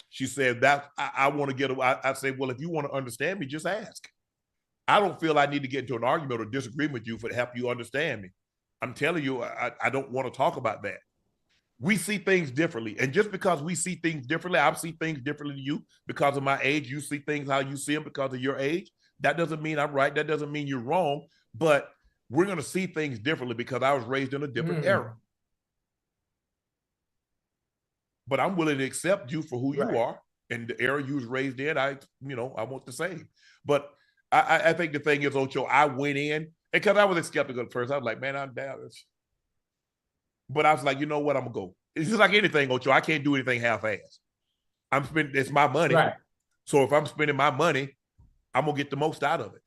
She said that I want to get away. I say, well, if you want to understand me, just ask. I don't feel I need to get into an argument or disagreement with you for to help you understand me. I'm telling you, I don't want to talk about that. We see things differently. And just because we see things differently, I see things differently than you because of my age. You see things how you see them because of your age. That doesn't mean I'm right. That doesn't mean you're wrong. But we're going to see things differently because I was raised in a different era. But I'm willing to accept you for who you are. And the era you was raised in, I want the same. But I think the thing is, Ocho, I went in, because I was skeptical at first. I was like, man, I'm down. But I was like, you know what? I'm going to go. It's just like anything, Ocho. I can't do anything half-assed. It's my money. Right. So if I'm spending my money, I'm going to get the most out of it.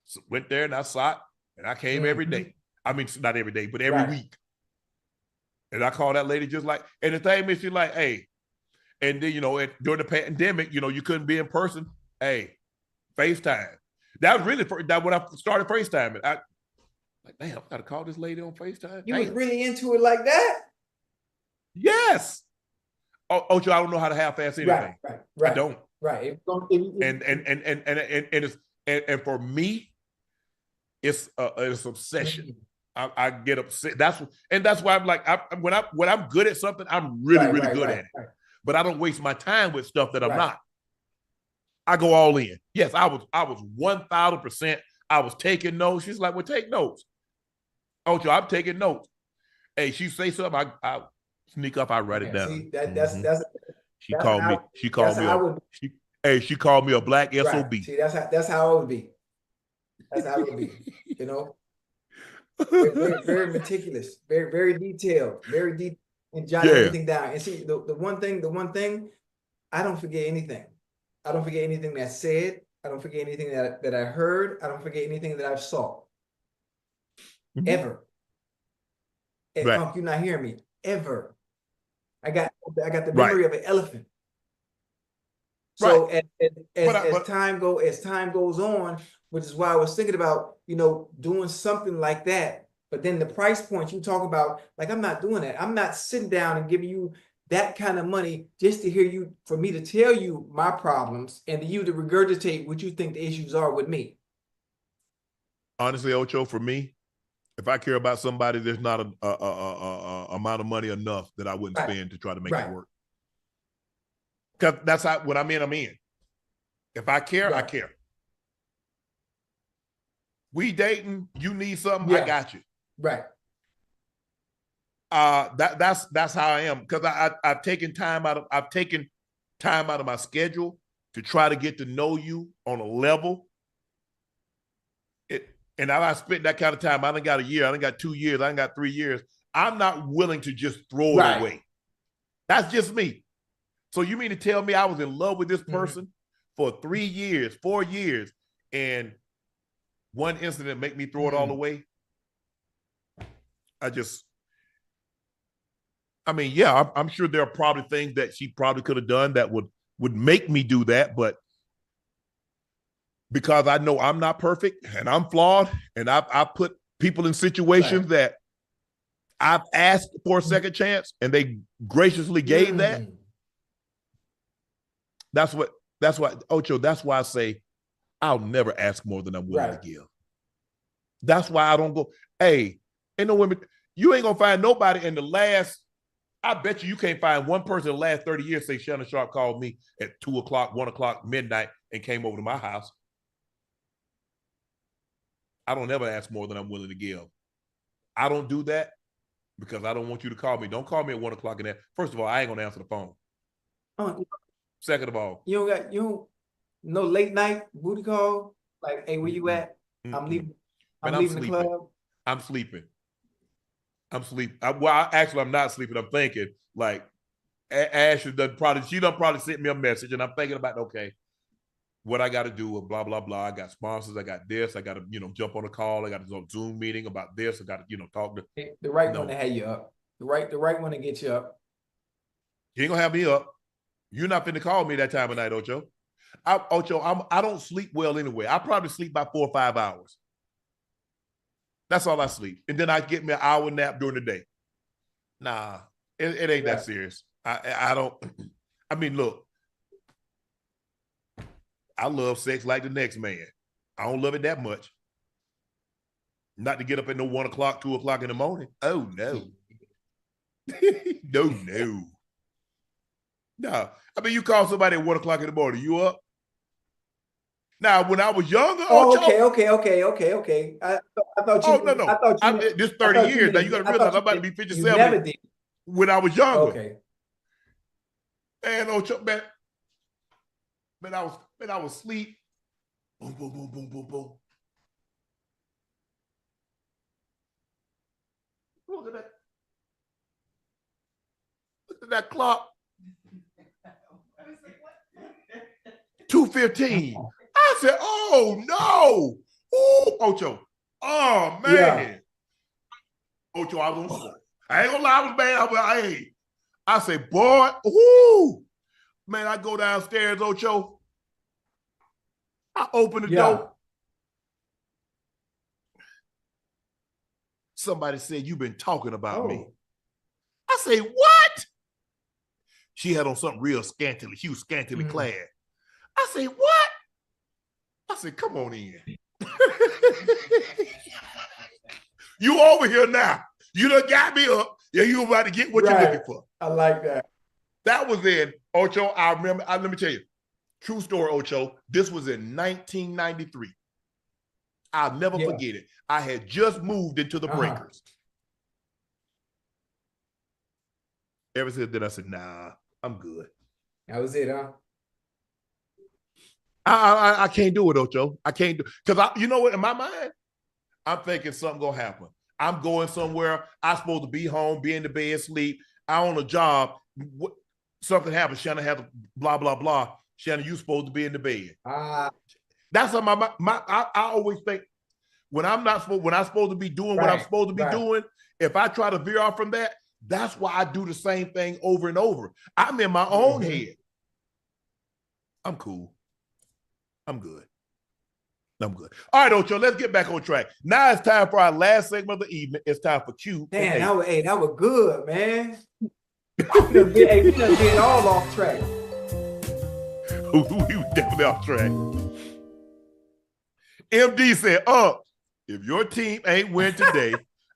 So went there and I saw it, and I came every day. I mean, not every day, but every week. And I called that lady just like, and the thing is, she's like, hey, and then, during the pandemic, you couldn't be in person. Hey, FaceTime. That was really when I started FaceTiming. Like, damn, I got to call this lady on FaceTime. You was really into it like that? Yes. Ocho, I don't know how to half-ass anything. Right. I don't. Right. And for me, it's obsession. I get upset. That's why I'm like, when I'm good at something, I'm really good at it. Right. But I don't waste my time with stuff that I'm not. I go all in. Yes, I was 1,000%. I was taking notes. She's like, well, take notes. Ocho, I'm taking notes. Hey, she say something, I sneak up, I write it down. See, that's she called me a black SOB. See, that's how it would be. That's how it would be. Very, very meticulous, very, very detailed, and jotting everything down. And see, the one thing, I don't forget anything. I don't forget anything that's said. I don't forget anything that I heard. I don't forget anything that I saw. Ever. And Unc, you're not hearing me. Ever. I got the memory of an elephant. So as time goes on, which is why I was thinking about, doing something like that, But then the price point you talk about, like, I'm not doing that. I'm not sitting down and giving you that kind of money just to hear you, for me to tell you my problems and you to regurgitate what you think the issues are with me. Honestly, Ocho, for me, if I care about somebody, there's not a amount of money enough that I wouldn't spend to try to make it work. Because that's how, when I'm in. If I care, I care. We dating, you need something, I got you. Right. That's how I am. Because I've taken time out of my schedule to try to get to know you on a level. And I spent that kind of time. I done got a year, I done got 2 years, I done got 3 years. I'm not willing to just throw it away. That's just me. So you mean to tell me I was in love with this person for 3 years, 4 years, and one incident make me throw it all away? I'm sure there are probably things that she probably could have done that would make me do that, but because I know I'm not perfect and I'm flawed, and I put people in situations that I've asked for a second chance and they graciously gave that. That's why, Ocho, that's why I say I'll never ask more than I'm willing to give. That's why I don't go, hey, ain't no women, you ain't gonna find nobody in the last, I bet you can't find one person in the last 30 years say Shannon Sharpe called me at 2 o'clock, 1 o'clock, midnight, and came over to my house. I don't ever ask more than I'm willing to give. I don't do that because I don't want you to call me. Don't call me at 1 o'clock in that. First of all, I ain't gonna answer the phone. Second of all, you don't no late night booty call, like, hey, where you at? I'm leaving the club. I'm sleeping. I'm not sleeping. I'm thinking, like, Ashley done probably sent me a message, and I'm thinking about, okay, what I got to do with blah, blah, blah. I got sponsors. I got this. I got to, jump on a call. I got to do a Zoom meeting about this. I got to, talk to the right one to have you up. The right one to get you up. You ain't gonna have me up. You're not finna call me that time of night, Ocho. I don't sleep well anyway. I probably sleep by 4 or 5 hours. That's all I sleep. And then I get me an hour nap during the day. Nah, it ain't that serious. I don't, I mean, look, I love sex like the next man. I don't love it that much. Not to get up at no 1 o'clock, 2 o'clock in the morning. Oh, no. No. No. I mean, you call somebody at 1 o'clock in the morning, you up? Now, when I was younger, okay. I thought you. No. I thought you. This 30 years. Now you got to realize I'm about to be 57. You never did. When I was younger. Okay. Man, Ocho, man, I was asleep. Boom, boom, boom, boom, boom, boom. Look at that. Look at that clock. 2:15. I said, oh, no. Ooh, Ocho. Oh, man. Yeah. Ocho, I was on sweat. I ain't gonna lie, I was mad. I say, boy, ooh. Man, I go downstairs, Ocho. I open the door. Somebody said, you've been talking about me. I say, what? She had on something real scantily, Hugh, scantily clad. I say, what? I said, come on in. You over here now. You done got me up. Yeah, you about to get what you're looking for. I like that. That was in, Ocho, I remember, let me tell you, true story, Ocho, this was in 1993. I'll never forget it. I had just moved into the Breakers. Ever since then, I said, nah, I'm good. That was it, huh? I can't do it, Ocho. I can't do it. Because you know what, in my mind, I'm thinking something gonna happen. I'm going somewhere. I'm supposed to be home, be in the bed, sleep. I'm on a job. Something happens. Shannon has blah, blah, blah. Shannon, you supposed to be in the bed. That's how I always think when I'm supposed to be doing what I'm supposed to be doing, if I try to veer off from that, that's why I do the same thing over and over. I'm in my own head. I'm cool. I'm good. I'm good. All right, Ocho, let's get back on track. Now it's time for our last segment of the evening. It's time for Q. Damn, that was good, man. We done been all off track. We were definitely off track. MD said, if your team ain't win today,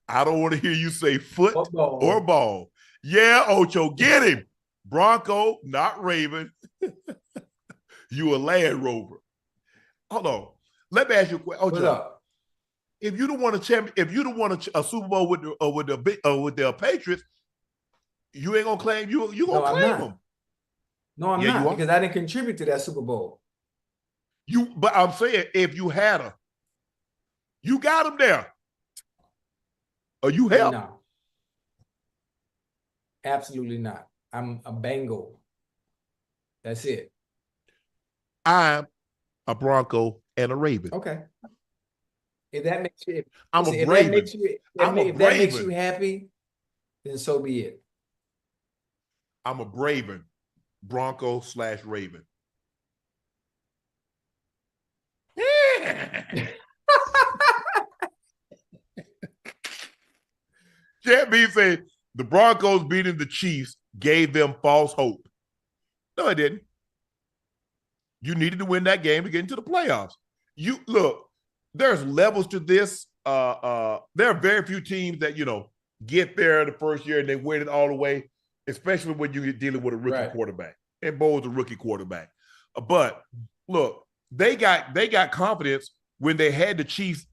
I don't want to hear you say foot or ball. Yeah, Ocho, get him. Bronco, not Raven. You a Land Rover. Hold on. Let me ask you a question. What's up? If you don't want a Super Bowl with the Patriots, you ain't gonna claim you gonna claim them. No, I'm not, because I didn't contribute to that Super Bowl. But I'm saying if you had them, you got them there. Or you help? No, absolutely not. I'm a Bengal. That's it. I'm a Bronco and a Raven. Okay. If that makes you, if that makes you happy, then so be it. I'm a Braven, Bronco / Raven. Chad B said the Broncos beating the Chiefs gave them false hope. No, it didn't. You needed to win that game to get into the playoffs. You look, there's levels to this. There are very few teams that get there the first year and they win it all the way, especially when you're dealing with a rookie quarterback. And Bo's a rookie quarterback. But look, they got confidence when they had the Chiefs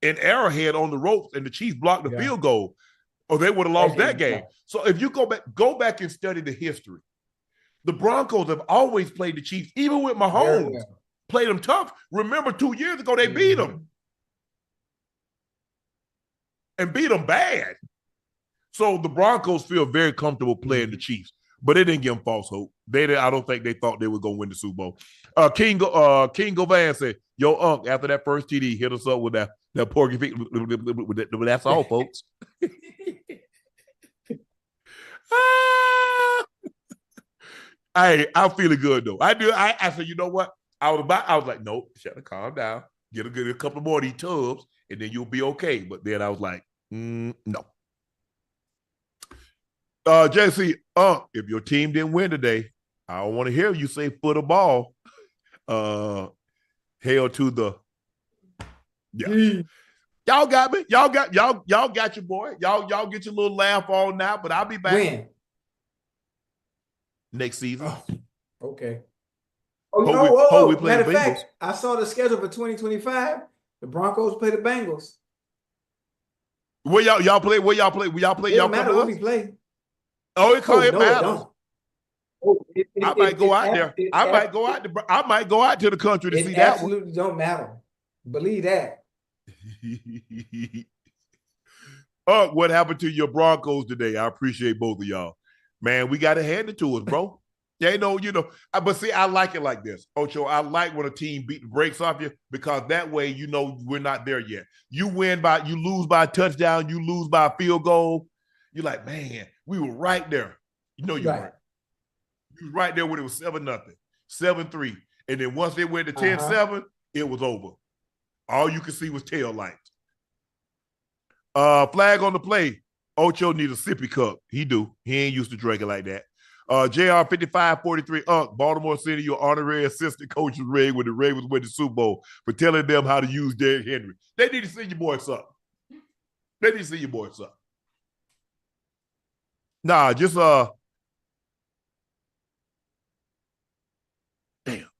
in Arrowhead on the ropes and the Chiefs blocked the field goal, or they would have lost that game. So if you go back and study the history, the Broncos have always played the Chiefs, even with Mahomes, played them tough. Remember 2 years ago, they beat them. And beat them bad. So the Broncos feel very comfortable playing the Chiefs, but they didn't give them false hope. I don't think they thought they were going to win the Super Bowl. King Govan said, yo, Unc, after that first TD, hit us up with that porky feet. That's all, folks. I'm feeling good, though. I said, you know what? I was like, nope, shut up, calm down. Get a couple more of these tubs, and then you'll be okay. But then I was like, no. Jesse, if your team didn't win today, I don't want to hear you say foot or ball. Hail to the Y'all got me. Y'all got your boy. Y'all get your little laugh on now, but I'll be back. When? Next season. Oh, okay. Matter of fact, I saw the schedule for 2025. The Broncos play the Bengals. Where y'all play? Where y'all play? It don't matter where we play. Oh, it matters. I might go out there. I might go out to the country to see that one. It absolutely don't matter. Believe that. What happened to your Broncos today? I appreciate both of y'all. Man, we got to hand it to us, bro. But see, I like it like this. Ocho, I like when a team beat the brakes off you, because that way we're not there yet. You lose by a touchdown, you lose by a field goal. You're like, man, we were right there. You're right. You were right there when it was 7-0, 7-3. And then once they went to 10-7, it was over. All you could see was tail lights. Flag on the play. Ocho need a sippy cup. He do. He ain't used to drinking like that. JR 5543, Baltimore City, your honorary assistant coach's rig when the Ravens win the Super Bowl for telling them how to use Derrick Henry. They need to see your boys up. Nah, just damn,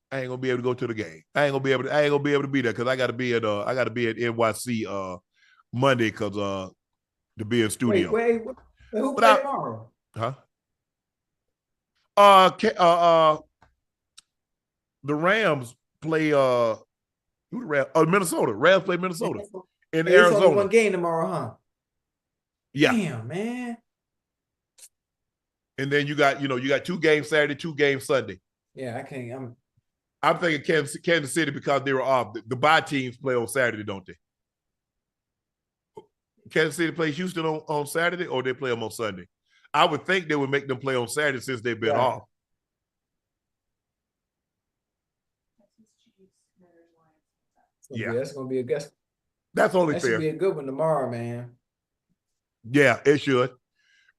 I ain't gonna be able to go to the game. I ain't gonna be able to be there because I gotta be at NYC Monday because to be in studio. Wait, who play tomorrow? Huh? The Rams play Minnesota. Rams play Minnesota in Arizona. It's only one game tomorrow, huh? Yeah. Damn, man. And then you got 2 games Saturday, 2 games Sunday. Yeah, I can't. I'm thinking Kansas City because they were off. The bye teams play on Saturday, don't they? Kansas City plays Houston on Saturday, or they play them on Sunday? I would think they would make them play on Saturday since they've been off. Yeah. That's gonna be a guess. That's only That fair. should be a good one tomorrow, man. Yeah, it should.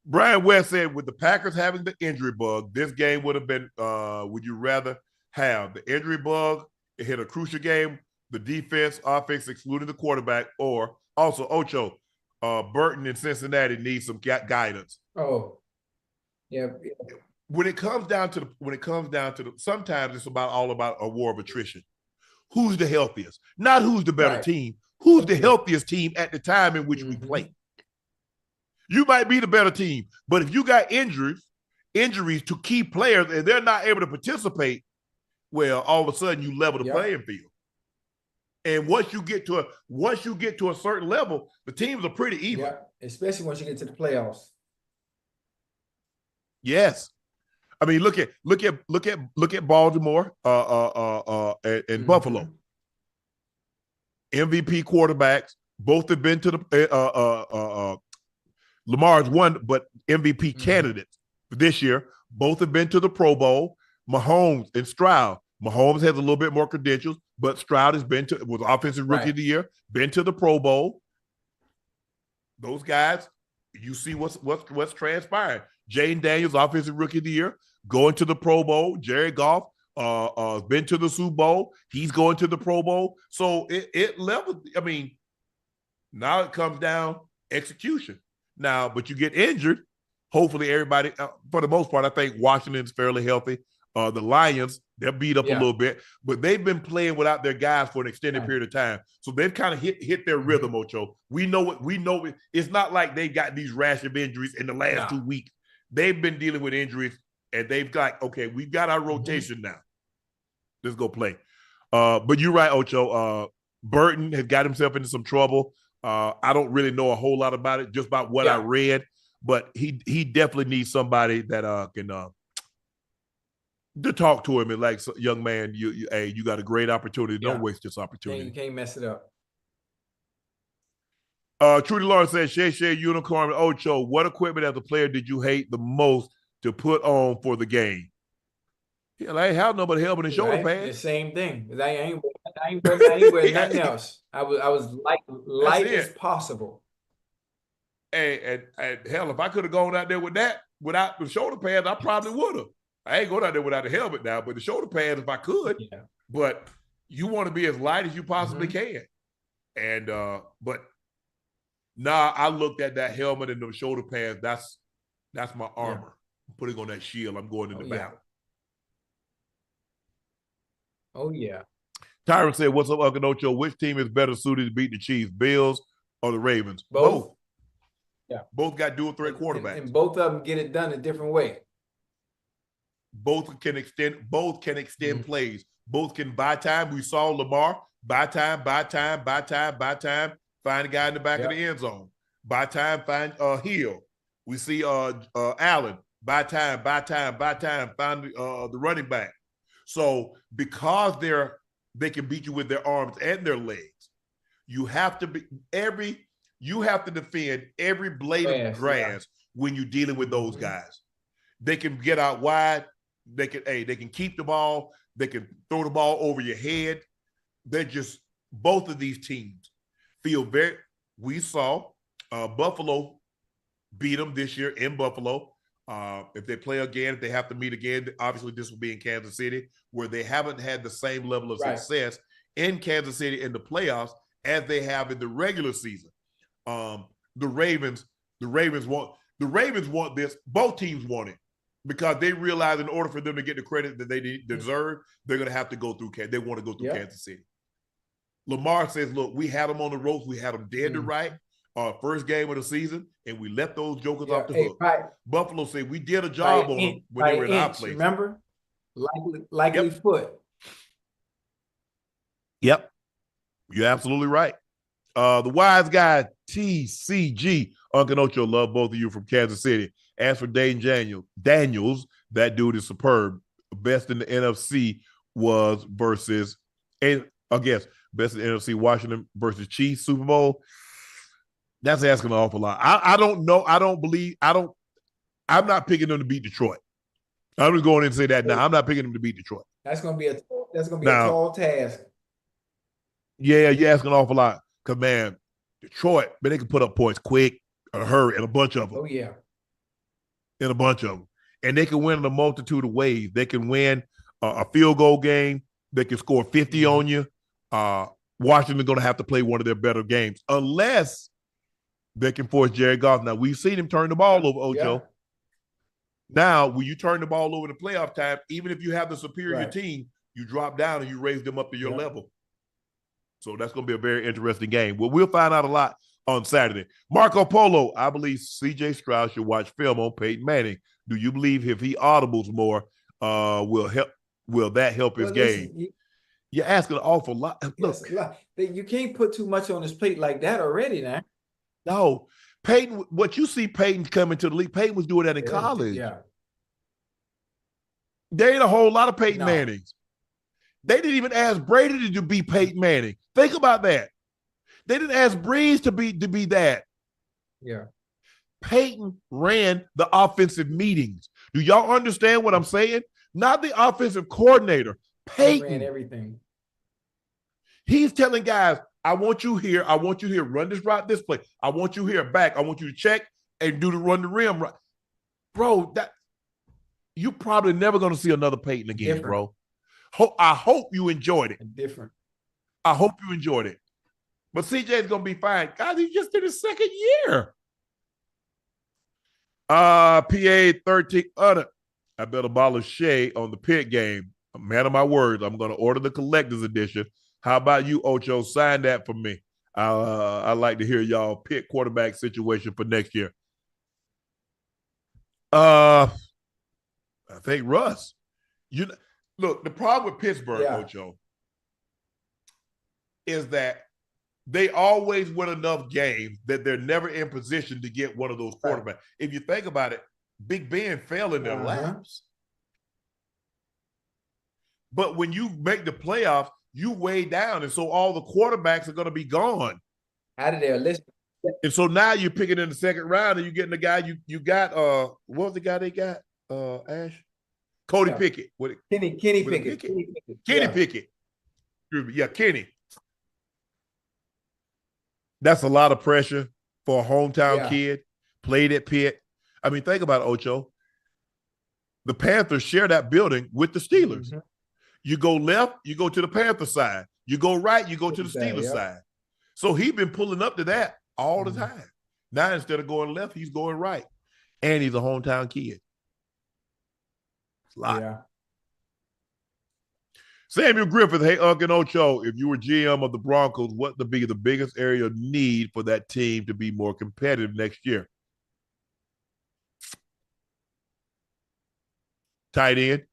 Brian West said, with the Packers having the injury bug, this game would have been, would you rather have the injury bug, it hit a crucial game, the defense, offense, excluding the quarterback, or also Ocho, Burton in Cincinnati needs some guidance. Oh, yeah. When it comes down to sometimes it's all about a war of attrition. Who's the healthiest? Not who's the better team. Who's the healthiest team at the time in which we play? You might be the better team, but if you got injuries to key players and they're not able to participate, well, all of a sudden you level the playing field. And once you get to a certain level, the teams are pretty even. Yeah, especially once you get to the playoffs. Yes. I mean, look at Baltimore and Buffalo. MVP quarterbacks, both have been to the Lamar's one, but MVP candidates for this year. Both have been to the Pro Bowl. Mahomes and Stroud. Mahomes has a little bit more credentials, but Stroud was Offensive Rookie of the Year, been to the Pro Bowl. Those guys, you see what's transpiring. Jayden Daniels, Offensive Rookie of the Year, going to the Pro Bowl. Jared Goff been to the Super Bowl. He's going to the Pro Bowl. So it leveled. I mean, now it comes down execution. Now, but you get injured. Hopefully, everybody, for the most part, I think Washington's fairly healthy. The Lions, they're beat up a little bit, but they've been playing without their guys for an extended period of time. So they've kind of hit their rhythm, Ocho. We know it. It's not like they got these rash of injuries in the last 2 weeks. They've been dealing with injuries, and they've got, okay, we've got our rotation now. Let's go play. But you're right, Ocho. Burton has got himself into some trouble. I don't really know a whole lot about it, just about what I read, but he definitely needs somebody that can to talk to him and like, young man, you got a great opportunity. Don't waste this opportunity. You can't mess it up. Trudy Lawrence says, Shay, Unicorn, and Ocho, what equipment as a player did you hate the most to put on for the game? Yeah, I ain't have nobody helping the shoulder pads. The same thing. I ain't wearing nothing else. I was light as possible. And hell, if I could have gone out there with that without the shoulder pads, I probably would have. I ain't going out there without a helmet now, but the shoulder pads, if I could. Yeah. But you want to be as light as you possibly can. And but nah, I looked at that helmet and those shoulder pads. That's my armor. I'm putting on that shield. I'm going into battle. Oh yeah. Tyron said, "What's up, Unc Ocho? Which team is better suited to beat the Chiefs, Bills or the Ravens?" Both. Yeah. Both got dual threat quarterbacks. And both of them get it done a different way. Both can extend plays. Both can buy time. We saw Lamar buy time, find a guy in the back of the end zone. Buy time, find Hill. We see Allen buy time, find the running back. So because they can beat you with their arms and their legs, you have to defend every blade of grass when you're dealing with those guys. They can get out wide. They can keep the ball. They can throw the ball over your head. They're just, both of these teams feel we saw Buffalo beat them this year in Buffalo. If they play again, if they have to meet again, obviously this will be in Kansas City, where they haven't had the same level of success in Kansas City in the playoffs as they have in the regular season. The Ravens want this. Both teams want it, because they realize in order for them to get the credit that they deserve, they're going to have to go through. They want to go through Kansas City. Lamar says, "Look, we had them on the ropes. We had them dead to right. First game of the season, and we let those jokers off the hook." Buffalo said we did a job on them when they were in our place. Remember, likely foot. Yep, you're absolutely right. The wise guy TCG, Unc Ocho, love both of you from Kansas City. As for Jayden Daniels, that dude is superb. Best in the NFC was versus, and I guess best in the NFC, Washington versus Chiefs Super Bowl. That's asking an awful lot. I don't know. I'm not picking them to beat Detroit. I'm just going in and say that now. I'm not picking them to beat Detroit. That's gonna be a tall task. Yeah, you're asking an awful lot. Because, man, Detroit, man, they can put up points quick, a hurry, and a bunch of them. Oh, yeah. And a bunch of them. And they can win in a multitude of ways. They can win a field goal game. They can score 50 on you. Washington's going to have to play one of their better games unless they can force Jared Goff. Now, we've seen him turn the ball over, Ocho. Yeah. Now, when you turn the ball over in the playoff time, even if you have the superior team, you drop down and you raise them up to your level. So that's going to be a very interesting game. Well, we'll find out a lot on Saturday. Marco Polo, I believe C.J. Stroud should watch film on Peyton Manning. Do you believe if he audibles more, will that help his game? You're asking an awful lot. Look, you can't put too much on his plate like that already now. No. Peyton, what you see Peyton coming to the league, Peyton was doing that in college. Yeah. There ain't a whole lot of Peyton Mannings. They didn't even ask Brady to be Peyton Manning. Think about that. They didn't ask Breeze to be that. Yeah. Peyton ran the offensive meetings. Do y'all understand what I'm saying? Not the offensive coordinator. Peyton He ran everything. He's telling guys, I want you here. I want you here. Run this route this play. I want you here back. I want you to check and do the run the rim. Bro, that you're probably never going to see another Peyton again, bro. I hope you enjoyed it. Different. I hope you enjoyed it. But CJ is going to be fine. Guys, he just did his second year. PA 13. I bet a bottle of Shea on the Pitt game. A man of my words. I'm going to order the collector's edition. How about you, Ocho? Sign that for me. I'd like to hear y'all Pitt quarterback situation for next year. I think Russ. Look, the problem with Pittsburgh, Ocho, is that they always win enough games that they're never in position to get one of those quarterbacks. Right. If you think about it, Big Ben fell in their laps. But when you make the playoffs, you way down, and so all the quarterbacks are going to be gone. Out of there, listen. And so now you're picking in the second round, and you're getting the guy you got. What was the guy they got? Ash, Cody Pickett. Kenny Pickett. Kenny Pickett. Yeah, Kenny. That's a lot of pressure for a hometown kid. Played at Pitt. I mean, think about it, Ocho. The Panthers share that building with the Steelers. Mm-hmm. You go left, you go to the Panther side. You go right, you go to the Steelers side. So he's been pulling up to that all the time. Now, instead of going left, he's going right. And he's a hometown kid. It's a lot. Yeah. Samuel Griffith, hey, Unc Ocho, if you were GM of the Broncos, what would be the biggest area of need for that team to be more competitive next year? Tight end.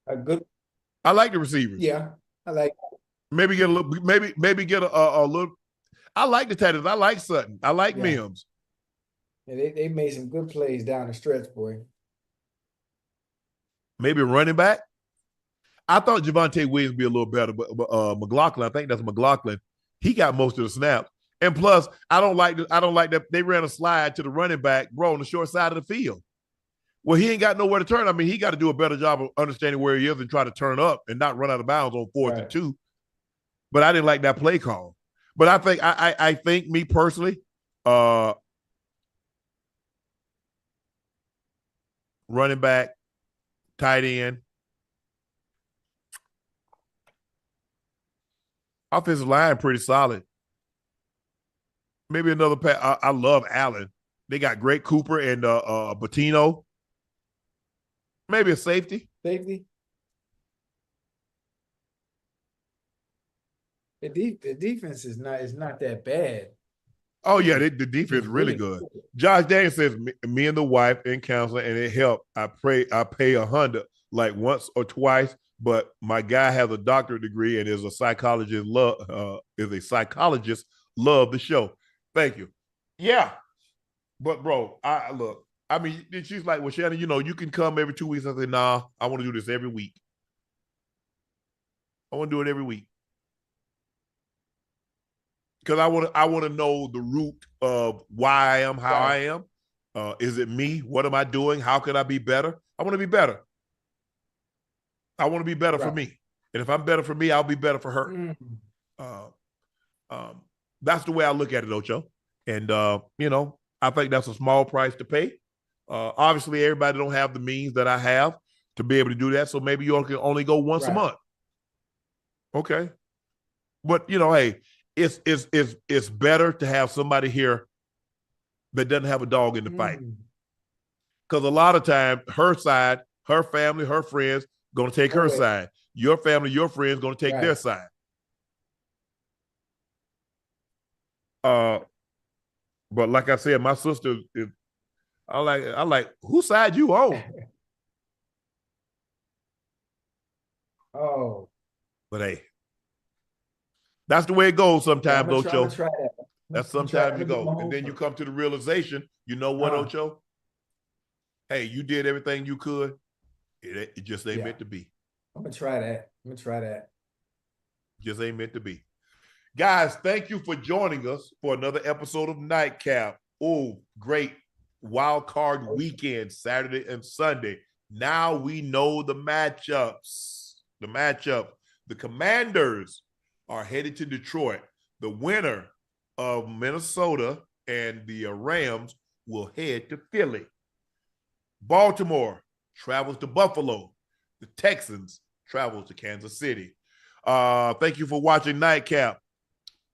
A good. I like the receivers. Yeah, I like. Maybe get a little. Maybe get a little. I like the tight ends. I like Sutton. I like Mims. Yeah, they made some good plays down the stretch, boy. Maybe running back. I thought Javonte Williams would be a little better, but McLaughlin, I think that's McLaughlin. He got most of the snaps. And plus, I don't like that they ran a slide to the running back, bro, on the short side of the field. Well, he ain't got nowhere to turn. I mean, he got to do a better job of understanding where he is and try to turn up and not run out of bounds on 4th and 2. But I didn't like that play call. But I think I think me personally, running back, tight end, offensive line pretty solid. Maybe another pass. I love Allen. They got great Cooper and Bettino. Maybe a safety. Safety. The defense is not that bad. Oh yeah, the defense is really good. Josh Daniels says, "Me and the wife in counseling, and it helped. I pay $100 like once or twice, but my guy has a doctorate degree and is a psychologist. Love the show. Thank you. Yeah, but bro, look. I mean, she's like, well, Shannon, you can come every 2 weeks. I said, nah, I want to do this every week. I want to do it every week. Because I want to know the root of why I am how I am. Is it me? What am I doing? How can I be better? I want to be better. I want to be better for me. And if I'm better for me, I'll be better for her. That's the way I look at it, Ocho. And, I think that's a small price to pay. Obviously, everybody don't have the means that I have to be able to do that. So maybe you can only go once a month. Okay. But, hey, it's better to have somebody here that doesn't have a dog in the fight. Because a lot of times, her side, her family, her friends, going to take her side. Your family, your friends, going to take their side. But like I said, my sister is. I like whose side you on? But hey, that's the way it goes sometimes, Ocho. That's sometimes you go, and then you come to the realization. You know what, Ocho? Hey, you did everything you could. It just ain't meant to be. I'm gonna try that. Just ain't meant to be. Guys, thank you for joining us for another episode of Nightcap. Oh, great wild card weekend, Saturday and Sunday. Now we know the matchups. The Commanders are headed to Detroit. The winner of Minnesota and the Rams will head to Philly. Baltimore travels to Buffalo. The Texans travel to Kansas City. Thank you for watching Nightcap.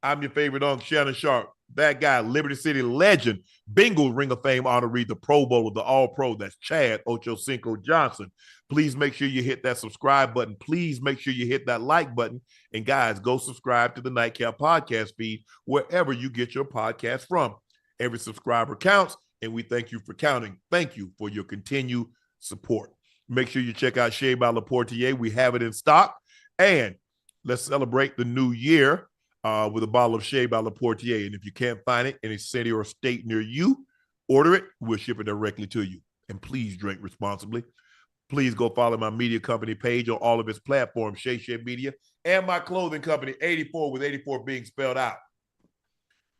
I'm your favorite Unc, Shannon Sharpe. That guy, Liberty City legend, Bengals Ring of Fame honoree, the Pro Bowler, the All-Pro. That's Chad Ochocinco Johnson. Please make sure you hit that subscribe button. Please make sure you hit that like button. And guys, go subscribe to the Nightcap podcast feed wherever you get your podcast from. Every subscriber counts, and we thank you for counting. Thank you for your continued support. Make sure you check out Shea by Laportier. We have it in stock. And let's celebrate the new year with a bottle of Shea by Laportier. And if you can't find it in a city or state near you, order it. We'll ship it directly to you. And please drink responsibly. Please go follow my media company page on all of its platforms, Shea Media, and my clothing company, 84 with 84 being spelled out.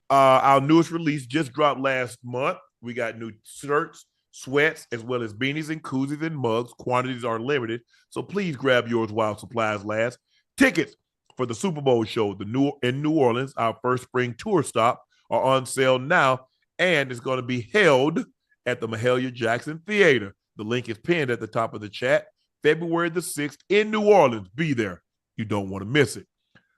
Our newest release just dropped last month. We got new shirts, sweats, as well as beanies and koozies and mugs. Quantities are limited, so please grab yours while supplies last. Tickets for the Super Bowl show in New Orleans, our first spring tour stop, are on sale now, and it's going to be held at the Mahalia Jackson Theater. The link is pinned at the top of the chat. February the 6th in New Orleans. Be there. You don't want to miss it.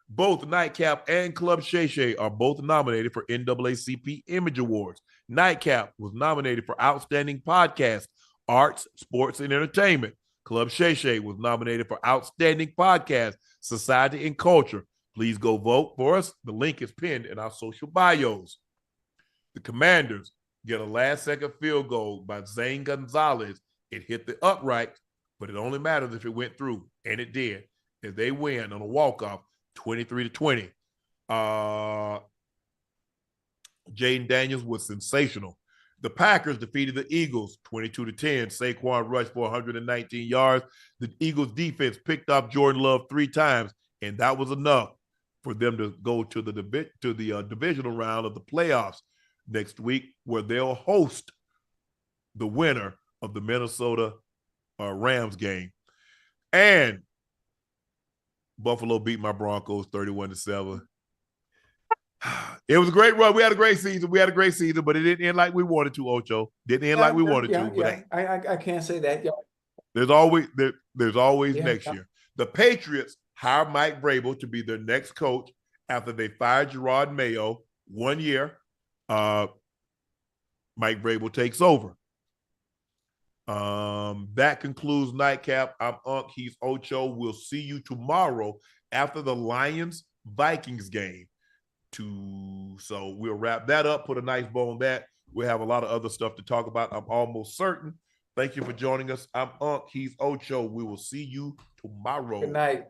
Both Nightcap and Club Shay Shay are both nominated for NAACP Image Awards. Nightcap was nominated for Outstanding Podcast, Arts, Sports, and Entertainment. Club Shay Shay was nominated for Outstanding Podcast, Society and Culture. Please go vote for us. The link is pinned in our social bios. The Commanders get a last-second field goal by Zane Gonzalez. It hit the upright, but it only matters if it went through, and it did. If they win on a walk-off, 23-20. Jayden Daniels was sensational. The Packers defeated the Eagles 22-10. Saquon rushed for 119 yards. The Eagles defense picked off Jordan Love 3 times, and that was enough for them to go to the divisional round of the playoffs next week, where they'll host the winner of the Minnesota Rams game. And Buffalo beat my Broncos 31-7. It was a great run. We had a great season. But it didn't end like we wanted to, Ocho. Didn't end like we wanted to. But hey, I can't say that. Yeah. There's always next year. The Patriots hire Mike Vrabel to be their next coach after they fired Gerard Mayo 1 year. Mike Vrabel takes over. That concludes Nightcap. I'm Unc. He's Ocho. We'll see you tomorrow after the Lions-Vikings game. So we'll wrap that up, put a nice bow on that. We'll have a lot of other stuff to talk about, I'm almost certain. Thank you for joining us. I'm Unc. He's Ocho. We will see you tomorrow. Good night.